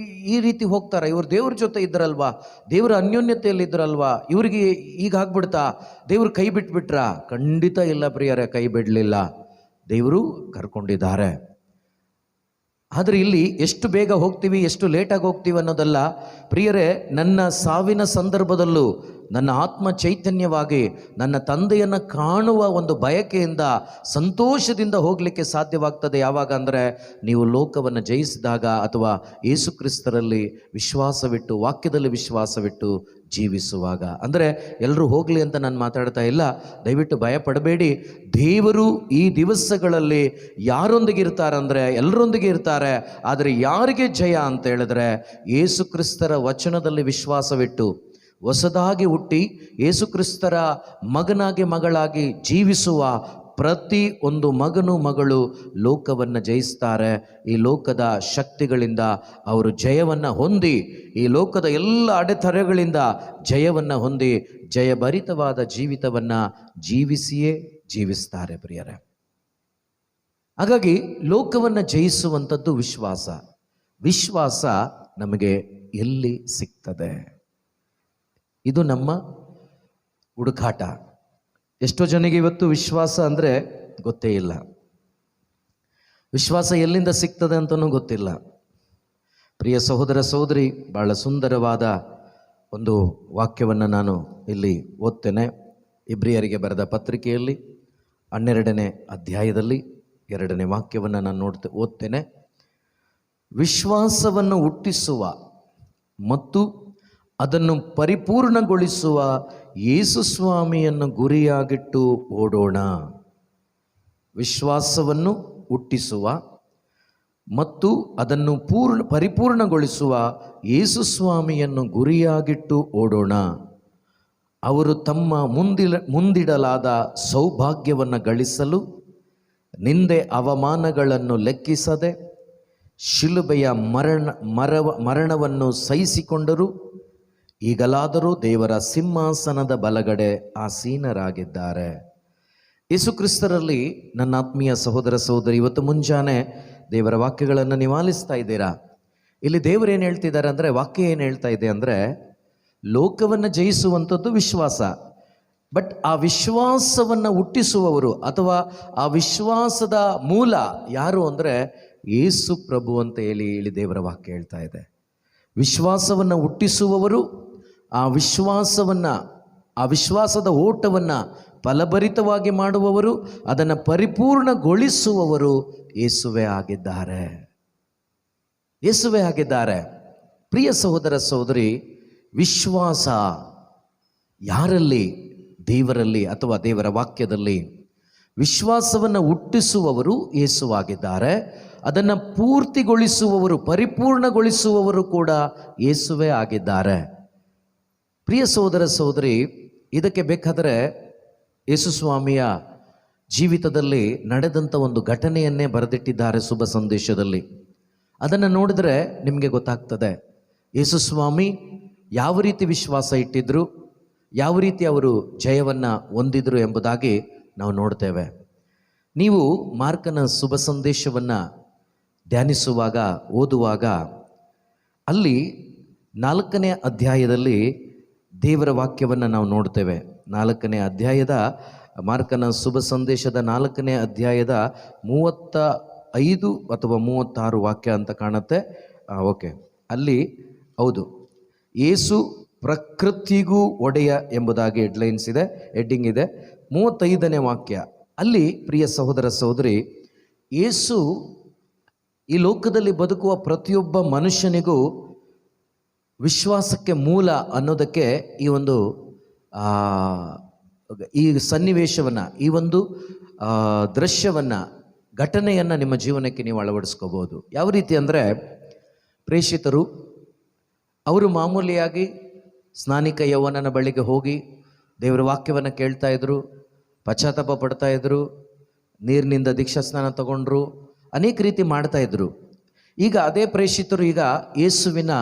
ಈ ರೀತಿ ಹೋಗ್ತಾರ, ಇವರು ದೇವ್ರ ಜೊತೆ ಇದ್ದರಲ್ವಾ, ದೇವರ ಅನ್ಯೋನ್ಯತೆಯಲ್ಲಿ ಇದ್ದರಲ್ವಾ, ಇವರಿಗೆ ಈಗ ಆಗ್ಬಿಡ್ತಾ, ದೇವರು ಕೈ ಬಿಟ್ಬಿಟ್ರ? ಖಂಡಿತ ಇಲ್ಲ ಪ್ರಿಯರೇ, ಕೈ ಬಿಡಲಿಲ್ಲ, ದೇವರು ಕರ್ಕೊಂಡಿದ್ದಾರೆ. ಆದರೆ ಇಲ್ಲಿ ಎಷ್ಟು ಬೇಗ ಹೋಗ್ತೀವಿ, ಎಷ್ಟು ಲೇಟಾಗಿ ಹೋಗ್ತೀವಿ ಅನ್ನೋದಲ್ಲ ಪ್ರಿಯರೇ. ನನ್ನ ಸಾವಿನ ಸಂದರ್ಭದಲ್ಲೂ ನನ್ನ ಆತ್ಮ ಚೈತನ್ಯವಾಗಿ ನನ್ನ ತಂದೆಯನ್ನು ಕಾಣುವ ಒಂದು ಬಯಕೆಯಿಂದ, ಸಂತೋಷದಿಂದ ಹೋಗಲಿಕ್ಕೆ ಸಾಧ್ಯವಾಗ್ತದೆ. ಯಾವಾಗ ಅಂದರೆ ನೀವು ಲೋಕವನ್ನು ಜಯಿಸಿದಾಗ, ಅಥವಾ ಯೇಸು ಕ್ರಿಸ್ತರಲ್ಲಿ ವಿಶ್ವಾಸವಿಟ್ಟು, ವಾಕ್ಯದಲ್ಲಿ ವಿಶ್ವಾಸವಿಟ್ಟು ಜೀವಿಸುವಾಗ. ಅಂದರೆ ಎಲ್ಲರೂ ಹೋಗಲಿ ಅಂತ ನಾನು ಮಾತಾಡ್ತಾ ಇಲ್ಲ, ದಯವಿಟ್ಟು ಭಯ ಪಡಬೇಡಿ. ದೇವರು ಈ ದಿವಸಗಳಲ್ಲಿ ಯಾರೊಂದಿಗೆ ಇರ್ತಾರಂದರೆ ಎಲ್ಲರೊಂದಿಗೆ ಇರ್ತಾರೆ. ಆದರೆ ಯಾರಿಗೆ ಜಯ ಅಂತ ಹೇಳಿದ್ರೆ, ಯೇಸು ಕ್ರಿಸ್ತರ ವಚನದಲ್ಲಿ ವಿಶ್ವಾಸವಿಟ್ಟು ಹೊಸದಾಗಿ ಹುಟ್ಟಿ ಯೇಸು ಕ್ರಿಸ್ತರ ಮಗನಾಗಿ ಮಗಳಾಗಿ ಜೀವಿಸುವ ಪ್ರತಿ ಒಂದು ಮಗನು ಮಗಳು ಲೋಕವನ್ನು ಜಯಿಸ್ತಾರೆ. ಈ ಲೋಕದ ಶಕ್ತಿಗಳಿಂದ ಅವರು ಜಯವನ್ನು ಹೊಂದಿ, ಈ ಲೋಕದ ಎಲ್ಲ ಅಡೆತಡೆಗಳಿಂದ ಜಯವನ್ನು ಹೊಂದಿ ಜಯಭರಿತವಾದ ಜೀವಿತವನ್ನು ಜೀವಿಸಿಯೇ ಜೀವಿಸ್ತಾರೆ ಪ್ರಿಯರೇ. ಹಾಗಾಗಿ ಲೋಕವನ್ನು ಜಯಿಸುವಂಥದ್ದು ವಿಶ್ವಾಸ. ವಿಶ್ವಾಸ ನಮಗೆ ಎಲ್ಲಿ ಸಿಗ್ತದೆ? ಇದು ನಮ್ಮ ಹುಡುಕಾಟ. ಎಷ್ಟೋ ಜನಗೆ ಇವತ್ತು ವಿಶ್ವಾಸ ಅಂದರೆ ಗೊತ್ತೇ ಇಲ್ಲ. ವಿಶ್ವಾಸ ಎಲ್ಲಿಂದ ಸಿಗ್ತದೆ ಅಂತಲೂ ಗೊತ್ತಿಲ್ಲ. ಪ್ರಿಯ ಸಹೋದರ ಸಹೋದರಿ, ಭಾಳ ಸುಂದರವಾದ ಒಂದು ವಾಕ್ಯವನ್ನು ನಾನು ಇಲ್ಲಿ ಓದ್ತೇನೆ. ಇಬ್ರಿಯರಿಗೆ ಬರೆದ ಪತ್ರಿಕೆಯಲ್ಲಿ 12ನೇ ಅಧ್ಯಾಯದಲ್ಲಿ 2ನೇ ವಾಕ್ಯವನ್ನು ನಾನು ಓದ್ತೇನೆ. ವಿಶ್ವಾಸವನ್ನು ಹುಟ್ಟಿಸುವ ಮತ್ತು ಅದನ್ನು ಪರಿಪೂರ್ಣಗೊಳಿಸುವ ಯೇಸು ಸ್ವಾಮಿಯನ್ನು ಗುರಿಯಾಗಿಟ್ಟು ಓಡೋಣ. ವಿಶ್ವಾಸವನ್ನು ಹುಟ್ಟಿಸುವ ಮತ್ತು ಅದನ್ನು ಪರಿಪೂರ್ಣಗೊಳಿಸುವ ಯೇಸು ಸ್ವಾಮಿಯನ್ನು ಗುರಿಯಾಗಿಟ್ಟು ಓಡೋಣ. ಅವರು ತಮ್ಮ ಮುಂದಿಡಲಾದ ಸೌಭಾಗ್ಯವನ್ನು ಗಳಿಸಲು ನಿಂದೆ ಅವಮಾನಗಳನ್ನು ಲೆಕ್ಕಿಸದೆ ಶಿಲುಬೆಯ ಮರಣವನ್ನು ಸಹಿಸಿಕೊಂಡರು. ಈಗಲಾದರೂ ದೇವರ ಸಿಂಹಾಸನದ ಬಲಗಡೆ ಆಸೀನರಾಗಿದ್ದಾರೆ. ಯೇಸು ಕ್ರಿಸ್ತರಲ್ಲಿ ನನ್ನ ಆತ್ಮೀಯ ಸಹೋದರ ಸಹೋದರಿ, ಇವತ್ತು ಮುಂಜಾನೆ ದೇವರ ವಾಕ್ಯಗಳನ್ನು ನೀವು ಆಲಿಸ್ತಾ ಇದ್ದೀರಾ. ಇಲ್ಲಿ ದೇವರು ಏನು ಹೇಳ್ತಿದ್ದಾರೆ ಅಂದರೆ, ವಾಕ್ಯ ಏನು ಹೇಳ್ತಾ ಇದೆ ಅಂದರೆ, ಲೋಕವನ್ನು ಜಯಿಸುವಂಥದ್ದು ವಿಶ್ವಾಸ. ಬಟ್ ಆ ವಿಶ್ವಾಸವನ್ನು ಹುಟ್ಟಿಸುವವರು ಅಥವಾ ಆ ವಿಶ್ವಾಸದ ಮೂಲ ಯಾರು ಅಂದರೆ ಯೇಸು ಪ್ರಭು ಅಂತ ಹೇಳಿ ದೇವರ ವಾಕ್ಯ ಹೇಳ್ತಾ ಇದೆ. ವಿಶ್ವಾಸವನ್ನು ಹುಟ್ಟಿಸುವವರು, ಆ ವಿಶ್ವಾಸದ ಓಟವನ್ನು ಫಲಭರಿತವಾಗಿ ಮಾಡುವವರು, ಅದನ್ನು ಪರಿಪೂರ್ಣಗೊಳಿಸುವವರು ಯೇಸುವೇ ಆಗಿದ್ದಾರೆ. ಯೇಸುವೇ ಆಗಿದ್ದಾರೆ. ಪ್ರಿಯ ಸಹೋದರ ಸಹೋದರಿ, ವಿಶ್ವಾಸ ಯಾರಲ್ಲಿ? ದೇವರಲ್ಲಿ ಅಥವಾ ದೇವರ ವಾಕ್ಯದಲ್ಲಿ. ವಿಶ್ವಾಸವನ್ನು ಹುಟ್ಟಿಸುವವರು ಯೇಸುವಾಗಿದ್ದಾರೆ. ಅದನ್ನು ಪೂರ್ತಿಗೊಳಿಸುವವರು, ಪರಿಪೂರ್ಣಗೊಳಿಸುವವರು ಕೂಡ ಯೇಸುವೇ ಆಗಿದ್ದಾರೆ. ಪ್ರಿಯ ಸಹೋದರ ಸಹೋದರಿ, ಇದಕ್ಕೆ ಬೇಕಾದರೆ ಯೇಸು ಸ್ವಾಮಿಯ ಜೀವಿತದಲ್ಲಿ ನಡೆದಂಥ ಒಂದು ಘಟನೆಯನ್ನೇ ಬರೆದಿಟ್ಟಿದ್ದಾರೆ ಶುಭ ಸಂದೇಶದಲ್ಲಿ. ಅದನ್ನು ನೋಡಿದ್ರೆ ನಿಮಗೆ ಗೊತ್ತಾಗ್ತದೆ ಯೇಸು ಸ್ವಾಮಿ ಯಾವ ರೀತಿ ವಿಶ್ವಾಸ ಇಟ್ಟಿದ್ರು, ಯಾವ ರೀತಿ ಅವರು ಜಯವನ್ನು ಹೊಂದಿದ್ರು ಎಂಬುದಾಗಿ ನಾವು ನೋಡ್ತೇವೆ. ನೀವು ಮಾರ್ಕನ ಶುಭ ಸಂದೇಶವನ್ನು ಧ್ಯಾನಿಸುವಾಗ, ಓದುವಾಗ, ಅಲ್ಲಿ 4ನೇ ಅಧ್ಯಾಯದಲ್ಲಿ ದೇವರ ವಾಕ್ಯವನ್ನು ನಾವು ನೋಡ್ತೇವೆ. 4ನೇ ಅಧ್ಯಾಯದ ಮಾರ್ಕನ ಶುಭ ಸಂದೇಶದ 4ನೇ ಅಧ್ಯಾಯದ 35 ಅಥವಾ 36 ವಾಕ್ಯ ಅಂತ ಕಾಣುತ್ತೆ. ಓಕೆ, ಅಲ್ಲಿ ಹೌದು, ಯೇಸು ಪ್ರಕೃತಿಗೂ ಒಡೆಯ ಎಂಬುದಾಗಿ ಹೆಡ್ಡಿಂಗ್ ಇದೆ. 35ನೇ ವಾಕ್ಯ. ಅಲ್ಲಿ ಪ್ರಿಯ ಸಹೋದರ ಸಹೋದರಿ, ಯೇಸು ಈ ಲೋಕದಲ್ಲಿ ಬದುಕುವ ಪ್ರತಿಯೊಬ್ಬ ಮನುಷ್ಯನಿಗೂ ವಿಶ್ವಾಸಕ್ಕೆ ಮೂಲ ಅನ್ನೋದಕ್ಕೆ ಈ ಒಂದು ಈ ಸನ್ನಿವೇಶವನ್ನು, ಈ ಒಂದು ದೃಶ್ಯವನ್ನು, ಘಟನೆಯನ್ನು ನಿಮ್ಮ ಜೀವನಕ್ಕೆ ನೀವು ಅಳವಡಿಸ್ಕೋಬೋದು. ಯಾವ ರೀತಿ ಅಂದರೆ, ಪ್ರೇಷಿತರು ಅವರು ಮಾಮೂಲಿಯಾಗಿ ಸ್ನಾನಿಕ ಯೌವನನ ಬಳಿಗೆ ಹೋಗಿ ದೇವರ ವಾಕ್ಯವನ್ನು ಕೇಳ್ತಾ ಇದ್ರು, ಪಶ್ಚಾತ್ತಾಪ ಪಡ್ತಾ ಇದ್ರು, ನೀರಿನಿಂದ ದೀಕ್ಷಾಸ್ನಾನ ತಗೊಂಡ್ರು, ಅನೇಕ ರೀತಿ ಮಾಡ್ತಾ ಇದ್ರು. ಈಗ ಅದೇ ಪ್ರೇಷಿತರು ಈಗ ಯೇಸುವಿನ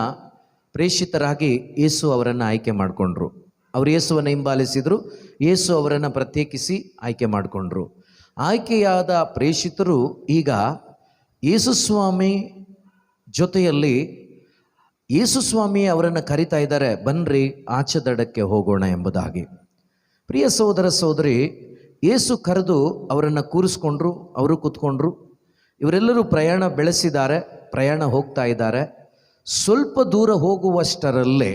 ಪ್ರೇಷಿತರಾಗಿ ಯೇಸು ಅವರನ್ನು ಆಯ್ಕೆ ಮಾಡಿಕೊಂಡ್ರು. ಅವರು ಯೇಸುವನ್ನು ಹಿಂಬಾಲಿಸಿದರು, ಯೇಸು ಅವರನ್ನು ಪ್ರತ್ಯೇಕಿಸಿ ಆಯ್ಕೆ ಮಾಡಿಕೊಂಡ್ರು. ಆಯ್ಕೆಯಾದ ಪ್ರೇಷಿತರು ಈಗ ಯೇಸುಸ್ವಾಮಿ ಜೊತೆಯಲ್ಲಿ ಯೇಸುಸ್ವಾಮಿ ಅವರನ್ನು ಕರಿತಾ ಇದ್ದಾರೆ, ಬನ್ನಿರಿ ಆಚೆ ದಡಕ್ಕೆ ಹೋಗೋಣ ಎಂಬುದಾಗಿ. ಪ್ರಿಯ ಸಹೋದರ ಸಹೋದರಿ, ಯೇಸು ಕರೆದು ಅವರನ್ನು ಕೂರಿಸ್ಕೊಂಡ್ರು, ಅವರು ಕೂತ್ಕೊಂಡ್ರು. ಇವರೆಲ್ಲರೂ ಪ್ರಯಾಣ ಬೆಳೆಸಿದ್ದಾರೆ, ಪ್ರಯಾಣ ಹೋಗ್ತಾ ಇದ್ದಾರೆ. ಸ್ವಲ್ಪ ದೂರ ಹೋಗುವಷ್ಟರಲ್ಲೇ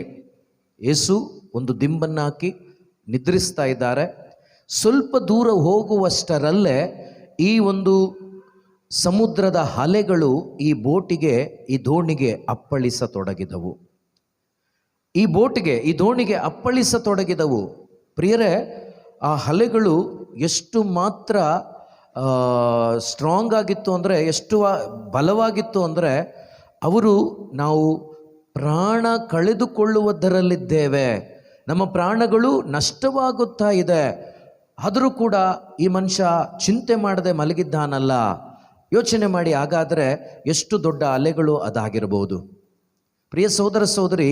ಯೇಸು ಒಂದು ದಿಂಬನ್ನು ಹಾಕಿ ನಿದ್ರಿಸ್ತಾ ಇದ್ದಾರೆ. ಸ್ವಲ್ಪ ದೂರ ಹೋಗುವಷ್ಟರಲ್ಲೇ ಈ ಒಂದು ಸಮುದ್ರದ ಅಲೆಗಳು ಈ ದೋಣಿಗೆ ಅಪ್ಪಳಿಸತೊಡಗಿದವು. ಈ ದೋಣಿಗೆ ಅಪ್ಪಳಿಸತೊಡಗಿದವು. ಪ್ರಿಯರೇ, ಆ ಅಲೆಗಳು ಎಷ್ಟು ಮಾತ್ರ ಸ್ಟ್ರಾಂಗ್ ಆಗಿತ್ತು ಅಂದರೆ, ಎಷ್ಟು ಬಲವಾಗಿತ್ತು ಅಂದರೆ, ನಾವು ಪ್ರಾಣ ಕಳೆದುಕೊಳ್ಳುವುದರಲ್ಲಿದ್ದೇವೆ, ನಮ್ಮ ಪ್ರಾಣಗಳು ನಷ್ಟವಾಗುತ್ತಾ ಇದೆ, ಆದರೂ ಕೂಡ ಈ ಮನುಷ್ಯ ಚಿಂತೆ ಮಾಡದೆ ಮಲಗಿದ್ದಾನಲ್ಲ. ಯೋಚನೆ ಮಾಡಿ, ಹಾಗಾದರೆ ಎಷ್ಟು ದೊಡ್ಡ ಅಲೆಗಳು ಅದಾಗಿರ್ಬೋದು. ಪ್ರಿಯ ಸಹೋದರ ಸಹೋದರಿ,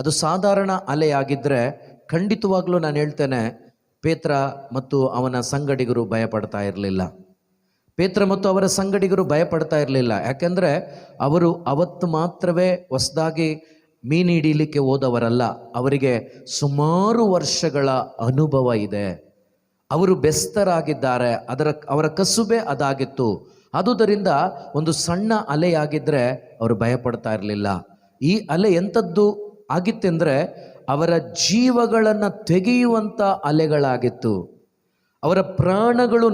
ಅದು ಸಾಧಾರಣ ಅಲೆಯಾಗಿದ್ದರೆ ಖಂಡಿತವಾಗ್ಲೂ ನಾನು ಹೇಳ್ತೇನೆ, ಪೇತ್ರ ಮತ್ತು ಅವನ ಸಂಗಡಿಗರು ಭಯಪಡ್ತಾ ಇರಲಿಲ್ಲ. ಪೇತ್ರ ಮತ್ತು ಅವರ ಸಂಗಡಿಗರು ಭಯಪಡ್ತಾ ಇರಲಿಲ್ಲ. ಯಾಕೆಂದರೆ ಅವರು ಅವತ್ತು ಮಾತ್ರವೇ ಹೊಸದಾಗಿ ಮೀನು ಹಿಡೀಲಿಕ್ಕೆ ಹೋದವರಲ್ಲ, ಅವರಿಗೆ ಸುಮಾರು ವರ್ಷಗಳ ಅನುಭವ ಇದೆ. ಅವರು ಬೆಸ್ತರಾಗಿದ್ದಾರೆ, ಅವರ ಕಸುಬೆ ಅದಾಗಿತ್ತು. ಆದುದರಿಂದ ಒಂದು ಸಣ್ಣ ಅಲೆಯಾಗಿದ್ದರೆ ಅವರು ಭಯಪಡ್ತಾ ಇರಲಿಲ್ಲ. ಈ ಅಲೆ ಎಂಥದ್ದು ಆಗಿತ್ತೆಂದರೆ, ಅವರ ಜೀವಗಳನ್ನು ತೆಗೆಯುವಂಥ ಅಲೆಗಳಾಗಿತ್ತು. ಅವರ ಪ್ರಾಣಗಳು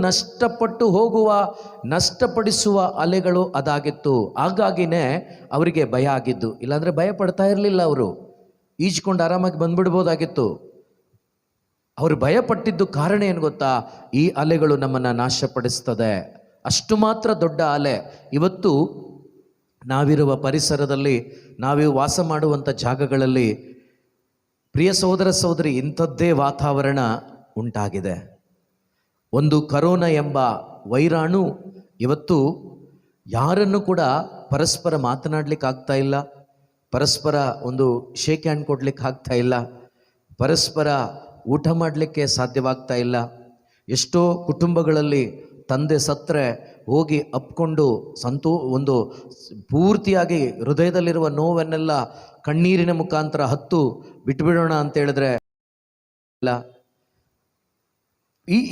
ನಷ್ಟಪಡಿಸುವ ಅಲೆಗಳು ಅದಾಗಿತ್ತು. ಹಾಗಾಗಿನೇ ಅವರಿಗೆ ಭಯ ಆಗಿದ್ದು. ಇಲ್ಲಾಂದರೆ ಭಯ ಪಡ್ತಾ ಇರಲಿಲ್ಲ, ಅವರು ಈಜ್ಕೊಂಡು ಆರಾಮಾಗಿ ಬಂದ್ಬಿಡ್ಬೋದಾಗಿತ್ತು. ಅವರು ಭಯಪಟ್ಟಿದ್ದು ಕಾರಣ ಏನು ಗೊತ್ತಾ? ಈ ಅಲೆಗಳು ನಮ್ಮನ್ನು ನಾಶಪಡಿಸ್ತದೆ, ಅಷ್ಟು ಮಾತ್ರ ದೊಡ್ಡ ಅಲೆ. ಇವತ್ತು ನಾವಿರುವ ಪರಿಸರದಲ್ಲಿ, ನಾವೇ ವಾಸ ಮಾಡುವಂಥ ಜಾಗಗಳಲ್ಲಿ, ಪ್ರಿಯ ಸಹೋದರ ಸಹೋದರಿ, ಇಂಥದ್ದೇ ವಾತಾವರಣ ಉಂಟಾಗಿದೆ. ಒಂದು ಕರೋನಾ ಎಂಬ ವೈರಾಣು ಇವತ್ತು ಯಾರನ್ನು ಕೂಡ ಪರಸ್ಪರ ಮಾತನಾಡಲಿಕ್ಕೆ ಆಗ್ತಾ ಇಲ್ಲ, ಪರಸ್ಪರ ಒಂದು ಶೇಕ್ ಹ್ಯಾಂಡ್ ಕೊಡ್ಲಿಕ್ಕೆ ಆಗ್ತಾ ಇಲ್ಲ, ಪರಸ್ಪರ ಊಟ ಮಾಡಲಿಕ್ಕೆ ಸಾಧ್ಯವಾಗ್ತಾ ಇಲ್ಲ. ಎಷ್ಟೋ ಕುಟುಂಬಗಳಲ್ಲಿ ತಂದೆ ಸತ್ತರೆ ಹೋಗಿ ಅಪ್ಕೊಂಡು ಒಂದು ಪೂರ್ತಿಯಾಗಿ ಹೃದಯದಲ್ಲಿರುವ ನೋವನ್ನೆಲ್ಲ ಕಣ್ಣೀರಿನ ಮುಖಾಂತರ ಬಿಟ್ಬಿಡೋಣ ಅಂತ ಹೇಳಿದ್ರೆ ಇಲ್ಲ.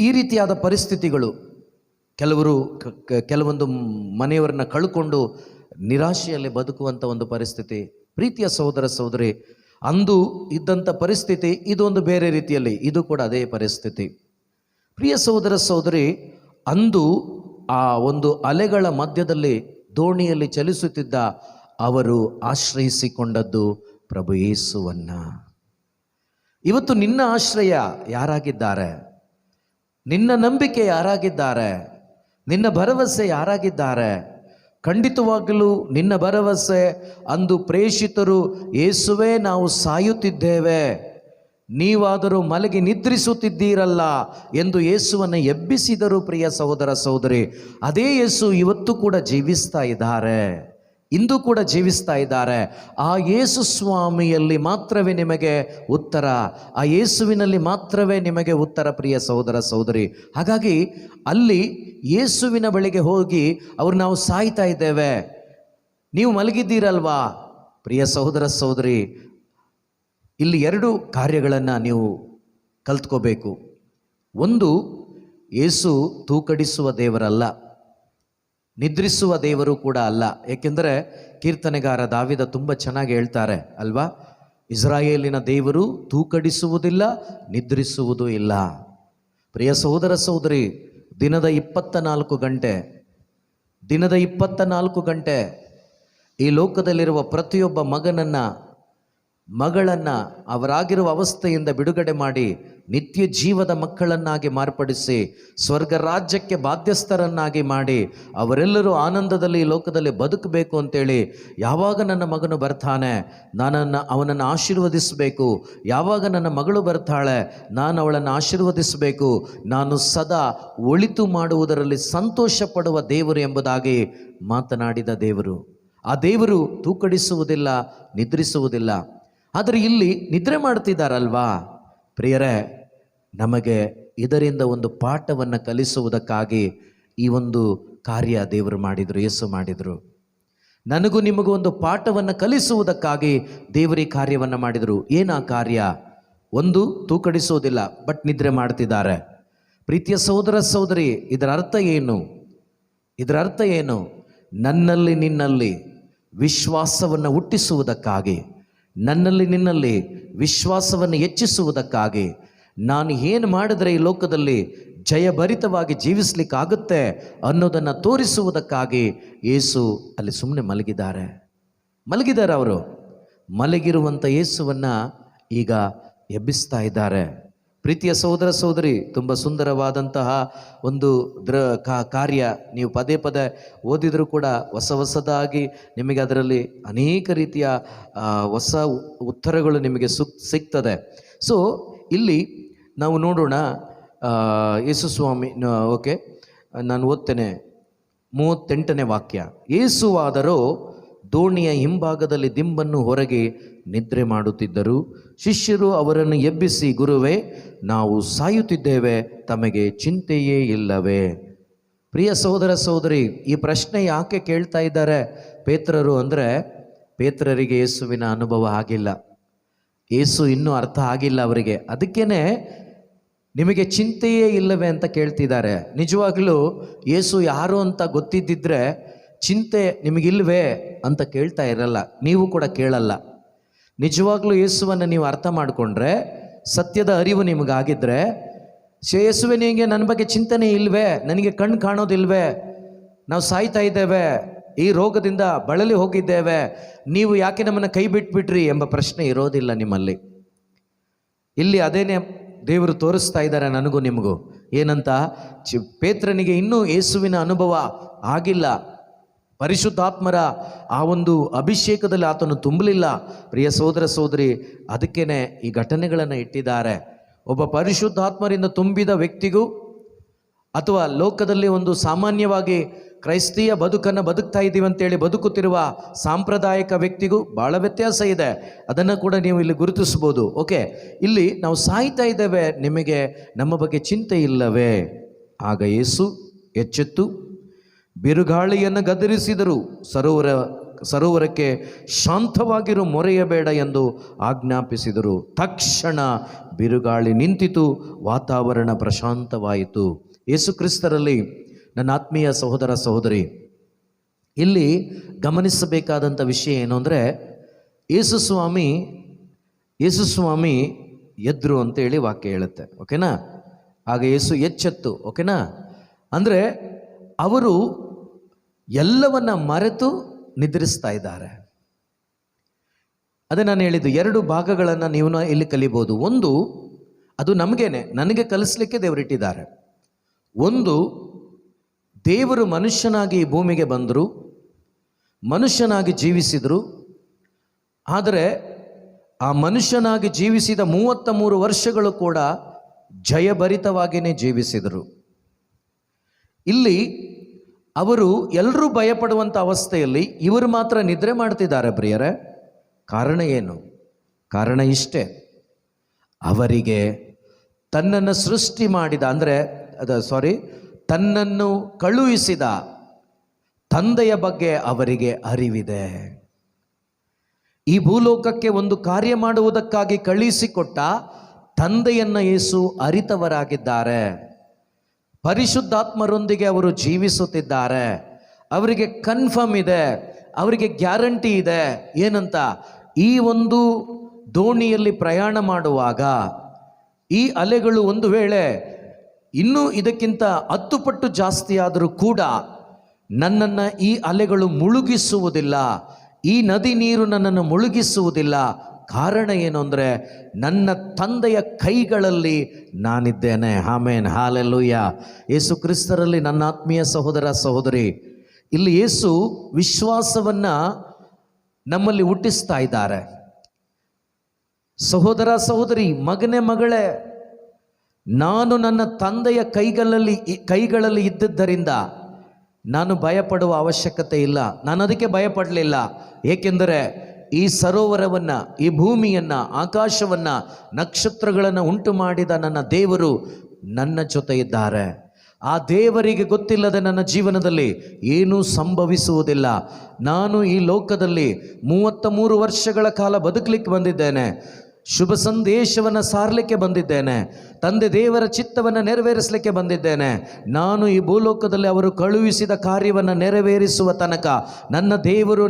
ಈ ರೀತಿಯಾದ ಪರಿಸ್ಥಿತಿಗಳು, ಕೆಲವೊಂದು ಮನೆಯವರನ್ನ ಕಳ್ಕೊಂಡು ನಿರಾಶೆಯಲ್ಲಿ ಬದುಕುವಂಥ ಒಂದು ಪರಿಸ್ಥಿತಿ. ಪ್ರೀತಿಯ ಸಹೋದರ ಸಹೋದರಿ, ಅಂದು ಇದ್ದಂಥ ಪರಿಸ್ಥಿತಿ ಇದೊಂದು ಬೇರೆ ರೀತಿಯಲ್ಲಿ, ಇದು ಕೂಡ ಅದೇ ಪರಿಸ್ಥಿತಿ. ಪ್ರಿಯ ಸಹೋದರ ಸಹೋದರಿ, ಅಂದು ಆ ಒಂದು ಅಲೆಗಳ ಮಧ್ಯದಲ್ಲಿ ದೋಣಿಯಲ್ಲಿ ಚಲಿಸುತ್ತಿದ್ದ ಅವರು ಆಶ್ರಯಿಸಿಕೊಂಡದ್ದು ಪ್ರಭು ಯೇಸುವನ್ನ. ಇವತ್ತು ನಿನ್ನ ಆಶ್ರಯ ಯಾರಾಗಿದ್ದಾರೆ? ನಿನ್ನ ನಂಬಿಕೆ ಯಾರಾಗಿದ್ದಾರೆ? ನಿನ್ನ ಭರವಸೆ ಯಾರಾಗಿದ್ದಾರೆ? ಖಂಡಿತವಾಗಲೂ ನಿನ್ನ ಭರವಸೆ ಅಂದು ಪ್ರೇಷಿತರು, ಯೇಸುವೇ ನಾವು ಸಾಯುತ್ತಿದ್ದೇವೆ, ನೀವಾದರೂ ಮಲಗಿ ನಿದ್ರಿಸುತ್ತಿದ್ದೀರಲ್ಲ ಎಂದು ಯೇಸುವನ್ನು ಎಬ್ಬಿಸಿದರು. ಪ್ರಿಯ ಸಹೋದರ ಸಹೋದರಿ, ಅದೇ ಯೇಸು ಇವತ್ತು ಕೂಡ ಜೀವಿಸ್ತಾ ಇದ್ದಾರೆ, ಇಂದು ಕೂಡ ಜೀವಿಸ್ತಾ ಇದ್ದಾರೆ. ಆ ಯೇಸು ಸ್ವಾಮಿಯಲ್ಲಿ ಮಾತ್ರವೇ ನಿಮಗೆ ಉತ್ತರ, ಆ ಯೇಸುವಿನಲ್ಲಿ ಮಾತ್ರವೇ ನಿಮಗೆ ಉತ್ತರ. ಪ್ರಿಯ ಸಹೋದರ ಸಹೋದರಿ, ಹಾಗಾಗಿ ಅಲ್ಲಿ ಯೇಸುವಿನ ಬಳಿಗೆ ಹೋಗಿ ನಾವು ಸಾಯ್ತಾ ಇದ್ದೇವೆ, ನೀವು ಮಲಗಿದ್ದೀರಲ್ವಾ? ಪ್ರಿಯ ಸಹೋದರ ಸಹೋದರಿ, ಇಲ್ಲಿ ಎರಡು ಕಾರ್ಯಗಳನ್ನು ನೀವು ಕಲ್ತ್ಕೋಬೇಕು. ಒಂದು, ಯೇಸು ತೂಕಡಿಸುವ ದೇವರಲ್ಲ, ನಿದ್ರಿಸುವ ದೇವರು ಕೂಡ ಅಲ್ಲ. ಏಕೆಂದರೆ ಕೀರ್ತನೆಗಾರ ದಾವಿದ ತುಂಬ ಚೆನ್ನಾಗಿ ಹೇಳ್ತಾರೆ ಅಲ್ವಾ, ಇಸ್ರಾಯೇಲಿನ ದೇವರು ತೂಕಡಿಸುವುದಿಲ್ಲ, ನಿದ್ರಿಸುವುದೂ ಇಲ್ಲ. ಪ್ರಿಯ ಸಹೋದರ ಸಹೋದರಿ, ದಿನದ 24 ಗಂಟೆ ಈ ಲೋಕದಲ್ಲಿರುವ ಪ್ರತಿಯೊಬ್ಬ ಮಗಳನ್ನು ಅವರಾಗಿರುವ ಅವಸ್ಥೆಯಿಂದ ಬಿಡುಗಡೆ ಮಾಡಿ ನಿತ್ಯ ಜೀವದ ಮಕ್ಕಳನ್ನಾಗಿ ಮಾರ್ಪಡಿಸಿ ಸ್ವರ್ಗ ರಾಜ್ಯಕ್ಕೆ ಬಾಧ್ಯಸ್ಥರನ್ನಾಗಿ ಮಾಡಿ ಅವರೆಲ್ಲರೂ ಆನಂದದಲ್ಲಿ ಈ ಲೋಕದಲ್ಲಿ ಬದುಕಬೇಕು ಅಂತೇಳಿ ಯಾವಾಗ ನನ್ನ ಮಗನು ಬರ್ತಾನೆ ಅವನನ್ನು ಆಶೀರ್ವದಿಸಬೇಕು, ಯಾವಾಗ ನನ್ನ ಮಗಳು ಬರ್ತಾಳೆ ನಾನು ಅವಳನ್ನು ಆಶೀರ್ವದಿಸಬೇಕು, ನಾನು ಸದಾ ಒಳಿತು ಮಾಡುವುದರಲ್ಲಿ ಸಂತೋಷ ಪಡುವ ದೇವರು ಎಂಬುದಾಗಿ ಮಾತನಾಡಿದ ದೇವರು. ಆ ದೇವರು ತೂಕಡಿಸುವುದಿಲ್ಲ, ನಿದ್ರಿಸುವುದಿಲ್ಲ. ಆದರೆ ಇಲ್ಲಿ ನಿದ್ರೆ ಮಾಡ್ತಿದ್ದಾರಲ್ವಾ ಪ್ರಿಯರೇ, ನಮಗೆ ಇದರಿಂದ ಒಂದು ಪಾಠವನ್ನು ಕಲಿಸುವುದಕ್ಕಾಗಿ ಈ ಒಂದು ಕಾರ್ಯ ದೇವರು ಮಾಡಿದರು, ಯೇಸು ಮಾಡಿದರು. ನನಗೂ ನಿಮಗೂ ಒಂದು ಪಾಠವನ್ನು ಕಲಿಸುವುದಕ್ಕಾಗಿ ದೇವರ ಕಾರ್ಯವನ್ನು ಮಾಡಿದರು. ಏನಾ ಕಾರ್ಯ? ಒಂದು, ತೂಕಡಿಸುವುದಿಲ್ಲ, ಬಟ್ ನಿದ್ರೆ ಮಾಡ್ತಿದ್ದಾರೆ. ಪ್ರೀತಿಯ ಸಹೋದರ ಸಹೋದರಿ, ಇದರ ಅರ್ಥ ಏನು? ಇದರ ಅರ್ಥ ಏನು? ನನ್ನಲ್ಲಿ ನಿನ್ನಲ್ಲಿ ವಿಶ್ವಾಸವನ್ನು ಹುಟ್ಟಿಸುವುದಕ್ಕಾಗಿ, ನನ್ನಲ್ಲಿ ನಿನ್ನಲ್ಲಿ ವಿಶ್ವಾಸವನ್ನು ಹೆಚ್ಚಿಸುವುದಕ್ಕಾಗಿ, ನಾನು ಏನು ಮಾಡಿದರೆ ಈ ಲೋಕದಲ್ಲಿ ಜಯಭರಿತವಾಗಿ ಜೀವಿಸಲಿಕ್ಕಾಗುತ್ತೆ ಅನ್ನೋದನ್ನು ತೋರಿಸುವುದಕ್ಕಾಗಿ ಯೇಸು ಅಲ್ಲಿ ಸುಮ್ಮನೆ ಮಲಗಿದ್ದಾರೆ. ಅವರು ಮಲಗಿರುವಂಥ ಯೇಸುವನ್ನು ಈಗ ಎಬ್ಬಿಸ್ತಾ ಇದ್ದಾರೆ. ಪ್ರೀತಿಯ ಸಹೋದರ ಸಹೋದರಿ, ತುಂಬ ಸುಂದರವಾದಂತಹ ಒಂದು ಕಾರ್ಯ. ನೀವು ಪದೇ ಪದೇ ಓದಿದರೂ ಕೂಡ ಹೊಸದಾಗಿ ನಿಮಗೆ ಅದರಲ್ಲಿ ಅನೇಕ ರೀತಿಯ ಹೊಸ ಉತ್ತರಗಳು ನಿಮಗೆ ಸಿಗ್ತದೆ. ಸೊ ಇಲ್ಲಿ ನಾವು ನೋಡೋಣ, ಯೇಸು ಸ್ವಾಮಿ, ಓಕೆ, ನಾನು ಓದ್ತೇನೆ 38ನೇ ವಾಕ್ಯ. ಯೇಸುವಾದರೂ ದೋಣಿಯ ಹಿಂಭಾಗದಲ್ಲಿ ದಿಂಬನ್ನು ಹೊರಗೆ ನಿದ್ರೆ ಮಾಡುತ್ತಿದ್ದರು. ಶಿಷ್ಯರು ಅವರನ್ನು ಎಬ್ಬಿಸಿ, ಗುರುವೇ, ನಾವು ಸಾಯುತ್ತಿದ್ದೇವೆ, ತಮಗೆ ಚಿಂತೆಯೇ ಇಲ್ಲವೇ? ಪ್ರಿಯ ಸಹೋದರ ಸಹೋದರಿ, ಈ ಪ್ರಶ್ನೆ ಯಾಕೆ ಕೇಳ್ತಾ ಇದ್ದಾರೆ ಪೇತ್ರರು ಅಂದರೆ, ಪೇತ್ರರಿಗೆ ಯೇಸುವಿನ ಅನುಭವ ಆಗಿಲ್ಲ, ಯೇಸು ಇನ್ನೂ ಅರ್ಥ ಆಗಿಲ್ಲ ಅವರಿಗೆ. ಅದಕ್ಕೇನೆ ನಿಮಗೆ ಚಿಂತೆಯೇ ಇಲ್ಲವೇ ಅಂತ ಕೇಳ್ತಿದ್ದಾರೆ. ನಿಜವಾಗ್ಲೂ ಯೇಸು ಯಾರು ಅಂತ ಗೊತ್ತಿದ್ದಿದ್ರೆ ಚಿಂತೆ ನಿಮಗಿಲ್ವೇ ಅಂತ ಕೇಳ್ತಾ ಇರಲ್ಲ, ನೀವು ಕೂಡ ಕೇಳಲ್ಲ. ನಿಜವಾಗ್ಲೂ ಯೇಸುವನ್ನು ನೀವು ಅರ್ಥ ಮಾಡಿಕೊಂಡ್ರೆ, ಸತ್ಯದ ಅರಿವು ನಿಮಗಾಗಿದ್ದರೆ, ಯೇಸುವೆ ನಿಮಗೆ ನನ್ನ ಬಗ್ಗೆ ಚಿಂತನೆ ಇಲ್ವೇ, ನನಗೆ ಕಣ್ಣು ಕಾಣೋದಿಲ್ವೇ, ನಾವು ಸಾಯ್ತಾ ಇದ್ದೇವೆ, ಈ ರೋಗದಿಂದ ಬಳಲಿ ಹೋಗಿದ್ದೇವೆ, ನೀವು ಯಾಕೆ ನಮ್ಮನ್ನು ಕೈ ಬಿಟ್ಬಿಟ್ರಿ ಎಂಬ ಪ್ರಶ್ನೆ ಇರೋದಿಲ್ಲ ನಿಮ್ಮಲ್ಲಿ. ಇಲ್ಲಿ ಅದೇನೇ ದೇವರು ತೋರಿಸ್ತಾ ಇದ್ದಾರೆ ನನಗೂ ನಿಮಗೂ. ಏನಂತ? ಪೇತ್ರನಿಗೆ ಇನ್ನೂ ಯೇಸುವಿನ ಅನುಭವ ಆಗಿಲ್ಲ, ಪರಿಶುದ್ಧಾತ್ಮರ ಆ ಒಂದು ಅಭಿಷೇಕದಲ್ಲಿ ಆತನು ತುಂಬಲಿಲ್ಲ. ಪ್ರಿಯ ಸಹೋದರ ಸಹೋದರಿ, ಅದಕ್ಕೇನೆ ಈ ಘಟನೆಗಳನ್ನು ಇಟ್ಟಿದ್ದಾರೆ. ಒಬ್ಬ ಪರಿಶುದ್ಧಾತ್ಮರಿಂದ ತುಂಬಿದ ವ್ಯಕ್ತಿಗೂ ಅಥವಾ ಲೋಕದಲ್ಲಿ ಒಂದು ಸಾಮಾನ್ಯವಾಗಿ ಕ್ರೈಸ್ತೀಯ ಬದುಕನ್ನು ಬದುಕ್ತಾ ಇದ್ದೀವಿ ಅಂತೇಳಿ ಬದುಕುತ್ತಿರುವ ಸಾಂಪ್ರದಾಯಿಕ ವ್ಯಕ್ತಿಗೂ ಭಾಳ ವ್ಯತ್ಯಾಸ ಇದೆ. ಅದನ್ನು ಕೂಡ ನೀವು ಇಲ್ಲಿ ಗುರುತಿಸ್ಬೋದು. ಓಕೆ, ಇಲ್ಲಿ ನಾವು ಸಾಯ್ತಾ ಇದ್ದೇವೆ, ನಿಮಗೆ ನಮ್ಮ ಬಗ್ಗೆ ಚಿಂತೆ ಇಲ್ಲವೇ? ಆಗ ಯೇಸು ಎಚ್ಚೆತ್ತು ಬಿರುಗಾಳಿಯನ್ನು ಗದರಿಸಿದರು. ಸರೋವರಕ್ಕೆ ಶಾಂತವಾಗಿರು, ಮೊರೆಯಬೇಡ ಎಂದು ಆಜ್ಞಾಪಿಸಿದರು. ತಕ್ಷಣ ಬಿರುಗಾಳಿ ನಿಂತಿತು, ವಾತಾವರಣ ಪ್ರಶಾಂತವಾಯಿತು. ಯೇಸು ಕ್ರಿಸ್ತರಲ್ಲಿ ನನ್ನ ಆತ್ಮೀಯ ಸಹೋದರ ಸಹೋದರಿ, ಇಲ್ಲಿ ಗಮನಿಸಬೇಕಾದಂಥ ವಿಷಯ ಏನು ಅಂದರೆ, ಯೇಸು ಸ್ವಾಮಿ ಎದ್ರು ಅಂತೇಳಿ ವಾಕ್ಯ ಹೇಳುತ್ತೆ. ಓಕೆನಾ? ಆಗ ಯೇಸು ಎಚ್ಚೆತ್ತು. ಓಕೆನಾ? ಅಂದರೆ ಅವರು ಎಲ್ಲವನ್ನ ಮರೆತು ನಿದ್ರಿಸ್ತಾ ಇದ್ದಾರೆ. ಅದೇ ನಾನು ಹೇಳಿದ್ದು, ಎರಡು ಭಾಗಗಳನ್ನು ನೀವು ಇಲ್ಲಿ ಕಲಿಬೋದು. ಒಂದು, ಅದು ನನಗೆ ಕಲಿಸ್ಲಿಕ್ಕೆ ದೇವರಿಟ್ಟಿದ್ದಾರೆ. ಒಂದು, ದೇವರು ಮನುಷ್ಯನಾಗಿ ಈ ಭೂಮಿಗೆ ಬಂದರು, ಮನುಷ್ಯನಾಗಿ ಜೀವಿಸಿದರು. ಆದರೆ ಆ ಮನುಷ್ಯನಾಗಿ ಜೀವಿಸಿದ 33 ವರ್ಷಗಳು ಕೂಡ ಜಯಭರಿತವಾಗಿಯೇ ಜೀವಿಸಿದರು. ಇಲ್ಲಿ ಅವರು ಎಲ್ಲರೂ ಭಯಪಡುವಂಥ ಅವಸ್ಥೆಯಲ್ಲಿ ಇವರು ಮಾತ್ರ ನಿದ್ರೆ ಮಾಡ್ತಿದ್ದಾರೆ ಪ್ರಿಯರೇ. ಕಾರಣ ಏನು? ಕಾರಣ ಇಷ್ಟೇ, ಅವರಿಗೆ ತನ್ನನ್ನು ಸೃಷ್ಟಿ ಮಾಡಿದ ತನ್ನನ್ನು ಕಳುಹಿಸಿದ ತಂದೆಯ ಬಗ್ಗೆ ಅವರಿಗೆ ಅರಿವಿದೆ. ಈ ಭೂಲೋಕಕ್ಕೆ ಒಂದು ಕಾರ್ಯ ಮಾಡುವುದಕ್ಕಾಗಿ ಕಳುಹಿಸಿಕೊಟ್ಟ ತಂದೆಯನ್ನು ಯೇಸು ಅರಿತವರಾಗಿದ್ದಾರೆ. ಪರಿಶುದ್ಧಾತ್ಮರೊಂದಿಗೆ ಅವರು ಜೀವಿಸುತ್ತಿದ್ದಾರೆ. ಅವರಿಗೆ ಕನ್ಫರ್ಮ್ ಇದೆ, ಅವರಿಗೆ ಗ್ಯಾರಂಟಿ ಇದೆ. ಏನಂತ? ಈ ಒಂದು ದೋಣಿಯಲ್ಲಿ ಪ್ರಯಾಣ ಮಾಡುವಾಗ ಈ ಅಲೆಗಳು ಒಂದು ವೇಳೆ ಇನ್ನೂ ಇದಕ್ಕಿಂತ 10 ಪಟ್ಟು ಜಾಸ್ತಿ ಆದರೂ ಕೂಡ ನನ್ನನ್ನು ಈ ಅಲೆಗಳು ಮುಳುಗಿಸುವುದಿಲ್ಲ, ಈ ನದಿ ನೀರು ನನ್ನನ್ನು ಮುಳುಗಿಸುವುದಿಲ್ಲ. ಕಾರಣ ಏನು ಅಂದರೆ ನನ್ನ ತಂದೆಯ ಕೈಗಳಲ್ಲಿ ನಾನಿದ್ದೇನೆ. Amen, hallelujah. ಯೇಸು ಕ್ರಿಸ್ತರಲ್ಲಿ ನನ್ನ ಆತ್ಮೀಯ ಸಹೋದರ ಸಹೋದರಿ, ಇಲ್ಲಿ ಯೇಸು ವಿಶ್ವಾಸವನ್ನು ನಮ್ಮಲ್ಲಿ ಹುಟ್ಟಿಸ್ತಾ ಇದ್ದಾರೆ. ಸಹೋದರ ಸಹೋದರಿ, ಮಗನೇ ಮಗಳೇ, ನಾನು ನನ್ನ ತಂದೆಯ ಕೈಗಳಲ್ಲಿ ಇದ್ದದ್ದರಿಂದ ನಾನು ಭಯಪಡುವ ಅವಶ್ಯಕತೆ ಇಲ್ಲ. ನಾನು ಅದಕ್ಕೆ ಭಯಪಡಲಿಲ್ಲ. ಏಕೆಂದರೆ ಈ ಸರೋವರವನ್ನು, ಈ ಭೂಮಿಯನ್ನು, ಆಕಾಶವನ್ನು, ನಕ್ಷತ್ರಗಳನ್ನು ಉಂಟು ಮಾಡಿದ ನನ್ನ ದೇವರು ನನ್ನ ಜೊತೆ ಇದ್ದಾರೆ. ಆ ದೇವರಿಗೆ ಗೊತ್ತಿಲ್ಲದೆ ನನ್ನ ಜೀವನದಲ್ಲಿ ಏನೂ ಸಂಭವಿಸುವುದಿಲ್ಲ. ನಾನು ಈ ಲೋಕದಲ್ಲಿ 33 ವರ್ಷಗಳ ಕಾಲ ಬದುಕಲಿಕ್ಕೆ ಬಂದಿದ್ದೇನೆ. ಶುಭ ಸಂದೇಶವನ್ನು ಸಾರಲಿಕ್ಕೆ ಬಂದಿದ್ದೇನೆ. ತಂದೆ ದೇವರ ಚಿತ್ತವನ್ನು ನೆರವೇರಿಸಲಿಕ್ಕೆ ಬಂದಿದ್ದೇನೆ. ನಾನು ಈ ಭೂಲೋಕದಲ್ಲಿ ಅವರು ಕಳುಹಿಸಿದ ಕಾರ್ಯವನ್ನು ನೆರವೇರಿಸುವ ತನಕ ನನ್ನ ದೇವರು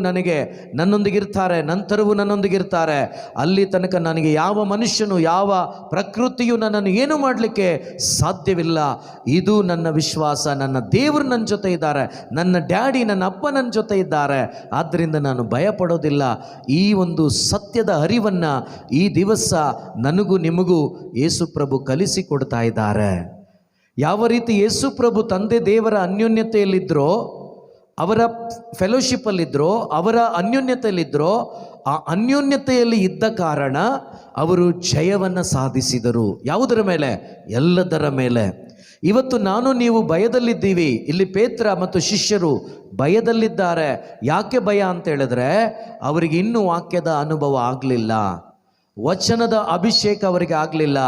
ನನ್ನೊಂದಿಗಿರ್ತಾರೆ, ನಂತರವೂ ನನ್ನೊಂದಿಗಿರ್ತಾರೆ. ಅಲ್ಲಿ ತನಕ ನನಗೆ ಯಾವ ಮನುಷ್ಯನು, ಯಾವ ಪ್ರಕೃತಿಯು ನನ್ನನ್ನು ಏನು ಮಾಡಲಿಕ್ಕೆ ಸಾಧ್ಯವಿಲ್ಲ. ಇದು ನನ್ನ ವಿಶ್ವಾಸ. ನನ್ನ ದೇವರು ನನ್ನ ಜೊತೆ ಇದ್ದಾರೆ, ನನ್ನ ಡ್ಯಾಡಿ, ನನ್ನ ಅಪ್ಪ ನನ್ನ ಜೊತೆ ಇದ್ದಾರೆ. ಆದ್ದರಿಂದ ನಾನು ಭಯಪಡೋದಿಲ್ಲ. ಈ ಒಂದು ಸತ್ಯದ ಅರಿವನ್ನು ಈ ದಿವಸ ನನಗೂ ನಿಮಗೂ ಯೇಸು ಪ್ರಭು ಕಲಿಸಿಕೊಡ್ತಾ ಇದ್ದಾರೆ. ಯಾವ ರೀತಿ ಯೇಸು ಪ್ರಭು ತಂದೆ ದೇವರ ಅನ್ಯೋನ್ಯತೆಯಲ್ಲಿದ್ದರೋ, ಅವರ ಫೆಲೋಶಿಪ್ಪಲ್ಲಿದ್ದರೋ, ಅವರ ಅನ್ಯೋನ್ಯತೆಯಲ್ಲಿದ್ದರೋ, ಆ ಅನ್ಯೋನ್ಯತೆಯಲ್ಲಿ ಇದ್ದ ಕಾರಣ ಅವರು ಜಯವನ್ನು ಸಾಧಿಸಿದರು. ಯಾವುದರ ಮೇಲೆ? ಎಲ್ಲದರ ಮೇಲೆ. ಇವತ್ತು ನಾನು ನೀವು ಭಯದಲ್ಲಿದ್ದೀವಿ. ಇಲ್ಲಿ ಪೇತ್ರ ಮತ್ತು ಶಿಷ್ಯರು ಭಯದಲ್ಲಿದ್ದಾರೆ. ಯಾಕೆ ಭಯ ಅಂತ ಹೇಳಿದ್ರೆ, ಅವರಿಗೆ ಇನ್ನೂ ವಾಕ್ಯದ ಅನುಭವ ಆಗಲಿಲ್ಲ, ವಚನದ ಅಭಿಷೇಕ ಅವರಿಗೆ ಆಗಲಿಲ್ಲ,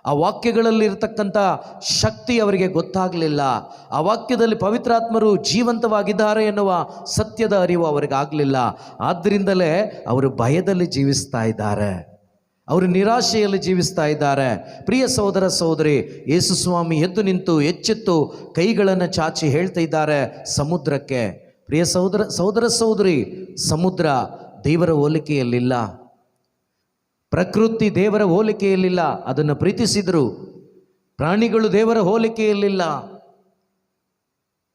ಆ ವಾಕ್ಯಗಳಲ್ಲಿರ್ತಕ್ಕಂಥ ಶಕ್ತಿ ಅವರಿಗೆ ಗೊತ್ತಾಗಲಿಲ್ಲ, ಆ ವಾಕ್ಯದಲ್ಲಿ ಪವಿತ್ರಾತ್ಮರು ಜೀವಂತವಾಗಿದ್ದಾರೆ ಎನ್ನುವ ಸತ್ಯದ ಅರಿವು ಅವರಿಗೆ ಆಗಲಿಲ್ಲ. ಆದ್ದರಿಂದಲೇ ಅವರು ಭಯದಲ್ಲಿ ಜೀವಿಸ್ತಾ ಇದ್ದಾರೆ, ಅವರು ನಿರಾಶೆಯಲ್ಲಿ ಜೀವಿಸ್ತಾ ಇದ್ದಾರೆ. ಪ್ರಿಯ ಸಹೋದರ ಸಹೋದರಿ, ಯೇಸು ಸ್ವಾಮಿ ಎದ್ದು ನಿಂತು ಎಚ್ಚೆತ್ತು ಕೈಗಳನ್ನು ಚಾಚಿ ಹೇಳ್ತಾ ಇದ್ದಾರೆ ಸಮುದ್ರಕ್ಕೆ. ಪ್ರಿಯ ಸಹೋದರ ಸಹೋದರಿ, ಸಮುದ್ರ ದೇವರ ಹೋಲಿಕೆಯಲ್ಲಿಲ್ಲ, ಪ್ರಕೃತಿ ದೇವರ ಹೋಲಿಕೆಯಲ್ಲಿಲ್ಲ. ಅದನ್ನು ಪ್ರೀತಿಸಿದರು. ಪ್ರಾಣಿಗಳು ದೇವರ ಹೋಲಿಕೆಯಲ್ಲಿಲ್ಲ,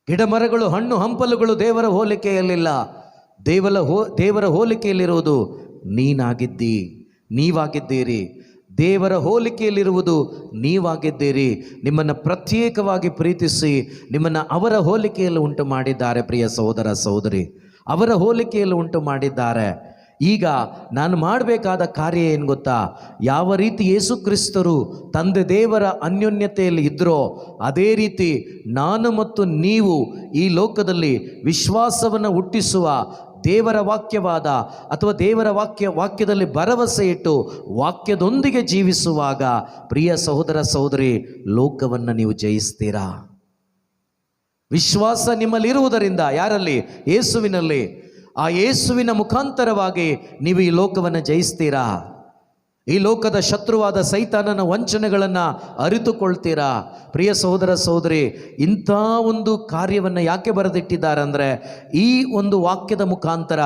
ಗಿಡ ಮರಗಳು, ಹಣ್ಣು ಹಂಪಲುಗಳು ದೇವರ ಹೋಲಿಕೆಯಲ್ಲಿಲ್ಲ. ದೇವರ ಹೋಲಿಕೆಯಲ್ಲಿರುವುದು ನೀವಾಗಿದ್ದೀರಿ. ದೇವರ ಹೋಲಿಕೆಯಲ್ಲಿರುವುದು ನೀವಾಗಿದ್ದೀರಿ. ನಿಮ್ಮನ್ನು ಪ್ರತ್ಯೇಕವಾಗಿ ಪ್ರೀತಿಸಿ ನಿಮ್ಮನ್ನು ಅವರ ಹೋಲಿಕೆಯಲ್ಲಿ ಉಂಟು ಮಾಡಿದ್ದಾರೆ. ಪ್ರಿಯ ಸಹೋದರ ಸಹೋದರಿ, ಅವರ ಹೋಲಿಕೆಯಲ್ಲಿ ಉಂಟು ಮಾಡಿದ್ದಾರೆ. ಈಗ ನಾನು ಮಾಡಬೇಕಾದ ಕಾರ್ಯ ಏನು ಗೊತ್ತಾ? ಯಾವ ರೀತಿ ಯೇಸು ಕ್ರಿಸ್ತರು ತಂದೆ ದೇವರ ಅನ್ಯೋನ್ಯತೆಯಲ್ಲಿ ಇದ್ದರೋ ಅದೇ ರೀತಿ ನಾನು ಮತ್ತು ನೀವು ಈ ಲೋಕದಲ್ಲಿ ವಿಶ್ವಾಸವನ್ನು ಹುಟ್ಟಿಸುವ ದೇವರ ವಾಕ್ಯವಾದ ಅಥವಾ ದೇವರ ವಾಕ್ಯದಲ್ಲಿ ಭರವಸೆ ಇಟ್ಟು ವಾಕ್ಯದೊಂದಿಗೆ ಜೀವಿಸುವಾಗ, ಪ್ರಿಯ ಸಹೋದರ ಸಹೋದರಿ, ಲೋಕವನ್ನು ನೀವು ಜಯಿಸ್ತೀರಾ. ವಿಶ್ವಾಸ ನಿಮ್ಮಲ್ಲಿರುವುದರಿಂದ, ಯಾರಲ್ಲಿ? ಯೇಸುವಿನಲ್ಲಿ. ಆ ಯೇಸುವಿನ ಮುಖಾಂತರವಾಗಿ ನೀವು ಈ ಲೋಕವನ್ನು ಜಯಿಸ್ತೀರಾ. ಈ ಲೋಕದ ಶತ್ರುವಾದ ಸೈತಾನನ ವಂಚನೆಗಳನ್ನು ಅರಿತುಕೊಳ್ತೀರಾ. ಪ್ರಿಯ ಸಹೋದರ ಸಹೋದರಿ, ಇಂಥ ಒಂದು ಕಾರ್ಯವನ್ನು ಯಾಕೆ ಬರೆದಿಟ್ಟಿದ್ದಾರೆ ಅಂದರೆ, ಈ ಒಂದು ವಾಕ್ಯದ ಮುಖಾಂತರ,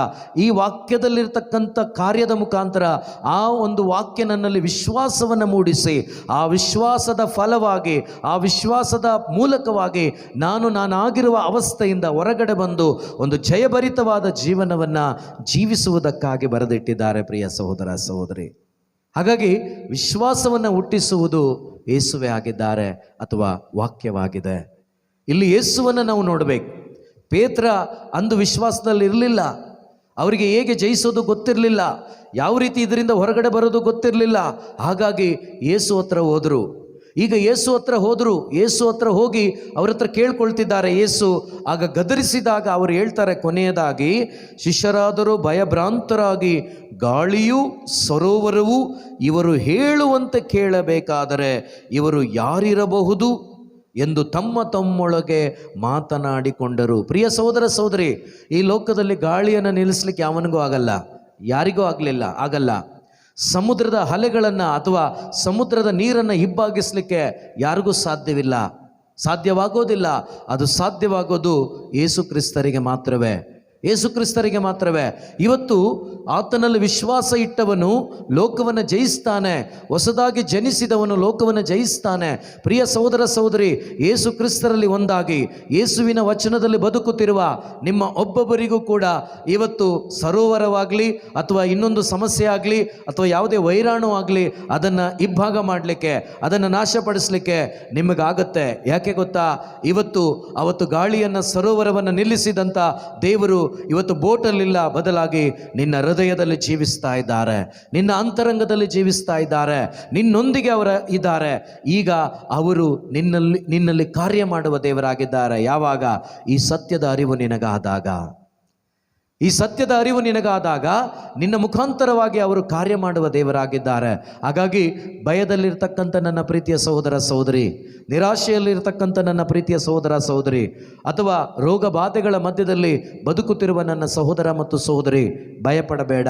ಈ ವಾಕ್ಯದಲ್ಲಿರ್ತಕ್ಕಂಥ ಕಾರ್ಯದ ಮುಖಾಂತರ ಆ ಒಂದು ವಾಕ್ಯ ನನ್ನಲ್ಲಿ ವಿಶ್ವಾಸವನ್ನು ಮೂಡಿಸಿ, ಆ ವಿಶ್ವಾಸದ ಫಲವಾಗಿ, ಆ ವಿಶ್ವಾಸದ ಮೂಲಕವಾಗಿ ನಾನಾಗಿರುವ ಅವಸ್ಥೆಯಿಂದ ಹೊರಗಡೆ ಬಂದು ಒಂದು ಜಯಭರಿತವಾದ ಜೀವನವನ್ನು ಜೀವಿಸುವುದಕ್ಕಾಗಿ ಬರೆದಿಟ್ಟಿದ್ದಾರೆ. ಪ್ರಿಯ ಸಹೋದರ ಸಹೋದರಿ, ಹಾಗಾಗಿ ವಿಶ್ವಾಸವನ್ನು ಹುಟ್ಟಿಸುವುದು ಯೇಸುವೇ ಆಗಿದ್ದಾರೆ ಅಥವಾ ವಾಕ್ಯವಾಗಿದೆ. ಇಲ್ಲಿ ಯೇಸುವನ್ನು ನಾವು ನೋಡಬೇಕು. ಪೇತ್ರ ಅಂದು ವಿಶ್ವಾಸದಲ್ಲಿ ಇರಲಿಲ್ಲ. ಅವರಿಗೆ ಹೇಗೆ ಜಯಿಸೋದು ಗೊತ್ತಿರಲಿಲ್ಲ, ಯಾವ ರೀತಿ ಇದರಿಂದ ಹೊರಗಡೆ ಬರೋದು ಗೊತ್ತಿರಲಿಲ್ಲ. ಹಾಗಾಗಿ ಯೇಸು ಹತ್ರ ಹೋದರು. ಈಗ ಯೇಸು ಹತ್ರ ಹೋಗಿ ಅವ್ರ ಹತ್ರ ಕೇಳ್ಕೊಳ್ತಿದ್ದಾರೆ. ಯೇಸು ಆಗ ಗದರಿಸಿದಾಗ ಅವರು ಹೇಳ್ತಾರೆ, ಕೊನೆಯದಾಗಿ, ಶಿಷ್ಯರಾದರೂ ಭಯಭ್ರಾಂತರಾಗಿ ಗಾಳಿಯೂ ಸರೋವರವೂ ಇವರು ಹೇಳುವಂತೆ ಕೇಳಬೇಕಾದರೆ ಇವರು ಯಾರಿರಬಹುದು ಎಂದು ತಮ್ಮೊಳಗೆ ಮಾತನಾಡಿಕೊಂಡರು. ಪ್ರಿಯ ಸಹೋದರ ಸಹೋದರಿ, ಈ ಲೋಕದಲ್ಲಿ ಗಾಳಿಯನ್ನು ನಿಲ್ಲಿಸಲಿಕ್ಕೆ ಯಾವನಿಗೂ ಆಗಲ್ಲ, ಯಾರಿಗೂ ಆಗಲ್ಲ. ಸಮುದ್ರದ ಅಲೆಗಳನ್ನು ಅಥವಾ ಸಮುದ್ರದ ನೀರನ್ನು ಇಬ್ಬಾಗಿಸಲಿಕ್ಕೆ ಯಾರಿಗೂ ಸಾಧ್ಯವಾಗೋದಿಲ್ಲ. ಅದು ಸಾಧ್ಯವಾಗೋದು ಯೇಸು ಕ್ರಿಸ್ತರಿಗೆ ಮಾತ್ರವೇ. ಯೇಸು ಕ್ರಿಸ್ತರಿಗೆ ಮಾತ್ರವೇ. ಇವತ್ತು ಆತನಲ್ಲಿ ವಿಶ್ವಾಸ ಇಟ್ಟವನು ಲೋಕವನ್ನು ಜಯಿಸ್ತಾನೆ. ಹೊಸದಾಗಿ ಜನಿಸಿದವನು ಲೋಕವನ್ನು ಜಯಿಸ್ತಾನೆ. ಪ್ರಿಯ ಸಹೋದರ ಸಹೋದರಿ, ಯೇಸು ಕ್ರಿಸ್ತರಲ್ಲಿ ಒಂದಾಗಿ ಯೇಸುವಿನ ವಚನದಲ್ಲಿ ಬದುಕುತ್ತಿರುವ ನಿಮ್ಮ ಒಬ್ಬೊಬ್ಬರಿಗೂ ಕೂಡ ಇವತ್ತು ಸರೋವರವಾಗಲಿ ಅಥವಾ ಇನ್ನೊಂದು ಸಮಸ್ಯೆ ಆಗಲಿ ಅಥವಾ ಯಾವುದೇ ವೈರಾಣು ಆಗಲಿ ಅದನ್ನು ಇಬ್ಬಾಗ ಮಾಡಲಿಕ್ಕೆ, ಅದನ್ನು ನಾಶಪಡಿಸಲಿಕ್ಕೆ ನಿಮಗಾಗತ್ತೆ. ಯಾಕೆ ಗೊತ್ತಾ? ಅವತ್ತು ಗಾಳಿಯನ್ನು ಸರೋವರವನ್ನು ನಿಲ್ಲಿಸಿದಂಥ ದೇವರು ಇವತ್ತು ಬೋಟಲ್ಲಿಲ್ಲ, ಬದಲಾಗಿ ನಿನ್ನ ಹೃದಯದಲ್ಲಿ ಜೀವಿಸ್ತಾ ಇದ್ದಾರೆ, ನಿನ್ನ ಅಂತರಂಗದಲ್ಲಿ ಜೀವಿಸ್ತಾ ಇದ್ದಾರೆ, ನಿನ್ನೊಂದಿಗೆ ಅವರ ಇದ್ದಾರೆ. ಈಗ ಅವರು ನಿನ್ನಲ್ಲಿ ಕಾರ್ಯ ಮಾಡುವ ದೇವರಾಗಿದ್ದಾರೆ. ಯಾವಾಗ? ಈ ಸತ್ಯದ ಅರಿವು ನಿನಗಾದಾಗ, ಈ ಸತ್ಯದ ಅರಿವು ನಿನಗಾದಾಗ ನಿನ್ನ ಮುಖಾಂತರವಾಗಿ ಅವರು ಕಾರ್ಯ ಮಾಡುವ ದೇವರಾಗಿದ್ದಾರೆ. ಹಾಗಾಗಿ ಭಯದಲ್ಲಿರ್ತಕ್ಕಂಥ ನನ್ನ ಪ್ರೀತಿಯ ಸಹೋದರ ಸಹೋದರಿ, ನಿರಾಶೆಯಲ್ಲಿರ್ತಕ್ಕಂಥ ನನ್ನ ಪ್ರೀತಿಯ ಸಹೋದರ ಸಹೋದರಿ, ಅಥವಾ ರೋಗ ಬಾಧೆಗಳ ಮಧ್ಯದಲ್ಲಿ ಬದುಕುತ್ತಿರುವ ನನ್ನ ಸಹೋದರ ಮತ್ತು ಸಹೋದರಿ, ಭಯಪಡಬೇಡ,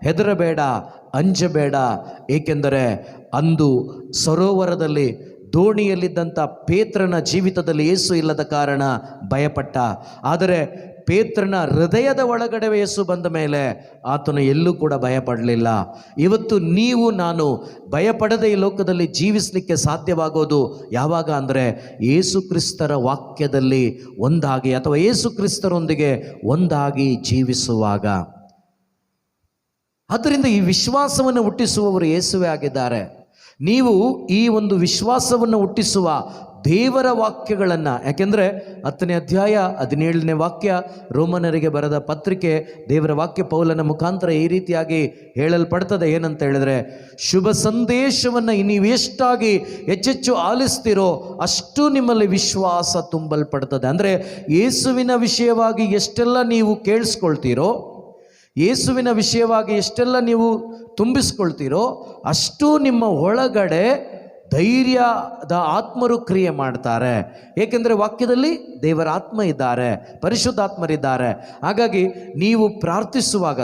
ಹೆದರಬೇಡ, ಅಂಜಬೇಡ. ಏಕೆಂದರೆ ಅಂದು ಸರೋವರದಲ್ಲಿ ದೋಣಿಯಲ್ಲಿದ್ದಂಥ ಪೇತ್ರನ ಜೀವಿತದಲ್ಲಿ ಯೇಸು ಇಲ್ಲದ ಕಾರಣ ಭಯಪಟ್ಟ. ಆದರೆ ಪೇತ್ರನ ಹೃದಯದ ಒಳಗಡೆ ಯೇಸು ಬಂದ ಮೇಲೆ ಆತನು ಎಲ್ಲೂ ಕೂಡ ಭಯಪಡಲಿಲ್ಲ. ಇವತ್ತು ನೀವು ನಾನು ಭಯಪಡದೆ ಈ ಲೋಕದಲ್ಲಿ ಜೀವಿಸಲಿಕ್ಕೆ ಸಾಧ್ಯವಾಗೋದು ಯಾವಾಗ ಅಂದರೆ ಯೇಸು ಕ್ರಿಸ್ತರ ವಾಕ್ಯದಲ್ಲಿ ಒಂದಾಗಿ ಅಥವಾ ಯೇಸು ಕ್ರಿಸ್ತರೊಂದಿಗೆ ಒಂದಾಗಿ ಜೀವಿಸುವಾಗ. ಆದ್ದರಿಂದ ಈ ವಿಶ್ವಾಸವನ್ನು ಹುಟ್ಟಿಸುವವರು ಯೇಸುವೇ ಆಗಿದ್ದಾರೆ. ನೀವು ಈ ಒಂದು ವಿಶ್ವಾಸವನ್ನು ಹುಟ್ಟಿಸುವ ದೇವರ ವಾಕ್ಯಗಳನ್ನು, ಯಾಕೆಂದರೆ 10ನೇ ಅಧ್ಯಾಯ 17ನೇ ವಾಕ್ಯ ರೋಮನರಿಗೆ ಬರೆದ ಪತ್ರಿಕೆ, ದೇವರ ವಾಕ್ಯ ಪೌಲನ ಮುಖಾಂತರ ಈ ರೀತಿಯಾಗಿ ಹೇಳಲ್ಪಡ್ತದೆ. ಏನಂತ ಹೇಳಿದ್ರೆ, ಶುಭ ಸಂದೇಶವನ್ನು ನೀವು ಎಷ್ಟಾಗಿ ಹೆಚ್ಚೆಚ್ಚು ಆಲಿಸ್ತೀರೋ ಅಷ್ಟು ನಿಮ್ಮಲ್ಲಿ ವಿಶ್ವಾಸ ತುಂಬಲ್ಪಡ್ತದೆ. ಅಂದರೆ ಯೇಸುವಿನ ವಿಷಯವಾಗಿ ಎಷ್ಟೆಲ್ಲ ನೀವು ಕೇಳಿಸ್ಕೊಳ್ತೀರೋ, ಯೇಸುವಿನ ವಿಷಯವಾಗಿ ಎಷ್ಟೆಲ್ಲ ನೀವು ತುಂಬಿಸ್ಕೊಳ್ತೀರೋ ಅಷ್ಟು ನಿಮ್ಮ ಒಳಗಡೆ ಧೈರ್ಯದ ಆತ್ಮರು ಕ್ರಿಯೆ ಮಾಡ್ತಾರೆ. ಏಕೆಂದರೆ ವಾಕ್ಯದಲ್ಲಿ ದೇವರ ಆತ್ಮ ಇದ್ದಾರೆ, ಪರಿಶುದ್ಧಾತ್ಮರಿದ್ದಾರೆ. ಹಾಗಾಗಿ ನೀವು ಪ್ರಾರ್ಥಿಸುವಾಗ,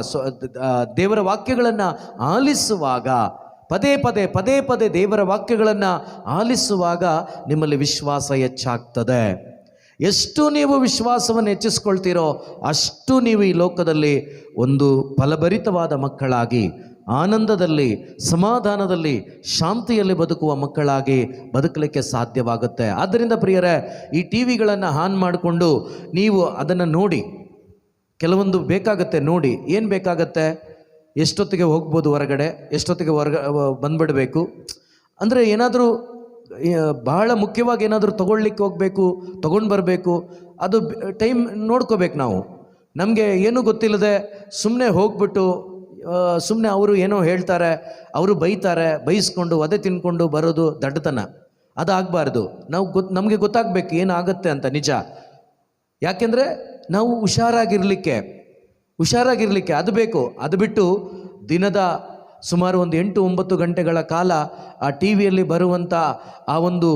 ದೇವರ ವಾಕ್ಯಗಳನ್ನು ಆಲಿಸುವಾಗ, ಪದೇ ಪದೇ ದೇವರ ವಾಕ್ಯಗಳನ್ನು ಆಲಿಸುವಾಗ ನಿಮ್ಮಲ್ಲಿ ವಿಶ್ವಾಸ ಹೆಚ್ಚಾಗ್ತದೆ. ಎಷ್ಟು ನೀವು ವಿಶ್ವಾಸವನ್ನು ಹೆಚ್ಚಿಸ್ಕೊಳ್ತೀರೋ ಅಷ್ಟು ನೀವು ಈ ಲೋಕದಲ್ಲಿ ಒಂದು ಫಲಭರಿತವಾದ ಮಕ್ಕಳಾಗಿ, ಆನಂದದಲ್ಲಿ, ಸಮಾಧಾನದಲ್ಲಿ, ಶಾಂತಿಯಲ್ಲಿ ಬದುಕುವ ಮಕ್ಕಳಾಗಿ ಬದುಕಲಿಕ್ಕೆ ಸಾಧ್ಯವಾಗುತ್ತೆ. ಆದ್ದರಿಂದ ಪ್ರಿಯರೇ, ಈ ಟಿ ವಿಗಳನ್ನು ಆನ್ ಮಾಡಿಕೊಂಡು ನೀವು ಅದನ್ನು ನೋಡಿ, ಕೆಲವೊಂದು ಬೇಕಾಗತ್ತೆ ನೋಡಿ. ಏನು ಬೇಕಾಗತ್ತೆ? ಎಷ್ಟೊತ್ತಿಗೆ ಹೋಗ್ಬೋದು ಹೊರಗಡೆ, ಎಷ್ಟೊತ್ತಿಗೆ ಬಂದ್ಬಿಡಬೇಕು ಅಂದರೆ, ಏನಾದರೂ ಬಹಳ ಮುಖ್ಯವಾಗಿ ಏನಾದರೂ ತೊಗೊಳ್ಲಿಕ್ಕೆ ಹೋಗಬೇಕು, ತೊಗೊಂಡು ಬರಬೇಕು, ಅದು ಟೈಮ್ ನೋಡ್ಕೋಬೇಕು ನಾವು. ನಮಗೆ ಏನೂ ಗೊತ್ತಿಲ್ಲದೆ ಸುಮ್ಮನೆ ಹೋಗ್ಬಿಟ್ಟು ಸುಮ್ಮನೆ ಅವರು ಏನೋ ಹೇಳ್ತಾರೆ, ಅವರು ಬೈತಾರೆ, ಬೈಸ್ಕೊಂಡು ಒದೆ ತಿನ್ಕೊಂಡು ಬರೋದು ದಡ್ಡತನ. ಅದಾಗಬಾರ್ದು. ನಮಗೆ ಗೊತ್ತಾಗಬೇಕು ಏನಾಗುತ್ತೆ ಅಂತ, ನಿಜ. ಯಾಕೆಂದರೆ ನಾವು ಹುಷಾರಾಗಿರಲಿಕ್ಕೆ ಅದು ಬೇಕು. ಅದು ಬಿಟ್ಟು ದಿನದ ಸುಮಾರು ಒಂದು 8-9 ಗಂಟೆಗಳ ಕಾಲ ಆ ಟಿ ವಿಯಲ್ಲಿ ಬರುವಂಥ ಆ ಒಂದು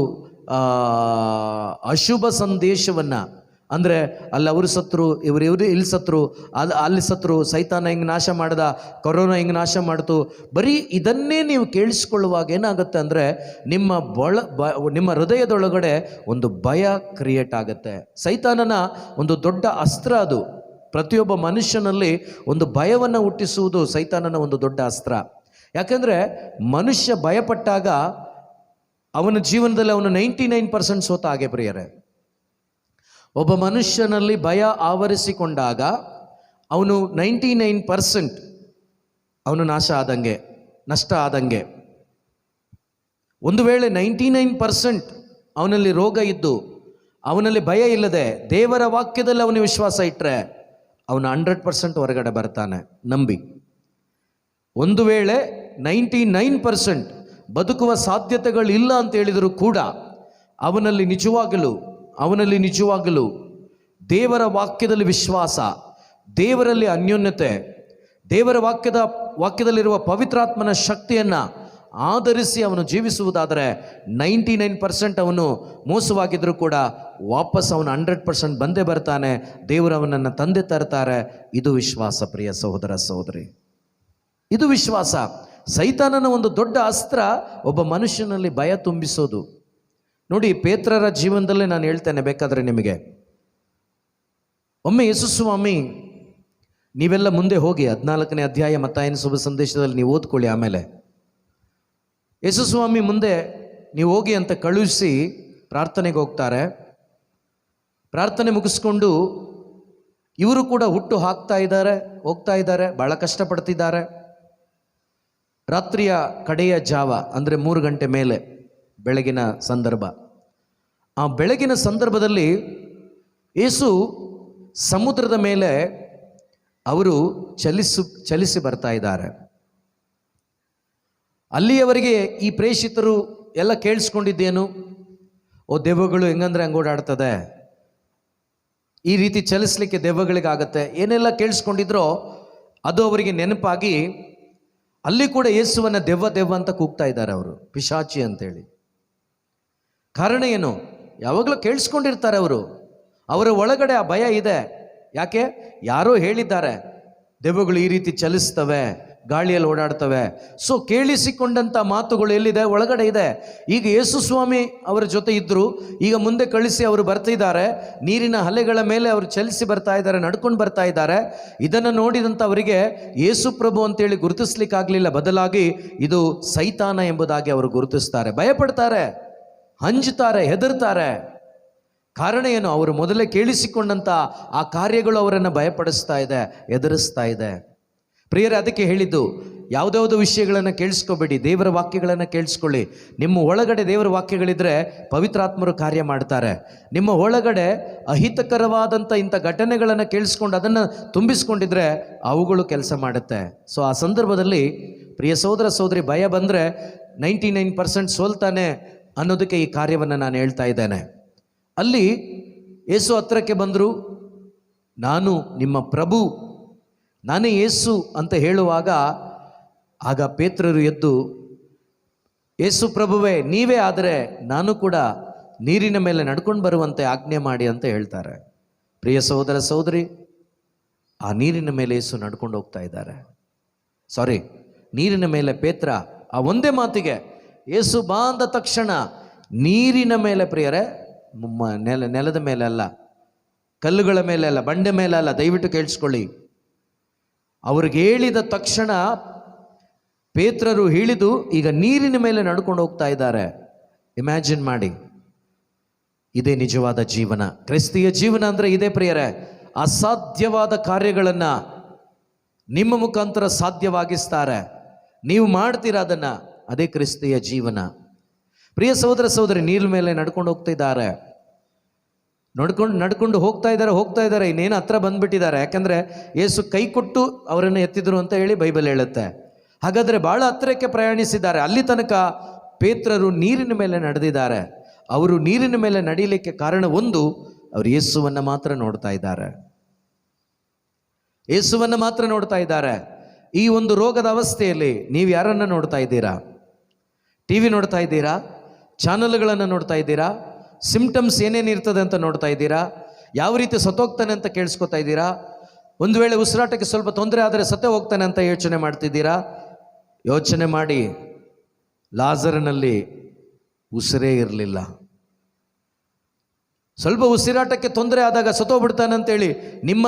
ಅಶುಭ ಸಂದೇಶವನ್ನು, ಅಂದರೆ ಅಲ್ಲಿ ಅವರು ಸತ್ರು, ಇವರು ಇಲ್ಲಿ ಸತ್ರು, ಅಲ್ಲಿ ಸತ್ರು, ಸೈತಾನ ಹಿಂಗೆ ನಾಶ ಮಾಡ್ದ, ಕೊರೋನಾ ಹಿಂಗೆ ನಾಶ ಮಾಡ್ತು, ಬರೀ ಇದನ್ನೇ ನೀವು ಕೇಳಿಸ್ಕೊಳ್ಳುವಾಗ ಏನಾಗುತ್ತೆ ಅಂದರೆ ನಿಮ್ಮ ಹೃದಯದೊಳಗಡೆ ಒಂದು ಭಯ ಕ್ರಿಯೇಟ್ ಆಗುತ್ತೆ. ಸೈತಾನನ ಒಂದು ದೊಡ್ಡ ಅಸ್ತ್ರ ಅದು. ಪ್ರತಿಯೊಬ್ಬ ಮನುಷ್ಯನಲ್ಲಿ ಒಂದು ಭಯವನ್ನು ಹುಟ್ಟಿಸುವುದು ಸೈತಾನನ ಒಂದು ದೊಡ್ಡ ಅಸ್ತ್ರ. ಯಾಕೆಂದರೆ ಮನುಷ್ಯ ಭಯಪಟ್ಟಾಗ ಅವನ ಜೀವನದಲ್ಲಿ ಅವನು 99% ಸೋತ ಹಾಗೆ ಪ್ರಿಯರೇ. ಒಬ್ಬ ಮನುಷ್ಯನಲ್ಲಿ ಭಯ ಆವರಿಸಿಕೊಂಡಾಗ ಅವನು 99% ಅವನು ನಾಶ ಆದಂಗೆ, ನಷ್ಟ ಆದಂಗೆ. ಒಂದು ವೇಳೆ 99% ಅವನಲ್ಲಿ ರೋಗ ಇದ್ದು, ಅವನಲ್ಲಿ ಭಯ ಇಲ್ಲದೆ ದೇವರ ವಾಕ್ಯದಲ್ಲಿ ಅವನು ವಿಶ್ವಾಸ ಇಟ್ಟರೆ ಅವನು 100% ಹೊರಗಡೆ ಬರ್ತಾನೆ, ನಂಬಿ. ಒಂದು ವೇಳೆ 99% ಬದುಕುವ ಸಾಧ್ಯತೆಗಳಿಲ್ಲ ಅಂತ ಹೇಳಿದರೂ ಕೂಡ ಅವನಲ್ಲಿ ನಿಜವಾಗಲೂ ದೇವರ ವಾಕ್ಯದಲ್ಲಿ ವಿಶ್ವಾಸ, ದೇವರಲ್ಲಿ ಅನ್ಯೋನ್ಯತೆ, ದೇವರ ವಾಕ್ಯದಲ್ಲಿರುವ ಪವಿತ್ರಾತ್ಮನ ಶಕ್ತಿಯನ್ನು ಆಧರಿಸಿ ಅವನು ಜೀವಿಸುವುದಾದರೆ 99% ಅವನು ಮೋಸವಾಗಿದ್ದರೂ ಕೂಡ ವಾಪಸ್ ಅವನು 100% ಬಂದೇ ಬರ್ತಾನೆ. ದೇವರು ಅವನನ್ನು ತಂದೆ ತರ್ತಾರೆ. ಇದು ವಿಶ್ವಾಸ ಪ್ರಿಯ ಸಹೋದರ ಸಹೋದರಿ, ಇದು ವಿಶ್ವಾಸ. ಸೈತಾನನ ಒಂದು ದೊಡ್ಡ ಅಸ್ತ್ರ ಒಬ್ಬ ಮನುಷ್ಯನಲ್ಲಿ ಭಯ ತುಂಬಿಸೋದು. ನೋಡಿ, ಪೇತ್ರರ ಜೀವನದಲ್ಲೇ ನಾನು ಹೇಳ್ತೇನೆ ಬೇಕಾದರೆ ನಿಮಗೆ. ಒಮ್ಮೆ ಯೇಸು ಸ್ವಾಮಿ ನೀವೆಲ್ಲ ಮುಂದೆ ಹೋಗಿ 14ನೇ ಅಧ್ಯಾಯ ಮತ್ತಾಯನ ಶುಭ ಸಂದೇಶದಲ್ಲಿ ನೀವು ಓದ್ಕೊಳ್ಳಿ. ಆಮೇಲೆ ಯೇಸು ಸ್ವಾಮಿ ಮುಂದೆ ನೀವು ಹೋಗಿ ಅಂತ ಕಳುಹಿಸಿ ಪ್ರಾರ್ಥನೆಗೆ ಹೋಗ್ತಾರೆ. ಪ್ರಾರ್ಥನೆ ಮುಗಿಸ್ಕೊಂಡು ಇವರು ಕೂಡ ಹುಟ್ಟು ಹೋಗ್ತಾ ಇದ್ದಾರೆ, ಭಾಳ ಕಷ್ಟಪಡ್ತಿದ್ದಾರೆ. ರಾತ್ರಿಯ ಕಡೆಯ ಜಾವ ಅಂದರೆ 3 ಗಂಟೆ ಮೇಲೆ ಬೆಳಗಿನ ಸಂದರ್ಭ. ಆ ಬೆಳಗಿನ ಸಂದರ್ಭದಲ್ಲಿ ಯೇಸು ಸಮುದ್ರದ ಮೇಲೆ ಅವರು ಚಲಿಸಿ ಬರ್ತಾ ಇದ್ದಾರೆ. ಅಲ್ಲಿಯವರೆಗೆ ಈ ಪ್ರೇಷಿತರು ಎಲ್ಲ ಕೇಳಿಸ್ಕೊಂಡಿದ್ದೇನು, ಓ ದೆವ್ವಗಳು ಹೆಂಗಂದ್ರೆ ಹಂಗೆ ಓಡಾಡ್ತದೆ, ಈ ರೀತಿ ಚಲಿಸ್ಲಿಕ್ಕೆ ದೆವ್ವಗಳಿಗಾಗತ್ತೆ, ಏನೆಲ್ಲ ಕೇಳಿಸ್ಕೊಂಡಿದ್ರೋ ಅದು ಅವರಿಗೆ ನೆನಪಾಗಿ ಅಲ್ಲಿ ಕೂಡ ಯೇಸುವನ್ನ ದೆವ್ವ ಅಂತ ಕೂಗ್ತಾ ಇದ್ದಾರೆ ಅವರು, ಪಿಶಾಚಿ ಅಂತೇಳಿ. ಕಾರಣ ಏನು? ಯಾವಾಗಲೂ ಕೇಳಿಸ್ಕೊಂಡಿರ್ತಾರೆ ಅವರು, ಅವರ ಒಳಗಡೆ ಆ ಭಯ ಇದೆ. ಯಾಕೆ? ಯಾರೋ ಹೇಳಿದ್ದಾರೆ ದೆವ್ವಗಳು ಈ ರೀತಿ ಚಲಿಸ್ತವೆ, ಗಾಳಿಯಲ್ಲಿ ಓಡಾಡ್ತವೆ. ಸೊ ಕೇಳಿಸಿಕೊಂಡಂಥ ಮಾತುಗಳು ಎಲ್ಲಿದೆ? ಒಳಗಡೆ ಇದೆ. ಈಗ ಯೇಸು ಸ್ವಾಮಿ ಅವರ ಜೊತೆ ಇದ್ದರು, ಈಗ ಮುಂದೆ ಕಳಿಸಿ ಅವರು ಬರ್ತಿದ್ದಾರೆ. ನೀರಿನ ಅಲೆಗಳ ಮೇಲೆ ಅವರು ಚಲಿಸಿ ಬರ್ತಾ ಇದ್ದಾರೆ, ನಡ್ಕೊಂಡು ಬರ್ತಾ ಇದ್ದಾರೆ. ಇದನ್ನು ನೋಡಿದಂಥ ಅವರಿಗೆ ಯೇಸು ಪ್ರಭು ಅಂತೇಳಿ ಗುರುತಿಸ್ಲಿಕ್ಕಾಗಲಿಲ್ಲ, ಬದಲಾಗಿ ಇದು ಸೈತಾನ ಎಂಬುದಾಗಿ ಅವರು ಗುರುತಿಸ್ತಾರೆ. ಭಯಪಡ್ತಾರೆ, ಹಂಜುತ್ತಾರೆ, ಹೆದರ್ತಾರೆ. ಕಾರಣ ಏನು? ಅವರು ಮೊದಲೇ ಕೇಳಿಸಿಕೊಂಡಂಥ ಆ ಕಾರ್ಯಗಳು ಅವರನ್ನು ಭಯಪಡಿಸ್ತಾ ಇದೆ, ಎದುರಿಸ್ತಾ ಇದೆ. ಪ್ರಿಯರೇ, ಅದಕ್ಕೆ ಹೇಳಿದ್ದು, ಯಾವುದ್ಯಾವುದೋ ವಿಷಯಗಳನ್ನು ಕೇಳಿಸ್ಕೋಬೇಡಿ, ದೇವರ ವಾಕ್ಯಗಳನ್ನು ಕೇಳಿಸ್ಕೊಳ್ಳಿ. ನಿಮ್ಮ ಒಳಗಡೆ ದೇವರ ವಾಕ್ಯಗಳಿದ್ರೆ ಪವಿತ್ರಾತ್ಮರು ಕಾರ್ಯ ಮಾಡ್ತಾರೆ. ನಿಮ್ಮ ಒಳಗಡೆ ಅಹಿತಕರವಾದಂಥ ಇಂಥ ಘಟನೆಗಳನ್ನು ಕೇಳಿಸ್ಕೊಂಡು ಅದನ್ನು ತುಂಬಿಸ್ಕೊಂಡಿದ್ರೆ ಅವುಗಳು ಕೆಲಸ ಮಾಡುತ್ತೆ. ಸೊ ಆ ಸಂದರ್ಭದಲ್ಲಿ ಪ್ರಿಯ ಸಹೋದರ ಸಹೋದರಿ, ಭಯ ಬಂದರೆ 99% ಸೋಲ್ತಾನೆ ಅನ್ನೋದಕ್ಕೆ ಈ ಕಾರ್ಯವನ್ನು ನಾನು ಹೇಳ್ತಾ ಇದ್ದೇನೆ. ಅಲ್ಲಿ ಯೇಸು ಹತ್ರಕ್ಕೆ ಬಂದರು. ನಾನು ನಿಮ್ಮ ಪ್ರಭು, ನಾನೇ ಯೇಸು ಅಂತ ಹೇಳುವಾಗ ಆಗ ಪೇತ್ರರು ಎದ್ದು, ಯೇಸು ಪ್ರಭುವೇ, ನೀವೇ ಆದರೆ ನಾನು ಕೂಡ ನೀರಿನ ಮೇಲೆ ನಡ್ಕೊಂಡು ಬರುವಂತೆ ಆಜ್ಞೆ ಮಾಡಿ ಅಂತ ಹೇಳ್ತಾರೆ. ಪ್ರಿಯ ಸಹೋದರ ಸಹೋದರಿ, ಆ ನೀರಿನ ಮೇಲೆ ಯೇಸು ನಡ್ಕೊಂಡು ಹೋಗ್ತಾ ಇದ್ದಾರೆ. ನೀರಿನ ಮೇಲೆ ಪೇತ್ರ ಆ ಒಂದೇ ಮಾತಿಗೆ ಯೇಸು ಬಾ ಅಂದ ತಕ್ಷಣ ನೀರಿನ ಮೇಲೆ, ಪ್ರಿಯರೇ, ನೆಲದ ಮೇಲೆ ಅಲ್ಲ, ಕಲ್ಲುಗಳ ಮೇಲೆ ಅಲ್ಲ, ಬಂಡೆ ಮೇಲೆ ಅಲ್ಲ, ದಯವಿಟ್ಟು ಕೇಳಿಸ್ಕೊಳ್ಳಿ. ಅವ್ರಿಗೆ ಹೇಳಿದ ತಕ್ಷಣ ಪೇತ್ರರು ಹೇಳಿದು ಈಗ ನೀರಿನ ಮೇಲೆ ನಡ್ಕೊಂಡು ಹೋಗ್ತಾ ಇದ್ದಾರೆ. ಇಮ್ಯಾಜಿನ್ ಮಾಡಿ, ಇದೇ ನಿಜವಾದ ಜೀವನ. ಕ್ರಿಸ್ತಿಯ ಜೀವನ ಅಂದರೆ ಇದೇ ಪ್ರಿಯರೇ. ಅಸಾಧ್ಯವಾದ ಕಾರ್ಯಗಳನ್ನು ನಿಮ್ಮ ಮುಖಾಂತರ ಸಾಧ್ಯವಾಗಿಸ್ತಾರೆ. ನೀವು ಮಾಡ್ತೀರಾ ಅದನ್ನು, ಅದೇ ಕ್ರಿಸ್ತಿಯ ಜೀವನ. ಪ್ರಿಯ ಸಹೋದರ ಸಹೋದರಿ, ನೀರಿನ ಮೇಲೆ ನಡ್ಕೊಂಡು ಹೋಗ್ತಿದ್ದಾರೆ. ನಡ್ಕೊಂಡು ಹೋಗ್ತಾ ಇದ್ದಾರೆ. ಇನ್ನೇನು ಹತ್ರ ಬಂದ್ಬಿಟ್ಟಿದ್ದಾರೆ. ಯಾಕಂದರೆ ಯೇಸು ಕೈ ಕೊಟ್ಟು ಅವರನ್ನು ಎತ್ತಿದ್ರು ಅಂತ ಹೇಳಿ ಬೈಬಲ್ ಹೇಳುತ್ತೆ. ಹಾಗಾದರೆ ಭಾಳ ಹತ್ತಿರಕ್ಕೆ ಪ್ರಯಾಣಿಸಿದ್ದಾರೆ. ಅಲ್ಲಿ ತನಕ ಪೇತ್ರರು ನೀರಿನ ಮೇಲೆ ನಡೆದಿದ್ದಾರೆ. ಅವರು ನೀರಿನ ಮೇಲೆ ನಡೀಲಿಕ್ಕೆ ಕಾರಣ ಒಂದು, ಅವರು ಯೇಸುವನ್ನು ಮಾತ್ರ ನೋಡ್ತಾ ಇದ್ದಾರೆ. ಯೇಸುವನ್ನು ಮಾತ್ರ ನೋಡ್ತಾ ಇದ್ದಾರೆ. ಈ ಒಂದು ರೋಗದ ಅವಸ್ಥೆಯಲ್ಲಿ ನೀವು ಯಾರನ್ನು ನೋಡ್ತಾ ಇದ್ದೀರಾ? ಟಿವಿ ನೋಡ್ತಾ ಇದ್ದೀರಾ? ಚಾನಲ್ಗಳನ್ನು ನೋಡ್ತಾ ಇದ್ದೀರಾ? ಸಿಂಪ್ಟಮ್ಸ್ ಏನೇನು ಇರ್ತದೆ ಅಂತ ನೋಡ್ತಾ ಇದ್ದೀರಾ? ಯಾವ ರೀತಿ ಸತ್ತೋಗ್ತಾನೆ ಅಂತ ಕೇಳಿಸ್ಕೊತಾ ಇದ್ದೀರಾ? ಒಂದು ವೇಳೆ ಉಸಿರಾಟಕ್ಕೆ ಸ್ವಲ್ಪ ತೊಂದರೆ ಆದರೆ ಸತ್ತೇ ಹೋಗ್ತಾನೆ ಅಂತ ಯೋಚನೆ ಮಾಡ್ತಿದ್ದೀರಾ? ಯೋಚನೆ ಮಾಡಿ, ಲಾಜರನಲ್ಲಿ ಉಸಿರೇ ಇರಲಿಲ್ಲ. ಸ್ವಲ್ಪ ಉಸಿರಾಟಕ್ಕೆ ತೊಂದರೆ ಆದಾಗ ಸತ್ತೋಗ್ಬಿಡ್ತಾನೆ ಅಂತೇಳಿ ನಿಮ್ಮ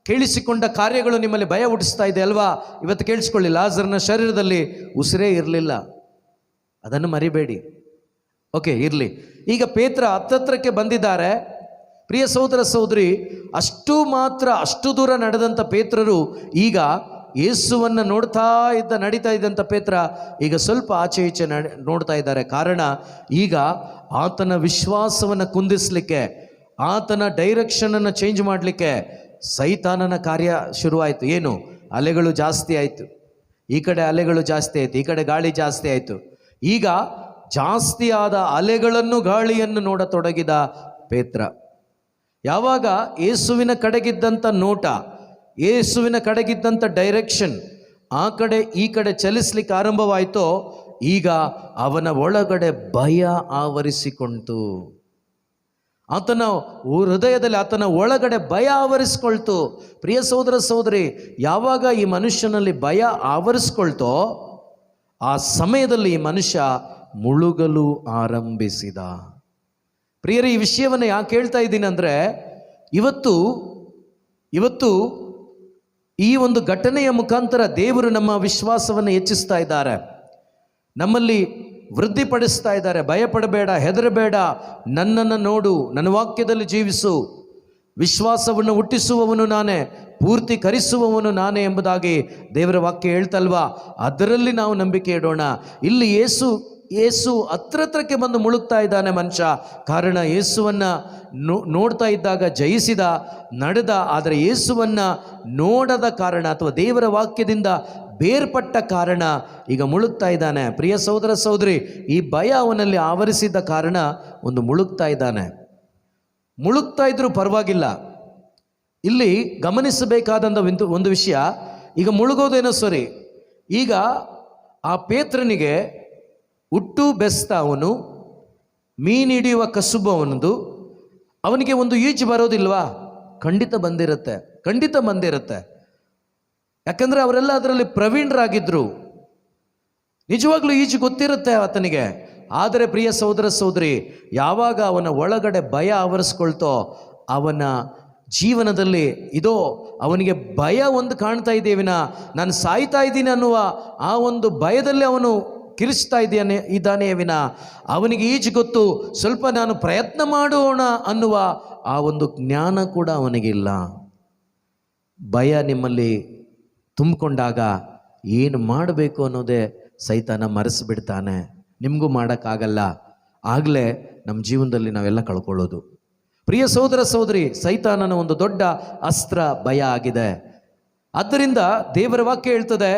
ಕೇಳಿಸಿಕೊಂಡ ಕಾರ್ಯಗಳು ನಿಮ್ಮಲ್ಲಿ ಭಯ ಹುಟ್ಟಿಸ್ತಾ ಇದೆ ಅಲ್ವಾ? ಇವತ್ತು ಕೇಳಿಸ್ಕೊಳ್ಳಿ, ಲಾಜರನ ಶರೀರದಲ್ಲಿ ಉಸಿರೇ ಇರಲಿಲ್ಲ. ಅದನ್ನು ಮರಿಬೇಡಿ. ಓಕೆ, ಇರಲಿ. ಈಗ ಪೇತ್ರ ಹತ್ತತ್ರಕ್ಕೆ ಬಂದಿದ್ದಾರೆ. ಪ್ರಿಯ ಸಹೋದರ ಸಹೋದರಿ, ಅಷ್ಟು ದೂರ ನಡೆದಂಥ ಪೇತ್ರರು ಈಗ ಯೇಸುವನ್ನು ನಡೀತಾ ಇದ್ದಂಥ ಪೇತ್ರ ಈಗ ಸ್ವಲ್ಪ ಆಚೆ ಈಚೆ ನೋಡ್ತಾ ಇದ್ದಾರೆ. ಕಾರಣ, ಈಗ ಆತನ ವಿಶ್ವಾಸವನ್ನು ಕುಂದಿಸಲಿಕ್ಕೆ, ಆತನ ಡೈರೆಕ್ಷನನ್ನು ಚೇಂಜ್ ಮಾಡಲಿಕ್ಕೆ ಸೈತಾನನ ಕಾರ್ಯ ಶುರುವಾಯಿತು. ಏನು? ಅಲೆಗಳು ಜಾಸ್ತಿ ಆಯಿತು. ಈ ಕಡೆ ಅಲೆಗಳು ಜಾಸ್ತಿ ಆಯಿತು, ಈ ಕಡೆ ಗಾಳಿ ಜಾಸ್ತಿ ಆಯಿತು. ಈಗ ಜಾಸ್ತಿ ಆದ ಅಲೆಗಳನ್ನು, ಗಾಳಿಯನ್ನು ನೋಡತೊಡಗಿದ ಪೇತ್ರ. ಯಾವಾಗ ಯೇಸುವಿನ ಕಡೆಗಿದ್ದಂಥ ನೋಟ, ಯೇಸುವಿನ ಕಡೆಗಿದ್ದಂಥ ಡೈರೆಕ್ಷನ್ ಆ ಕಡೆ ಈ ಕಡೆ ಚಲಿಸ್ಲಿಕ್ಕೆ ಆರಂಭವಾಯಿತೋ, ಈಗ ಅವನ ಒಳಗಡೆ ಭಯ ಆವರಿಸಿಕೊಂಡಿತು. ಆತನ ಹೃದಯದಲ್ಲಿ, ಆತನ ಒಳಗಡೆ ಭಯ ಆವರಿಸ್ಕೊಳ್ತು. ಪ್ರಿಯ ಸಹೋದರ ಸಹೋದರಿ, ಯಾವಾಗ ಈ ಮನುಷ್ಯನಲ್ಲಿ ಭಯ ಆವರಿಸ್ಕೊಳ್ತೋ ಆ ಸಮಯದಲ್ಲಿ ಈ ಮನುಷ್ಯ ಮುಳುಗಲು ಆರಂಭಿಸಿದ. ಪ್ರಿಯರೇ, ಈ ವಿಷಯವನ್ನು ಯಾಕೆ ಹೇಳ್ತಾ ಇದ್ದೀನಿ ಅಂದರೆ, ಇವತ್ತು ಈ ಒಂದು ಘಟನೆಯ ಮುಖಾಂತರ ದೇವರು ನಮ್ಮ ವಿಶ್ವಾಸವನ್ನು ಹೆಚ್ಚಿಸ್ತಾ ಇದ್ದಾರೆ, ನಮ್ಮಲ್ಲಿ ವೃದ್ಧಿಪಡಿಸ್ತಾ ಇದ್ದಾರೆ. ಭಯಪಡಬೇಡ, ಹೆದರಬೇಡ, ನನ್ನನ್ನು ನೋಡು, ನನ್ನ ವಾಕ್ಯದಲ್ಲಿ ಜೀವಿಸು, ವಿಶ್ವಾಸವನ್ನು ಹುಟ್ಟಿಸುವವನು ನಾನೇ, ಪೂರ್ತೀಕರಿಸುವವನು ನಾನೇ ಎಂಬುದಾಗಿ ದೇವರ ವಾಕ್ಯ ಹೇಳ್ತಲ್ವಾ. ಅದರಲ್ಲಿ ನಾವು ನಂಬಿಕೆ ಇಡೋಣ. ಇಲ್ಲಿ ಯೇಸು ಹತ್ರಕ್ಕೆ ಬಂದು ಮುಳುಗ್ತಾ ಇದ್ದಾನೆ ಮನುಷ್ಯ. ಕಾರಣ ಯೇಸುವನ್ನು ನೋಡ್ತಾ ಇದ್ದಾಗ ಜಯಿಸಿದ, ನಡೆದ. ಆದರೆ ಯೇಸುವನ್ನು ನೋಡದ ಕಾರಣ ಅಥವಾ ದೇವರ ವಾಕ್ಯದಿಂದ ಬೇರ್ಪಟ್ಟ ಕಾರಣ ಈಗ ಮುಳುಗ್ತಾ ಇದ್ದಾನೆ. ಪ್ರಿಯ ಸಹೋದರ ಸಹೋದರಿ, ಈ ಭಯ ಅವನಲ್ಲಿ ಆವರಿಸಿದ ಕಾರಣ ಒಂದು ಮುಳುಗ್ತಾ ಇದ್ದಾನೆ. ಮುಳುಗ್ತಾ ಇದ್ರೂ ಪರವಾಗಿಲ್ಲ. ಇಲ್ಲಿ ಗಮನಿಸಬೇಕಾದಂಥ ಒಂದು ವಿಷಯ, ಈಗ ಮುಳುಗೋದೇನೋ ಸರಿ, ಈಗ ಆ ಪೇತ್ರನಿಗೆ ಹುಟ್ಟು ಬೆಸ್ತ ಅವನು, ಮೀನು ಹಿಡಿಯುವ ಕಸುಬು ಅವನದು, ಅವನಿಗೆ ಒಂದು ಈಜು ಬರೋದಿಲ್ವಾ? ಖಂಡಿತ ಬಂದಿರುತ್ತೆ, ಖಂಡಿತ ಬಂದಿರುತ್ತೆ. ಯಾಕಂದರೆ ಅವರೆಲ್ಲ ಅದರಲ್ಲಿ ಪ್ರವೀಣರಾಗಿದ್ದರು, ನಿಜವಾಗ್ಲೂ ಈಜು ಗೊತ್ತಿರುತ್ತೆ ಆತನಿಗೆ. ಆದರೆ ಪ್ರಿಯ ಸಹೋದರ ಸಹೋದರಿ, ಯಾವಾಗ ಅವನ ಒಳಗಡೆ ಭಯ ಆವರಿಸ್ಕೊಳ್ತೋ, ಅವನ ಜೀವನದಲ್ಲಿ ಇದೋ ಅವನಿಗೆ ಭಯ ಒಂದು ಕಾಣ್ತಾ ಇದ್ದೇವಿನ, ನಾನು ಸಾಯ್ತಾ ಇದ್ದೀನಿ ಅನ್ನುವ ಆ ಒಂದು ಭಯದಲ್ಲಿ ಅವನು ಕಿರಿಸ್ತಾ ಇದ್ದಾನೆ ವಿನ ಅವನಿಗೆ ಈಜು ಗೊತ್ತು, ಸ್ವಲ್ಪ ನಾನು ಪ್ರಯತ್ನ ಮಾಡೋಣ ಅನ್ನುವ ಆ ಒಂದು ಜ್ಞಾನ ಕೂಡ ಅವನಿಗಿಲ್ಲ. ಭಯ ನಿಮ್ಮಲ್ಲಿ ತುಂಬಿಕೊಂಡಾಗ ಏನು ಮಾಡಬೇಕು ಅನ್ನೋದೇ ಸೈತಾನ ಮರೆಸಿಬಿಡ್ತಾನೆ. ನಿಮಗೂ ಮಾಡೋಕ್ಕಾಗಲ್ಲ. ಆಗಲೇ ನಮ್ಮ ಜೀವನದಲ್ಲಿ ನಾವೆಲ್ಲ ಕಳ್ಕೊಳ್ಳೋದು. ಪ್ರಿಯ ಸಹೋದರ ಸಹೋದರಿ, ಸೈತಾನನ ಒಂದು ದೊಡ್ಡ ಅಸ್ತ್ರ ಭಯ ಆಗಿದೆ. ಆದ್ದರಿಂದ ದೇವರ ವಾಕ್ಯ ಹೇಳ್ತದೆ,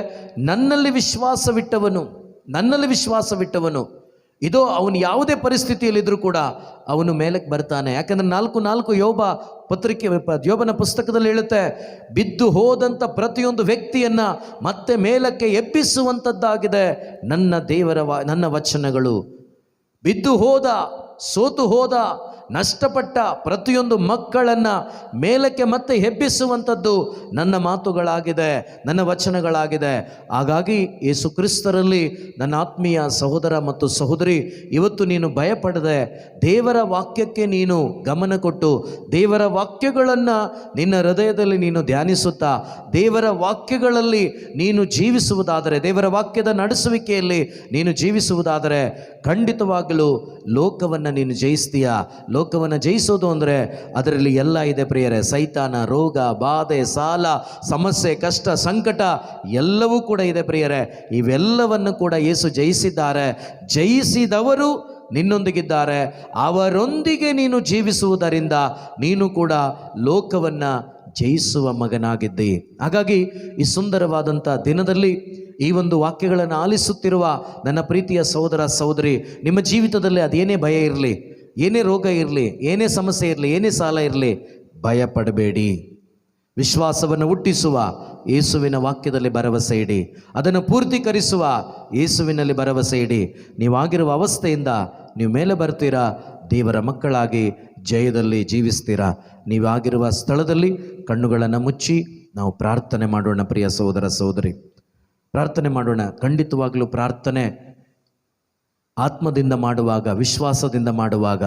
ನನ್ನಲ್ಲಿ ವಿಶ್ವಾಸವಿಟ್ಟವನು ಇದೋ ಅವನು ಯಾವುದೇ ಪರಿಸ್ಥಿತಿಯಲ್ಲಿದ್ದರೂ ಕೂಡ ಅವನು ಮೇಲಕ್ಕೆ ಬರ್ತಾನೆ. ಯಾಕಂದರೆ 4:4 ಯೋಬನ ಪುಸ್ತಕದಲ್ಲಿ ಹೇಳುತ್ತೆ, ಬಿದ್ದು ಹೋದಂಥ ಪ್ರತಿಯೊಂದು ವ್ಯಕ್ತಿಯನ್ನು ಮತ್ತೆ ಮೇಲಕ್ಕೆ ಎಬ್ಬಿಸುವಂಥದ್ದಾಗಿದೆ ನನ್ನ ವಚನಗಳು. ಬಿದ್ದು ಹೋದ, ಸೋತು ಹೋದ, ನಷ್ಟಪಟ್ಟ ಪ್ರತಿಯೊಂದು ಮಕ್ಕಳನ್ನು ಮೇಲಕ್ಕೆ ಮತ್ತೆ ಎಬ್ಬಿಸುವಂಥದ್ದು ನನ್ನ ಮಾತುಗಳಾಗಿದೆ, ನನ್ನ ವಚನಗಳಾಗಿದೆ. ಹಾಗಾಗಿ ಯೇಸು ಕ್ರಿಸ್ತರಲ್ಲಿ ನನ್ನ ಆತ್ಮೀಯ ಸಹೋದರ ಮತ್ತು ಸಹೋದರಿ, ಇವತ್ತು ನೀನು ಭಯಪಡದೆ ದೇವರ ವಾಕ್ಯಕ್ಕೆ ನೀನು ಗಮನ ಕೊಟ್ಟು ದೇವರ ವಾಕ್ಯಗಳನ್ನು ನಿನ್ನ ಹೃದಯದಲ್ಲಿ ನೀನು ಧ್ಯಾನಿಸುತ್ತಾ ದೇವರ ವಾಕ್ಯಗಳಲ್ಲಿ ನೀನು ಜೀವಿಸುವುದಾದರೆ, ದೇವರ ವಾಕ್ಯದ ನಡೆಸುವಿಕೆಯಲ್ಲಿ ನೀನು ಜೀವಿಸುವುದಾದರೆ ಖಂಡಿತವಾಗಲೂ ಲೋಕವನ್ನು ನೀನು ಜಯಿಸ್ತೀಯ. ಲೋಕವನ್ನು ಜಯಿಸೋದು ಅಂದರೆ ಅದರಲ್ಲಿ ಎಲ್ಲ ಇದೆ ಪ್ರಿಯರೇ. ಸೈತಾನ, ರೋಗ, ಬಾಧೆ, ಸಾಲ, ಸಮಸ್ಯೆ, ಕಷ್ಟ, ಸಂಕಟ ಎಲ್ಲವೂ ಕೂಡ ಇದೆ ಪ್ರಿಯರೇ. ಇವೆಲ್ಲವನ್ನು ಕೂಡ ಯೇಸು ಜಯಿಸಿದ್ದಾರೆ. ಜಯಿಸಿದವರು ನಿನ್ನೊಂದಿಗಿದ್ದಾರೆ. ಅವರೊಂದಿಗೆ ನೀನು ಜೀವಿಸುವುದರಿಂದ ನೀನು ಕೂಡ ಲೋಕವನ್ನು ಜಯಿಸುವ ಮಗನಾಗಿದ್ದಿ. ಹಾಗಾಗಿ ಈ ಸುಂದರವಾದಂಥ ದಿನದಲ್ಲಿ ಈ ಒಂದು ವಾಕ್ಯಗಳನ್ನು ಆಲಿಸುತ್ತಿರುವ ನನ್ನ ಪ್ರೀತಿಯ ಸಹೋದರ ಸಹೋದರಿ, ನಿಮ್ಮ ಜೀವಿತದಲ್ಲಿ ಅದೇನೇ ಭಯ ಇರಲಿ, ಏನೇ ರೋಗ ಇರಲಿ, ಏನೇ ಸಮಸ್ಯೆ ಇರಲಿ, ಏನೇ ಸಾಲ ಇರಲಿ, ಭಯಪಡಬೇಡಿ. ವಿಶ್ವಾಸವನ್ನು ಹುಟ್ಟಿಸುವ ಯೇಸುವಿನ ವಾಕ್ಯದಲ್ಲಿ ಭರವಸೆ ಇಡಿ, ಅದನ್ನು ಪೂರ್ತೀಕರಿಸುವ ಯೇಸುವಿನಲ್ಲಿ ಭರವಸೆ ಇಡಿ. ನೀವಾಗಿರುವ ಅವಸ್ಥೆಯಿಂದ ನೀವು ಮೇಲೆ ಬರ್ತೀರಾ, ದೇವರ ಮಕ್ಕಳಾಗಿ ಜಯದಲ್ಲಿ ಜೀವಿಸ್ತೀರಾ. ನೀವಾಗಿರುವ ಸ್ಥಳದಲ್ಲಿ ಕಣ್ಣುಗಳನ್ನು ಮುಚ್ಚಿ ನಾವು ಪ್ರಾರ್ಥನೆ ಮಾಡೋಣ. ಪ್ರಿಯ ಸಹೋದರ ಸಹೋದರಿ, ಪ್ರಾರ್ಥನೆ ಮಾಡೋಣ. ಖಂಡಿತವಾಗಲೂ ಪ್ರಾರ್ಥನೆ ಆತ್ಮದಿಂದ ಮಾಡುವಾಗ, ವಿಶ್ವಾಸದಿಂದ ಮಾಡುವಾಗ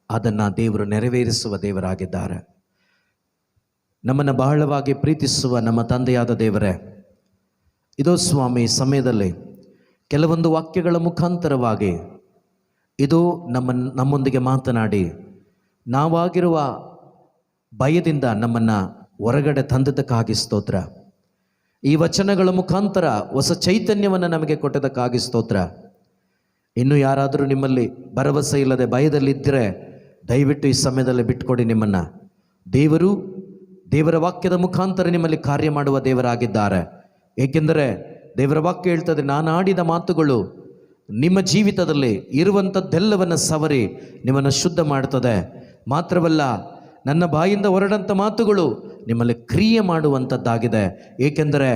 ಅದನ್ನು ದೇವರು ನೆರವೇರಿಸುವ ದೇವರಾಗಿದ್ದಾರೆ. ನಮ್ಮನ್ನು ಬಹಳವಾಗಿ ಪ್ರೀತಿಸುವ ನಮ್ಮ ತಂದೆಯಾದ ದೇವರೇ, ಇದೋ ಸ್ವಾಮಿ, ಸಮಯದಲ್ಲಿ ಕೆಲವೊಂದು ವಾಕ್ಯಗಳ ಮುಖಾಂತರವಾಗಿ ಇದು ನಮ್ಮೊಂದಿಗೆ ಮಾತನಾಡಿ ನಾವಾಗಿರುವ ಭಯದಿಂದ ನಮ್ಮನ್ನು ಹೊರಗಡೆ ತಂದದಕ್ಕಾಗಿ ಸ್ತೋತ್ರ. ಈ ವಚನಗಳ ಮುಖಾಂತರ ಹೊಸ ಚೈತನ್ಯವನ್ನು ನಮಗೆ ಕೊಟ್ಟದಕ್ಕಾಗಿ ಸ್ತೋತ್ರ. ಇನ್ನು ಯಾರಾದರೂ ನಿಮ್ಮಲ್ಲಿ ಭರವಸೆ ಇಲ್ಲದೆ ಭಯದಲ್ಲಿದ್ದರೆ ದಯವಿಟ್ಟು ಈ ಸಮಯದಲ್ಲಿ ಬಿಟ್ಕೊಡಿ. ನಿಮ್ಮನ್ನು ದೇವರ ವಾಕ್ಯದ ಮುಖಾಂತರ ನಿಮ್ಮಲ್ಲಿ ಕಾರ್ಯ ಮಾಡುವ ದೇವರಾಗಿದ್ದಾರೆ. ಏಕೆಂದರೆ ದೇವರ ವಾಕ್ಯ ಹೇಳ್ತದೆ, ನಾನು ಆಡಿದ ಮಾತುಗಳು ನಿಮ್ಮ ಜೀವಿತದಲ್ಲಿ ಇರುವಂಥದ್ದೆಲ್ಲವನ್ನು ಸವರಿ ನಿಮ್ಮನ್ನು ಶುದ್ಧ ಮಾಡ್ತದೆ. ಮಾತ್ರವಲ್ಲ, ನನ್ನ ಬಾಯಿಂದ ಹೊರಡಂಥ ಮಾತುಗಳು ನಿಮ್ಮಲ್ಲಿ ಕ್ರಿಯೆ ಮಾಡುವಂಥದ್ದಾಗಿದೆ. ಏಕೆಂದರೆ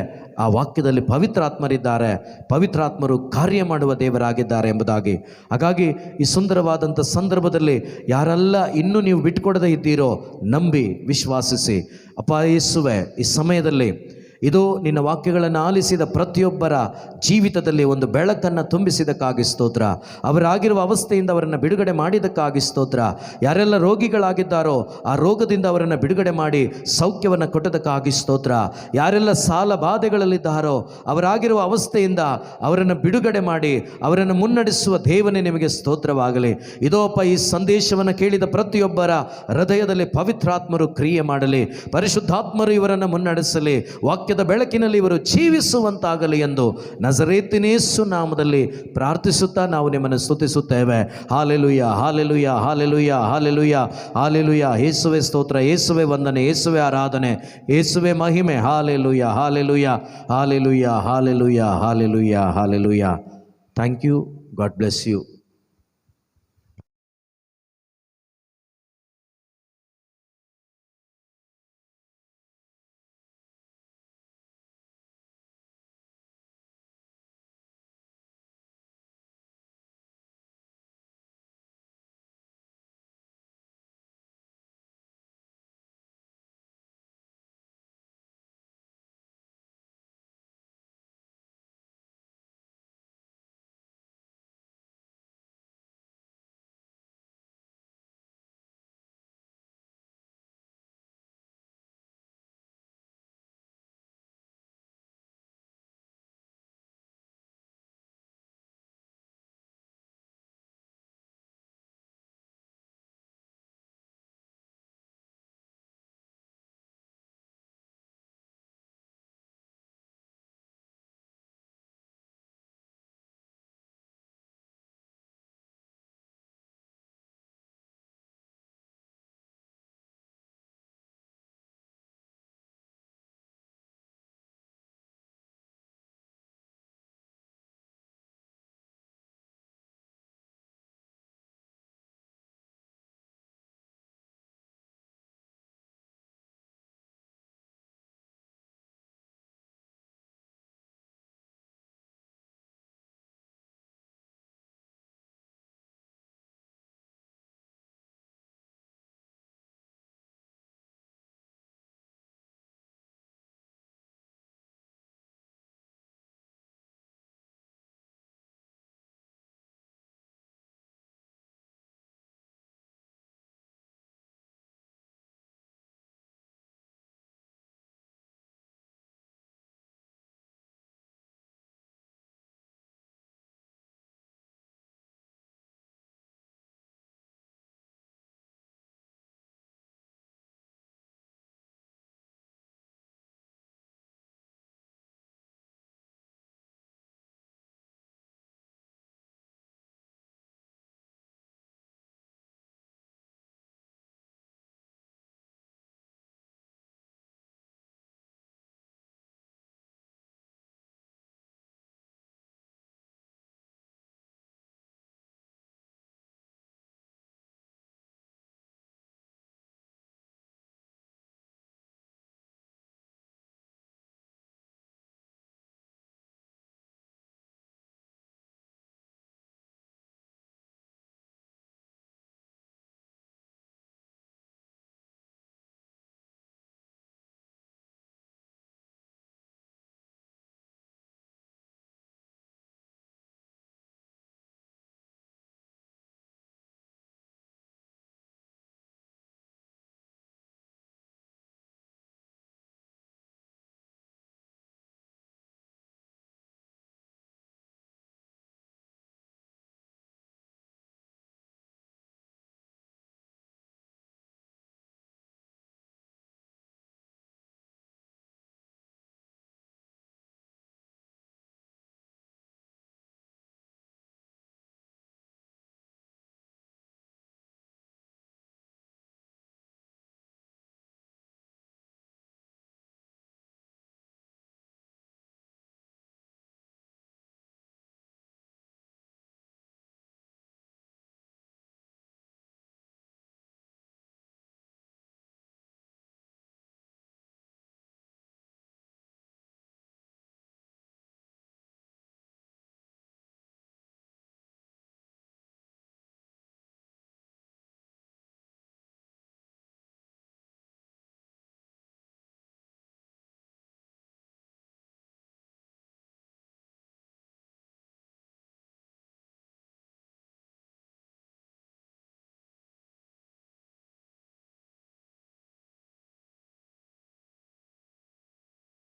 ಆ ವಾಕ್ಯದಲ್ಲಿ ಪವಿತ್ರಾತ್ಮರಿದ್ದಾರೆ, ಪವಿತ್ರಾತ್ಮರು ಕಾರ್ಯ ಮಾಡುವ ದೇವರಾಗಿದ್ದಾರೆ ಎಂಬುದಾಗಿ. ಹಾಗಾಗಿ ಈ ಸುಂದರವಾದಂಥ ಸಂದರ್ಭದಲ್ಲಿ ಯಾರೆಲ್ಲ ಇನ್ನೂ ನೀವು ಬಿಟ್ಕೊಡದೇ ಇದ್ದೀರೋ ನಂಬಿ ವಿಶ್ವಾಸಿಸಿ. ಅಪ್ಪ ಯೇಸುವೆ, ಈ ಸಮಯದಲ್ಲಿ ಇದು ನಿನ್ನ ವಾಕ್ಯಗಳನ್ನು ಆಲಿಸಿದ ಪ್ರತಿಯೊಬ್ಬರ ಜೀವಿತದಲ್ಲಿ ಒಂದು ಬೆಳಕನ್ನು ತುಂಬಿಸಿದಕ್ಕಾಗಿ ಸ್ತೋತ್ರ. ಅವರಾಗಿರುವ ಅವಸ್ಥೆಯಿಂದ ಅವರನ್ನು ಬಿಡುಗಡೆ ಮಾಡಿದ್ದಕ್ಕಾಗಿ ಸ್ತೋತ್ರ. ಯಾರೆಲ್ಲ ರೋಗಿಗಳಾಗಿದ್ದಾರೋ ಆ ರೋಗದಿಂದ ಅವರನ್ನು ಬಿಡುಗಡೆ ಮಾಡಿ ಸೌಖ್ಯವನ್ನು ಕೊಟ್ಟದಕ್ಕಾಗಿ ಸ್ತೋತ್ರ. ಯಾರೆಲ್ಲ ಸಾಲ ಬಾಧೆಗಳಲ್ಲಿದ್ದಾರೋ ಅವರಾಗಿರುವ ಅವಸ್ಥೆಯಿಂದ ಅವರನ್ನು ಬಿಡುಗಡೆ ಮಾಡಿ ಅವರನ್ನು ಮುನ್ನಡೆಸುವ ದೇವನೇ ನಿಮಗೆ ಸ್ತೋತ್ರವಾಗಲಿ. ಇದೋಪ್ಪ ಈ ಸಂದೇಶವನ್ನು ಕೇಳಿದ ಪ್ರತಿಯೊಬ್ಬರ ಹೃದಯದಲ್ಲಿ ಪವಿತ್ರಾತ್ಮರು ಕ್ರಿಯೆ ಮಾಡಲಿ, ಪರಿಶುದ್ಧಾತ್ಮರು ಇವರನ್ನು ಮುನ್ನಡೆಸಲಿ, ವಾಕ್ಯದ ಬೆಳಕಿನಲ್ಲಿ ಇವರು ಜೀವಿಸುವಂತಾಗಲಿ ಎಂದು ನಜರೇತಿನ ಯೇಸು ನಾಮದಲ್ಲಿ ಪ್ರಾರ್ಥಿಸುತ್ತಾ ನಾವು ನಿಮ್ಮನ್ನು ಸ್ತುತಿಸುತ್ತೇವೆ. Hallelujah, hallelujah, hallelujah, hallelujah, hallelujah. ಯೇಸುವೆ ಸ್ತೋತ್ರ, ಯೇಸುವೆ ವಂದನೆ, ಯೇಸುವೆ ಆರಾಧನೆ, ಯೇಸುವೆ ಮಹಿಮೆ. Hallelujah, hallelujah, hallelujah, hallelujah, hallelujah, hallelujah. Thank you. God bless you.